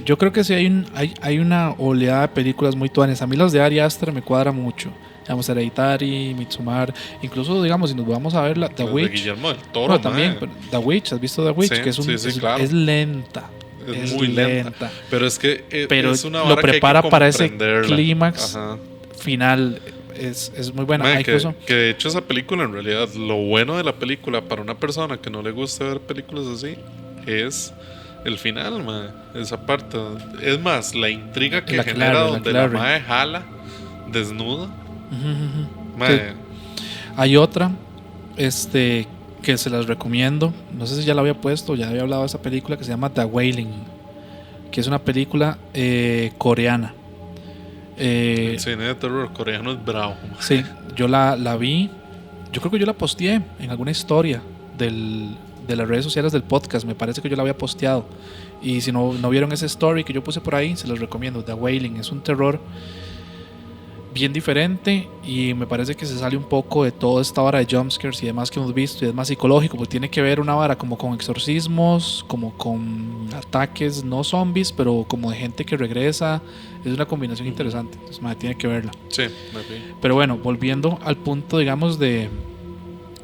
Speaker 1: Yo creo que sí hay una oleada de películas muy tuanes. A mí las de Ari Aster me cuadra mucho. Digamos, Hereditary, Midsommar, incluso, digamos, si nos vamos a ver The Witch.
Speaker 2: De Guillermo del Toro,
Speaker 1: bueno, también, The Witch, ¿has visto The Witch?
Speaker 2: Sí,
Speaker 1: que es,
Speaker 2: claro.
Speaker 1: Es lenta.
Speaker 2: Es muy lenta. Pero es que es una
Speaker 1: lo prepara
Speaker 2: que
Speaker 1: para ese clímax final. Es muy buena.
Speaker 2: Man, que de hecho esa película, en realidad, lo bueno de la película para una persona que no le gusta ver películas así es el final, man. Esa parte. Es más, la intriga que genera donde la mae jala desnuda.
Speaker 1: Sí. Hay otra que se las recomiendo. No sé si ya la había puesto, ya había hablado de esa película que se llama The Wailing, que es una película coreana.
Speaker 2: El cine de terror coreano es bravo.
Speaker 1: Sí, yo la vi. Yo creo que yo la posteé en alguna historia de las redes sociales del podcast. Me parece que yo la había posteado. Y si no vieron esa story que yo puse por ahí, se los recomiendo. The Wailing es un terror bien diferente y me parece que se sale un poco de toda esta vara de jumpscares y demás que hemos visto, y es más psicológico, porque tiene que ver una vara como con exorcismos, como con ataques no zombies, pero como de gente que regresa. Es una combinación interesante, entonces tiene que verla.
Speaker 2: Sí,
Speaker 1: pero bueno, volviendo al punto, digamos, de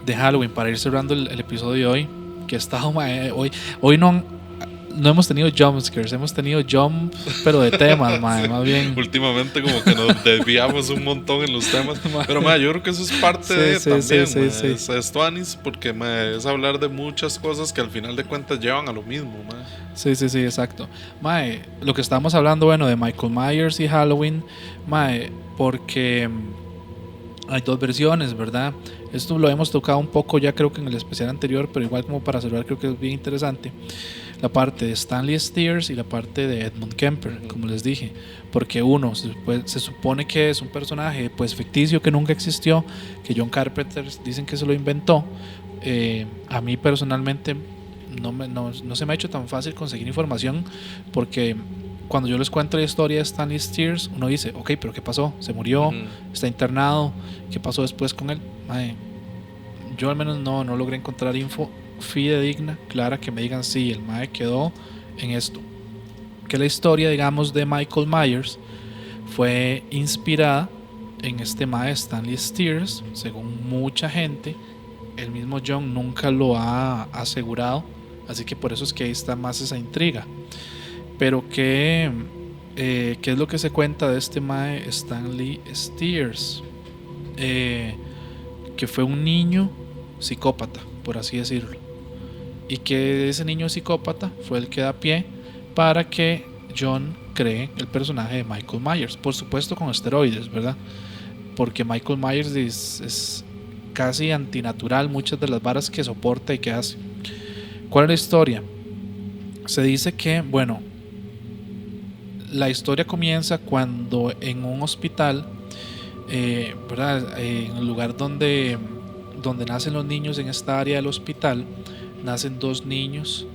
Speaker 1: Halloween, para ir cerrando el episodio de hoy, que ha estado hoy no hemos tenido jumpscares, hemos tenido jump, pero de temas,
Speaker 2: sí,
Speaker 1: más bien.
Speaker 2: Últimamente como que nos desviamos un montón en los temas, pero yo creo que eso es parte de también, es tuanis, porque es hablar de muchas cosas que al final de cuentas llevan a lo mismo,
Speaker 1: Sí, exacto. Lo que estamos hablando, bueno, de Michael Myers y Halloween, porque hay dos versiones, ¿verdad? Esto lo hemos tocado un poco ya creo que en el especial anterior, pero igual como para cerrar creo que es bien interesante. La parte de Stanley Steers y la parte de Edmund Kemper, como les dije, porque uno se supone que es un personaje pues ficticio que nunca existió, que John Carpenter dicen que se lo inventó. A mí personalmente no se me ha hecho tan fácil conseguir información, porque cuando yo les cuento la historia de Stanley Steers, uno dice, ok, pero ¿qué pasó? ¿Se murió? ¿Está internado? ¿Qué pasó después con él? Yo al menos no logré encontrar info fidedigna, clara, que me digan sí, el mae quedó en esto. Que la historia, digamos, de Michael Myers fue inspirada en este mae Stanley Steers, según mucha gente. El mismo John nunca lo ha asegurado, así que por eso es que ahí está más esa intriga. Pero ¿qué es lo que se cuenta de este mae Stanley Steers? Que fue un niño psicópata, por así decirlo, y que ese niño psicópata fue el que da pie para que John cree el personaje de Michael Myers, por supuesto con esteroides, ¿verdad? Porque Michael Myers es casi antinatural muchas de las varas que soporta y que hace. ¿Cuál es la historia? Se dice que, bueno, la historia comienza cuando en un hospital, ¿verdad? En el lugar donde nacen los niños, en esta área del hospital, nacen dos niños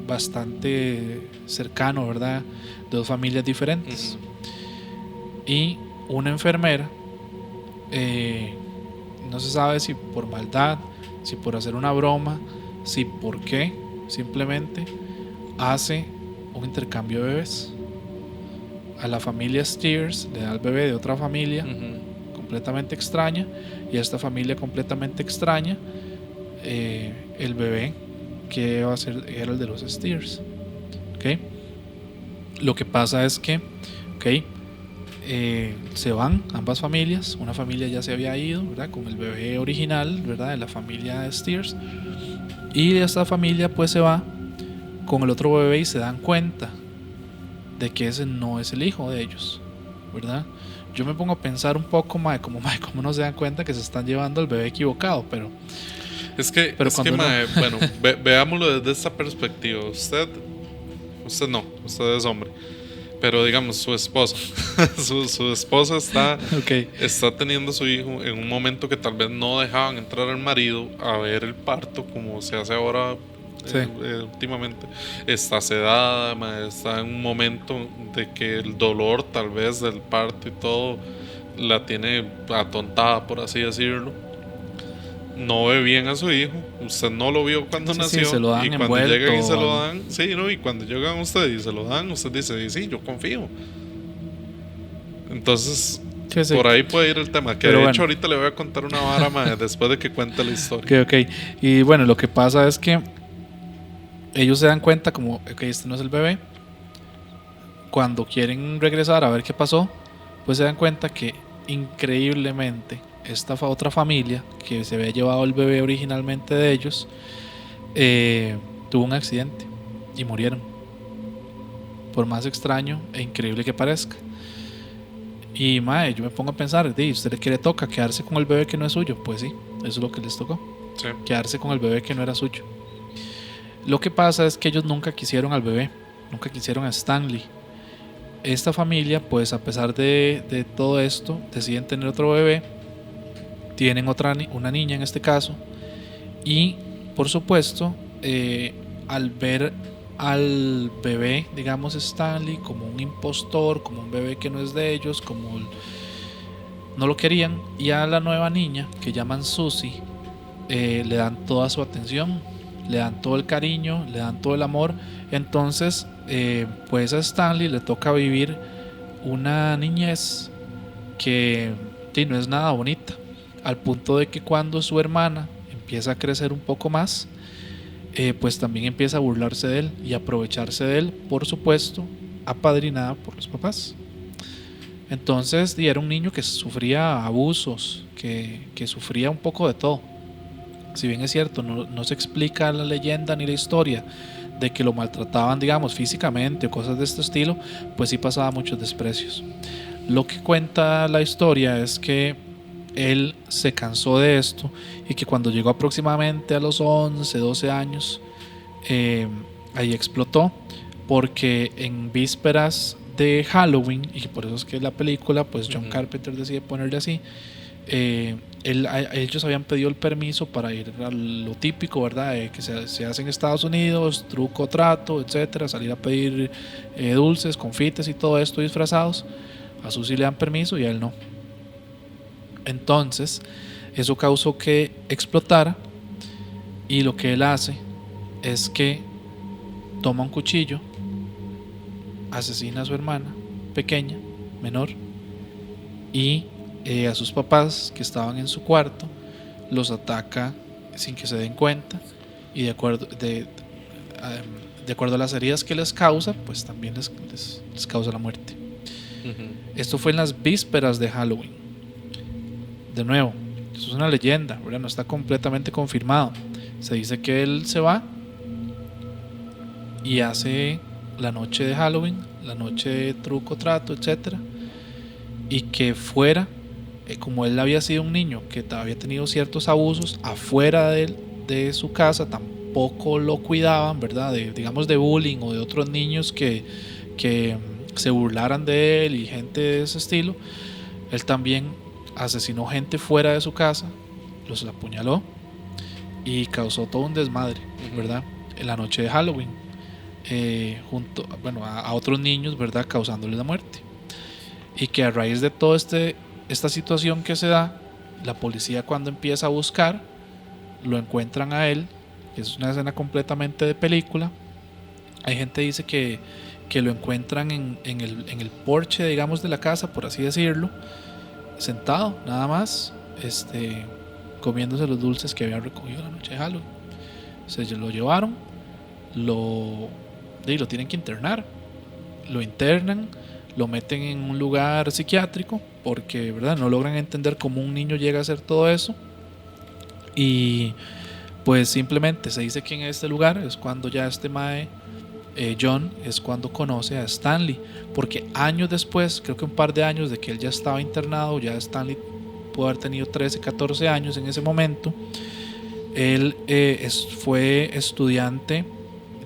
Speaker 1: bastante cercanos, ¿verdad? De dos familias diferentes. Y una enfermera, no se sabe si por maldad, si por hacer una broma, si por qué, simplemente hace un intercambio de bebés. A la familia Steers le da el bebé de otra familia completamente extraña, y a esta familia completamente extraña el bebé que va a ser era el de los Steers. ¿Okay? Lo que pasa es que se van ambas familias. Una familia ya se había ido, ¿verdad? Con el bebé original, ¿verdad? De la familia Steers, y esta familia pues se va con el otro bebé y se dan cuenta de que ese no es el hijo de ellos, ¿verdad? Yo me pongo a pensar un poco, cómo no se dan cuenta que se están llevando al bebé equivocado, pero
Speaker 2: bueno, veámoslo desde esta perspectiva. Usted no, usted es hombre, pero digamos su esposa, su esposa está teniendo a su hijo en un momento que tal vez no dejaban entrar al marido a ver el parto como se hace ahora últimamente. Está sedada, mae, está en un momento de que el dolor tal vez del parto y todo la tiene atontada, por así decirlo. No ve bien a su hijo. Usted no lo vio cuando nació.
Speaker 1: Se lo dan
Speaker 2: y cuando
Speaker 1: envuelto,
Speaker 2: llegan y se lo dan, sí, ¿no? Y cuando llegan ustedes y se lo dan, usted dice, sí, yo confío. Entonces, por ahí puede ir el tema. Que pero de hecho ahorita le voy a contar una vara mae, después de que cuente la historia.
Speaker 1: Ok. Y bueno, lo que pasa es que ellos se dan cuenta como, ok, este no es el bebé. Cuando quieren regresar a ver qué pasó, pues se dan cuenta que increíblemente esta otra familia que se había llevado el bebé originalmente de ellos tuvo un accidente y murieron, por más extraño e increíble que parezca. Y mae, yo me pongo a pensar, ¿usted qué le toca? ¿Quedarse con el bebé que no es suyo? Pues sí, eso es lo que les tocó,
Speaker 2: sí.
Speaker 1: Quedarse con el bebé que no era suyo. Lo que pasa es que ellos nunca quisieron al bebé, nunca quisieron a Stanley. Esta familia, pues a pesar de todo esto, deciden tener otro bebé. Tienen una niña en este caso. Y por supuesto, al ver al bebé, digamos Stanley, como un impostor, como un bebé que no es de ellos, como no lo querían, y a la nueva niña que llaman Susie, le dan toda su atención, le dan todo el cariño, le dan todo el amor. Entonces pues a Stanley le toca vivir una niñez que no es nada bonita, al punto de que cuando su hermana empieza a crecer un poco más, pues también empieza a burlarse de él y aprovecharse de él, por supuesto, apadrinada por los papás. Entonces era un niño que sufría abusos, que sufría un poco de todo. Si bien es cierto, no se explica la leyenda ni la historia de que lo maltrataban, digamos, físicamente o cosas de este estilo, pues sí pasaba muchos desprecios. Lo que cuenta la historia es que él se cansó de esto y que cuando llegó aproximadamente a los 11, 12 años, ahí explotó, porque en vísperas de Halloween, y por eso es que la película, pues John Carpenter decide ponerle así, ellos habían pedido el permiso para ir a lo típico, ¿verdad? Que se hace en Estados Unidos, truco, trato, etcétera, salir a pedir dulces, confites y todo esto disfrazados. A Susie le dan permiso y a él no. Entonces eso causó que explotara, y lo que él hace es que toma un cuchillo, asesina a su hermana pequeña, menor, y a sus papás que estaban en su cuarto los ataca sin que se den cuenta, y de acuerdo a las heridas que les causa, pues también les causa la muerte. Esto fue en las vísperas de Halloween. De nuevo, eso es una leyenda, ¿verdad? No está completamente confirmado. Se dice que él se va y hace la noche de Halloween, la noche de truco, trato, etcétera, y que fuera, como él había sido un niño que había tenido ciertos abusos afuera de su casa, tampoco lo cuidaban, ¿verdad? Digamos de bullying o de otros niños que se burlaran de él y gente de ese estilo. Él también asesinó gente fuera de su casa, los apuñaló y causó todo un desmadre, ¿verdad? En la noche de Halloween, junto a otros niños, ¿verdad? Causándoles la muerte. Y que a raíz de toda esta situación que se da, la policía, cuando empieza a buscar, lo encuentran a él, que es una escena completamente de película. Hay gente que dice que lo encuentran en el porche, digamos, de la casa, por así decirlo, sentado nada más, comiéndose los dulces que habían recogido la noche de Halloween. Se lo llevaron, lo tienen que internar, lo internan, lo meten en un lugar psiquiátrico, porque, ¿verdad?, no logran entender cómo un niño llega a hacer todo eso. Y pues simplemente se dice que en este lugar es cuando ya John es cuando conoce a Stanley, porque años después, creo que un par de años de que él ya estaba internado, ya Stanley pudo haber tenido 13, 14 años en ese momento. Él fue estudiante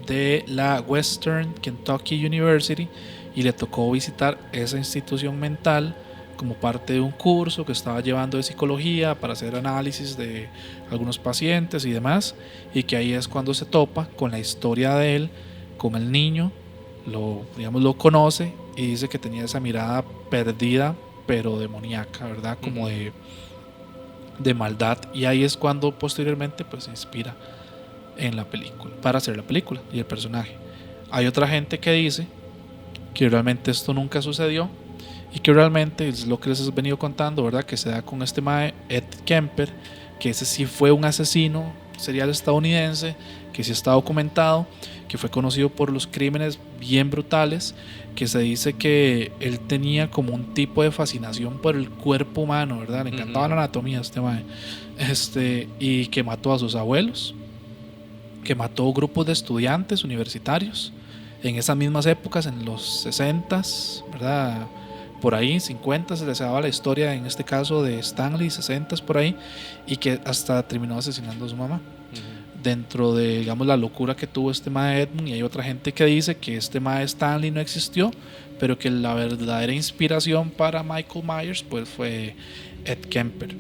Speaker 1: de la Western Kentucky University y le tocó visitar esa institución mental como parte de un curso que estaba llevando de psicología para hacer análisis de algunos pacientes y demás, y que ahí es cuando se topa con la historia de él, con el niño, lo conoce y dice que tenía esa mirada perdida pero demoníaca, ¿verdad? Como de maldad, y ahí es cuando posteriormente pues se inspira en la película, para hacer la película y el personaje. Hay otra gente que dice que realmente esto nunca sucedió y que realmente es lo que les he venido contando, ¿verdad? Que se da con este mae Ed Kemper, que ese sí fue un asesino serial estadounidense, que sí está documentado, que fue conocido por los crímenes bien brutales, que se dice que él tenía como un tipo de fascinación por el cuerpo humano, ¿verdad? Le encantaba la anatomía a este mae. Y que mató a sus abuelos, que mató grupos de estudiantes universitarios en esas mismas épocas, en los 60s, ¿verdad? Por ahí, 50 se les daba la historia, en este caso de Stanley, 60s por ahí, y que hasta terminó asesinando a su mamá. Dentro de, digamos, la locura que tuvo este mae Edmund, y hay otra gente que dice que este mae Stanley no existió, pero que la verdadera inspiración para Michael Myers pues fue Ed Kemper,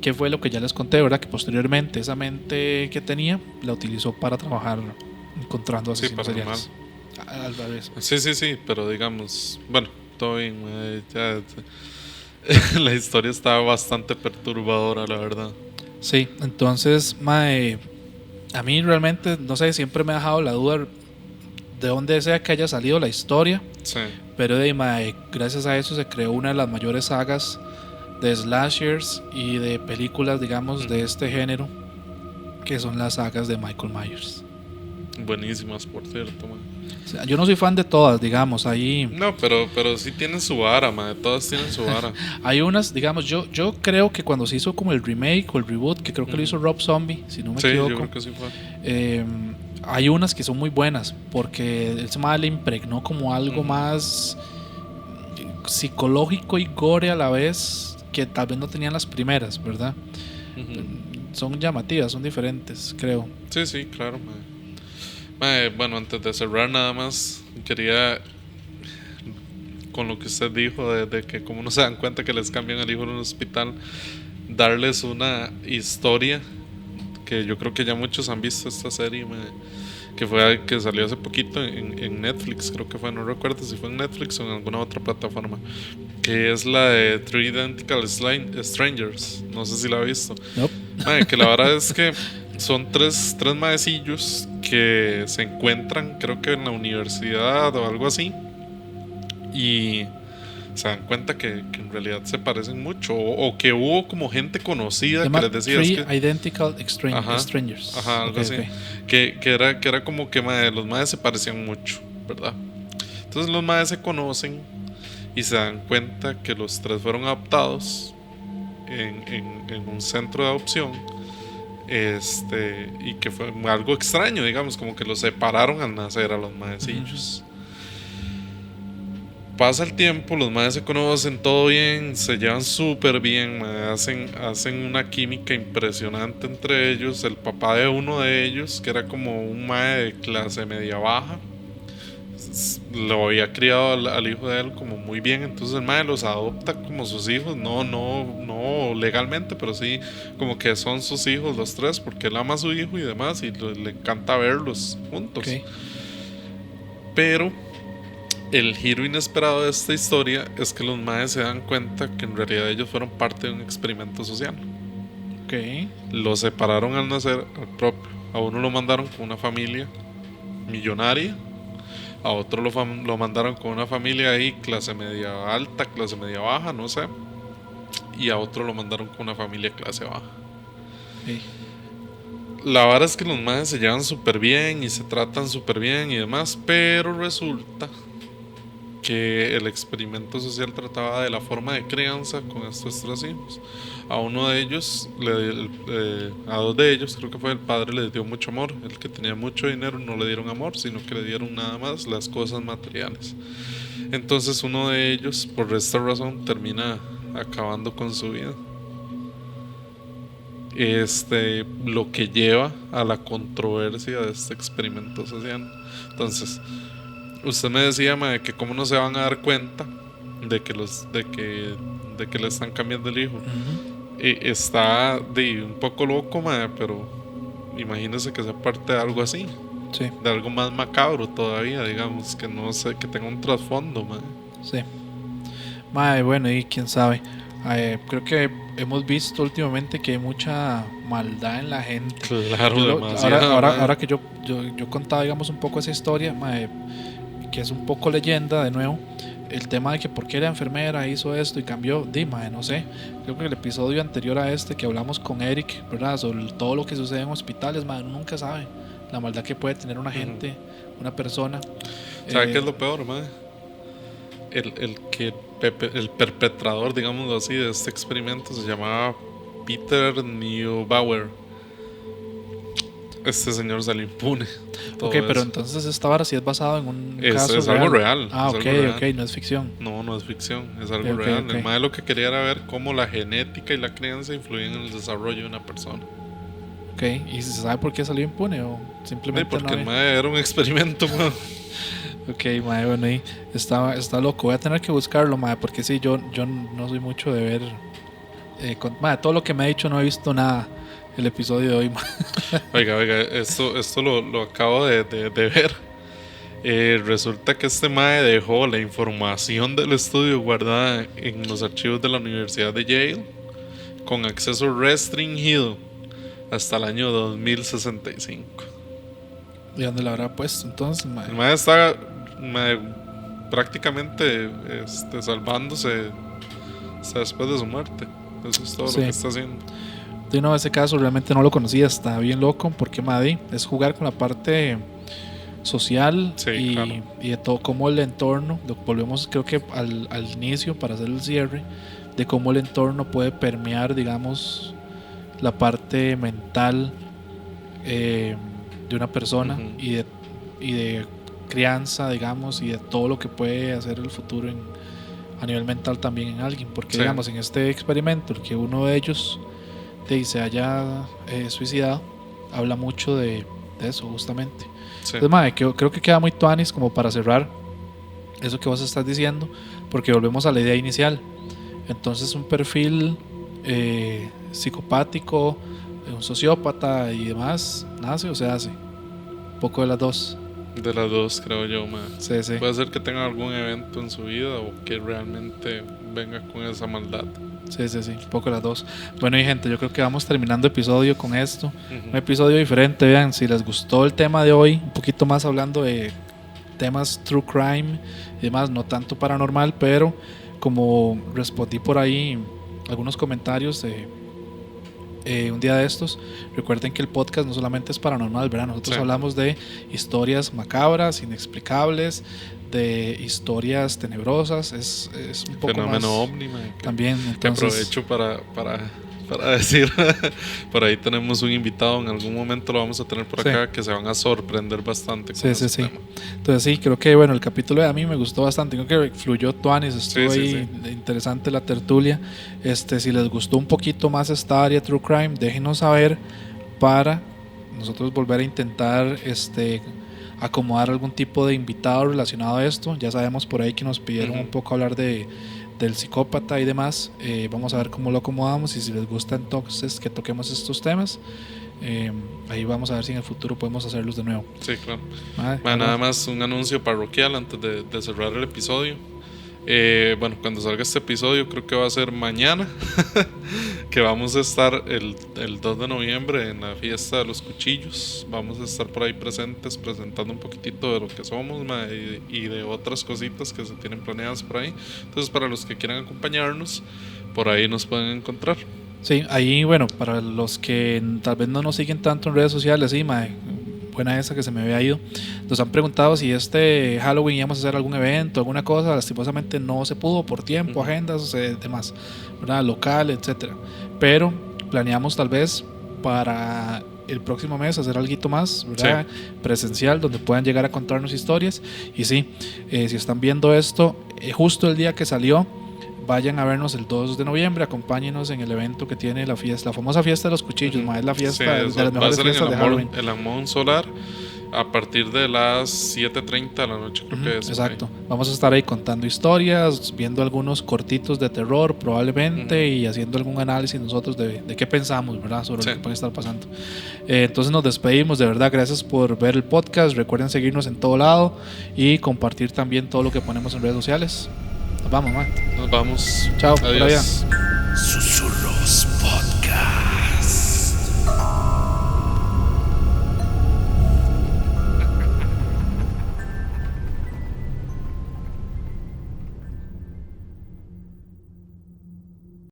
Speaker 1: que fue lo que ya les conté, ¿verdad? Que posteriormente esa mente que tenía la utilizó para trabajar encontrando asesinos seriales. Al revés.
Speaker 2: Sí, pero digamos, bueno, todo bien, ya, la historia está bastante perturbadora, la verdad.
Speaker 1: Sí, entonces, mae, a mí realmente, no sé, siempre me ha dejado la duda de dónde sea que haya salido la historia.
Speaker 2: Sí.
Speaker 1: Pero mae, gracias a eso se creó una de las mayores sagas de slashers y de películas, digamos, de este género, que son las sagas de Michael Myers.
Speaker 2: Buenísimas, por cierto, man.
Speaker 1: O sea, yo no soy fan de todas, digamos, ahí...
Speaker 2: No, pero sí tienen su vara, man. Todas tienen su vara.
Speaker 1: Hay unas, digamos, yo creo que cuando se hizo como el remake o el reboot, que creo que lo hizo Rob Zombie, si no me equivoco.
Speaker 2: Yo creo que sí fue.
Speaker 1: Hay unas que son muy buenas, porque él se le impregnó como algo más psicológico y gore a la vez, que tal vez no tenían las primeras, ¿verdad? Son llamativas, son diferentes, creo.
Speaker 2: Sí, claro, man. Bueno, antes de cerrar nada más, quería, con lo que usted dijo de que como no se dan cuenta que les cambian el hijo en un hospital, darles una historia que yo creo que ya muchos han visto esta serie, que fue que salió hace poquito en Netflix, creo que fue, no recuerdo si fue en Netflix o en alguna otra plataforma, que es la de Three Identical Strangers. No sé si la ha visto.
Speaker 1: Nope.
Speaker 2: Que la verdad es que son tres maecillos que se encuentran, creo que en la universidad o algo así, y se dan cuenta que en realidad se parecen mucho, o que hubo como gente conocida que les decía
Speaker 1: Three Identical Strangers.
Speaker 2: Ajá, algo así. Que era como que los maes se parecían mucho, ¿verdad? Entonces los maes se conocen y se dan cuenta que los tres fueron adoptados en un centro de adopción, y que fue algo extraño, digamos, como que los separaron al nacer a los maecillos. Pasa el tiempo, los maes se conocen, todo bien, se llevan súper bien, hacen una química impresionante entre ellos. El papá de uno de ellos, que era como un mae de clase media baja, lo había criado al hijo de él como muy bien, entonces el mae los adopta como sus hijos, no legalmente, pero sí como que son sus hijos los tres, porque él ama a su hijo y demás, y le encanta verlos juntos. Pero el giro inesperado de esta historia es que los maes se dan cuenta que en realidad ellos fueron parte de un experimento social. Los separaron al nacer al propio. A uno lo mandaron con una familia millonaria, a otro lo mandaron con una familia ahí clase media alta, clase media baja, no sé, y a otro lo mandaron con una familia clase baja. La verdad es que los maes se llevan súper bien y se tratan súper bien y demás, pero resulta que el experimento social trataba de la forma de crianza con estos tres hijos. A uno de ellos, a dos de ellos, creo que fue el padre, les dio mucho amor. El que tenía mucho dinero no le dieron amor, sino que le dieron nada más las cosas materiales. Entonces uno de ellos, por esta razón, termina acabando con su vida. Lo que lleva a la controversia de este experimento social. Entonces, usted me decía, que cómo no se van a dar cuenta de que de que le están cambiando el hijo.
Speaker 1: Ujú.
Speaker 2: Está un poco loco, mae, pero imagínese que sea parte de algo así,
Speaker 1: Sí,
Speaker 2: de algo más macabro todavía, digamos, que no sé, que tenga un trasfondo, mae.
Speaker 1: sí. Mae, bueno, y quién sabe. Creo que hemos visto últimamente que hay mucha maldad en la gente.
Speaker 2: Claro,
Speaker 1: Yo
Speaker 2: demasiado, mae.
Speaker 1: ahora que yo contaba, digamos, un poco esa historia, mae, que es un poco leyenda de nuevo, el tema de que por qué la enfermera hizo esto y cambió, mae, no sé. Creo que el episodio anterior a este que hablamos con Eric, ¿verdad? Sobre todo lo que sucede en hospitales, mae, uno nunca sabe la maldad que puede tener una gente, una persona.
Speaker 2: ¿Sabe qué es lo peor, mae? El perpetrador, digámoslo así, de este experimento se llamaba Peter Neubauer. Este señor salió impune. Todo
Speaker 1: Ok, pero
Speaker 2: eso.
Speaker 1: entonces esta vara sí es basado en un
Speaker 2: Es
Speaker 1: caso
Speaker 2: algo real.
Speaker 1: Ah,
Speaker 2: es
Speaker 1: ok,
Speaker 2: algo real.
Speaker 1: ok, no es ficción.
Speaker 2: No, no es ficción, es algo
Speaker 1: Ok,
Speaker 2: real.
Speaker 1: ok.
Speaker 2: El mae lo que quería era ver cómo la genética y la crianza influyen en el desarrollo de una persona.
Speaker 1: Ok, ¿y se sabe por qué salió impune o
Speaker 2: Sí,
Speaker 1: simplemente
Speaker 2: porque
Speaker 1: no
Speaker 2: el
Speaker 1: hay?
Speaker 2: mae era un experimento, mae.
Speaker 1: Ok, mae, bueno, y está loco. Voy a tener que buscarlo, mae, porque sí, yo no soy mucho de ver. Mae, todo lo que me ha dicho no he visto nada el episodio de hoy, mae.
Speaker 2: Oiga, esto lo acabo de ver. Resulta que este mae dejó la información del estudio guardada en los archivos de la Universidad de Yale con acceso restringido hasta el año 2065.
Speaker 1: ¿Y dónde la habrá puesto entonces, mae?
Speaker 2: El mae está prácticamente salvándose después de su muerte. Eso es todo
Speaker 1: Sí.
Speaker 2: lo que está haciendo.
Speaker 1: Sí, no, ese caso realmente no lo conocía, está bien loco, porque mae, es jugar con la parte social
Speaker 2: Sí, claro.
Speaker 1: y de todo cómo el entorno, volvemos creo que al inicio para hacer el cierre, de cómo el entorno puede permear, digamos, la parte mental de una persona
Speaker 2: Ujú.
Speaker 1: y de crianza, digamos, y de todo lo que puede hacer el futuro a nivel mental también en alguien, porque
Speaker 2: Sí.
Speaker 1: digamos, en este experimento, el que uno de ellos se haya suicidado, habla mucho de eso justamente.
Speaker 2: Sí.
Speaker 1: Entonces, mae, creo que queda muy tuanis como para cerrar eso que vos estás diciendo, porque volvemos a la idea inicial. Entonces, un perfil psicopático, un sociópata y demás, ¿nace o se hace? Un poco de las dos.
Speaker 2: De las dos, creo yo, mae.
Speaker 1: Sí, sí.
Speaker 2: Puede ser que tenga algún evento en su vida o que realmente venga con esa maldad.
Speaker 1: Sí, un poco de las dos. Bueno, y gente, yo creo que vamos terminando episodio con esto.
Speaker 2: Ujú.
Speaker 1: Un episodio diferente, vean, si les gustó el tema de hoy, un poquito más hablando de temas true crime y demás, no tanto paranormal, pero como respondí por ahí algunos comentarios un día de estos, recuerden que el podcast no solamente es paranormal, ¿verdad? Nosotros
Speaker 2: Sí.
Speaker 1: hablamos de historias macabras, inexplicables, de historias tenebrosas, es un poco
Speaker 2: Fenómeno
Speaker 1: más
Speaker 2: ovni, mae, que
Speaker 1: también, entonces
Speaker 2: aprovecho para decir, por ahí tenemos un invitado, en algún momento lo vamos a tener por
Speaker 1: Sí.
Speaker 2: acá, que se van a sorprender bastante con
Speaker 1: sí,
Speaker 2: ese
Speaker 1: sí.
Speaker 2: tema.
Speaker 1: Entonces sí, creo que bueno, el capítulo de a mí me gustó bastante, creo que fluyó tuanis, estuvo
Speaker 2: Sí,
Speaker 1: ahí interesante la tertulia. Si les gustó un poquito más esta área True Crime, déjenos saber para nosotros volver a intentar acomodar algún tipo de invitado relacionado a esto. Ya sabemos por ahí que nos pidieron un poco hablar del psicópata y demás. Vamos a ver cómo lo acomodamos y si les gusta entonces que toquemos estos temas. Ahí vamos a ver si en el futuro podemos hacerlos de nuevo.
Speaker 2: Sí, claro.
Speaker 1: Mae,
Speaker 2: Bueno, nada más un anuncio parroquial antes de cerrar el episodio. Bueno, cuando salga este episodio, creo que va a ser mañana, que vamos a estar el 2 de noviembre en la fiesta de los cuchillos. Vamos a estar por ahí presentes, presentando un poquitito de lo que somos, mae, y de otras cositas que se tienen planeadas por ahí. Entonces, para los que quieran acompañarnos, por ahí nos pueden encontrar.
Speaker 1: Sí, ahí bueno, para los que tal vez no nos siguen tanto en redes sociales, sí, mae, buena esa que se me había ido. Nos han preguntado si este Halloween íbamos a hacer algún evento, alguna cosa. Lastimosamente no se pudo por tiempo, agendas, demás, ¿verdad? Local, etcétera. Pero planeamos tal vez para el próximo mes hacer algo más, ¿verdad? Sí. Presencial, donde puedan llegar a contarnos historias. Y sí, si están viendo esto, justo el día que salió, vayan a vernos el 2 de noviembre, acompáñenos en el evento que tiene la fiesta, la famosa fiesta de los cuchillos, es la fiesta de las mejores fiestas de Halloween.
Speaker 2: El Amón Solar, a partir de las 7:30 de la noche, creo que es.
Speaker 1: Exacto. Vamos a estar ahí contando historias, viendo algunos cortitos de terror probablemente y haciendo algún análisis nosotros de qué pensamos, ¿verdad? Sobre lo que puede estar pasando. Entonces nos despedimos, de verdad, gracias por ver el podcast. Recuerden seguirnos en todo lado y compartir también todo lo que ponemos en redes sociales. Nos vamos, man.
Speaker 2: Nos vamos.
Speaker 1: Chao.
Speaker 2: Adiós.
Speaker 1: Por allá.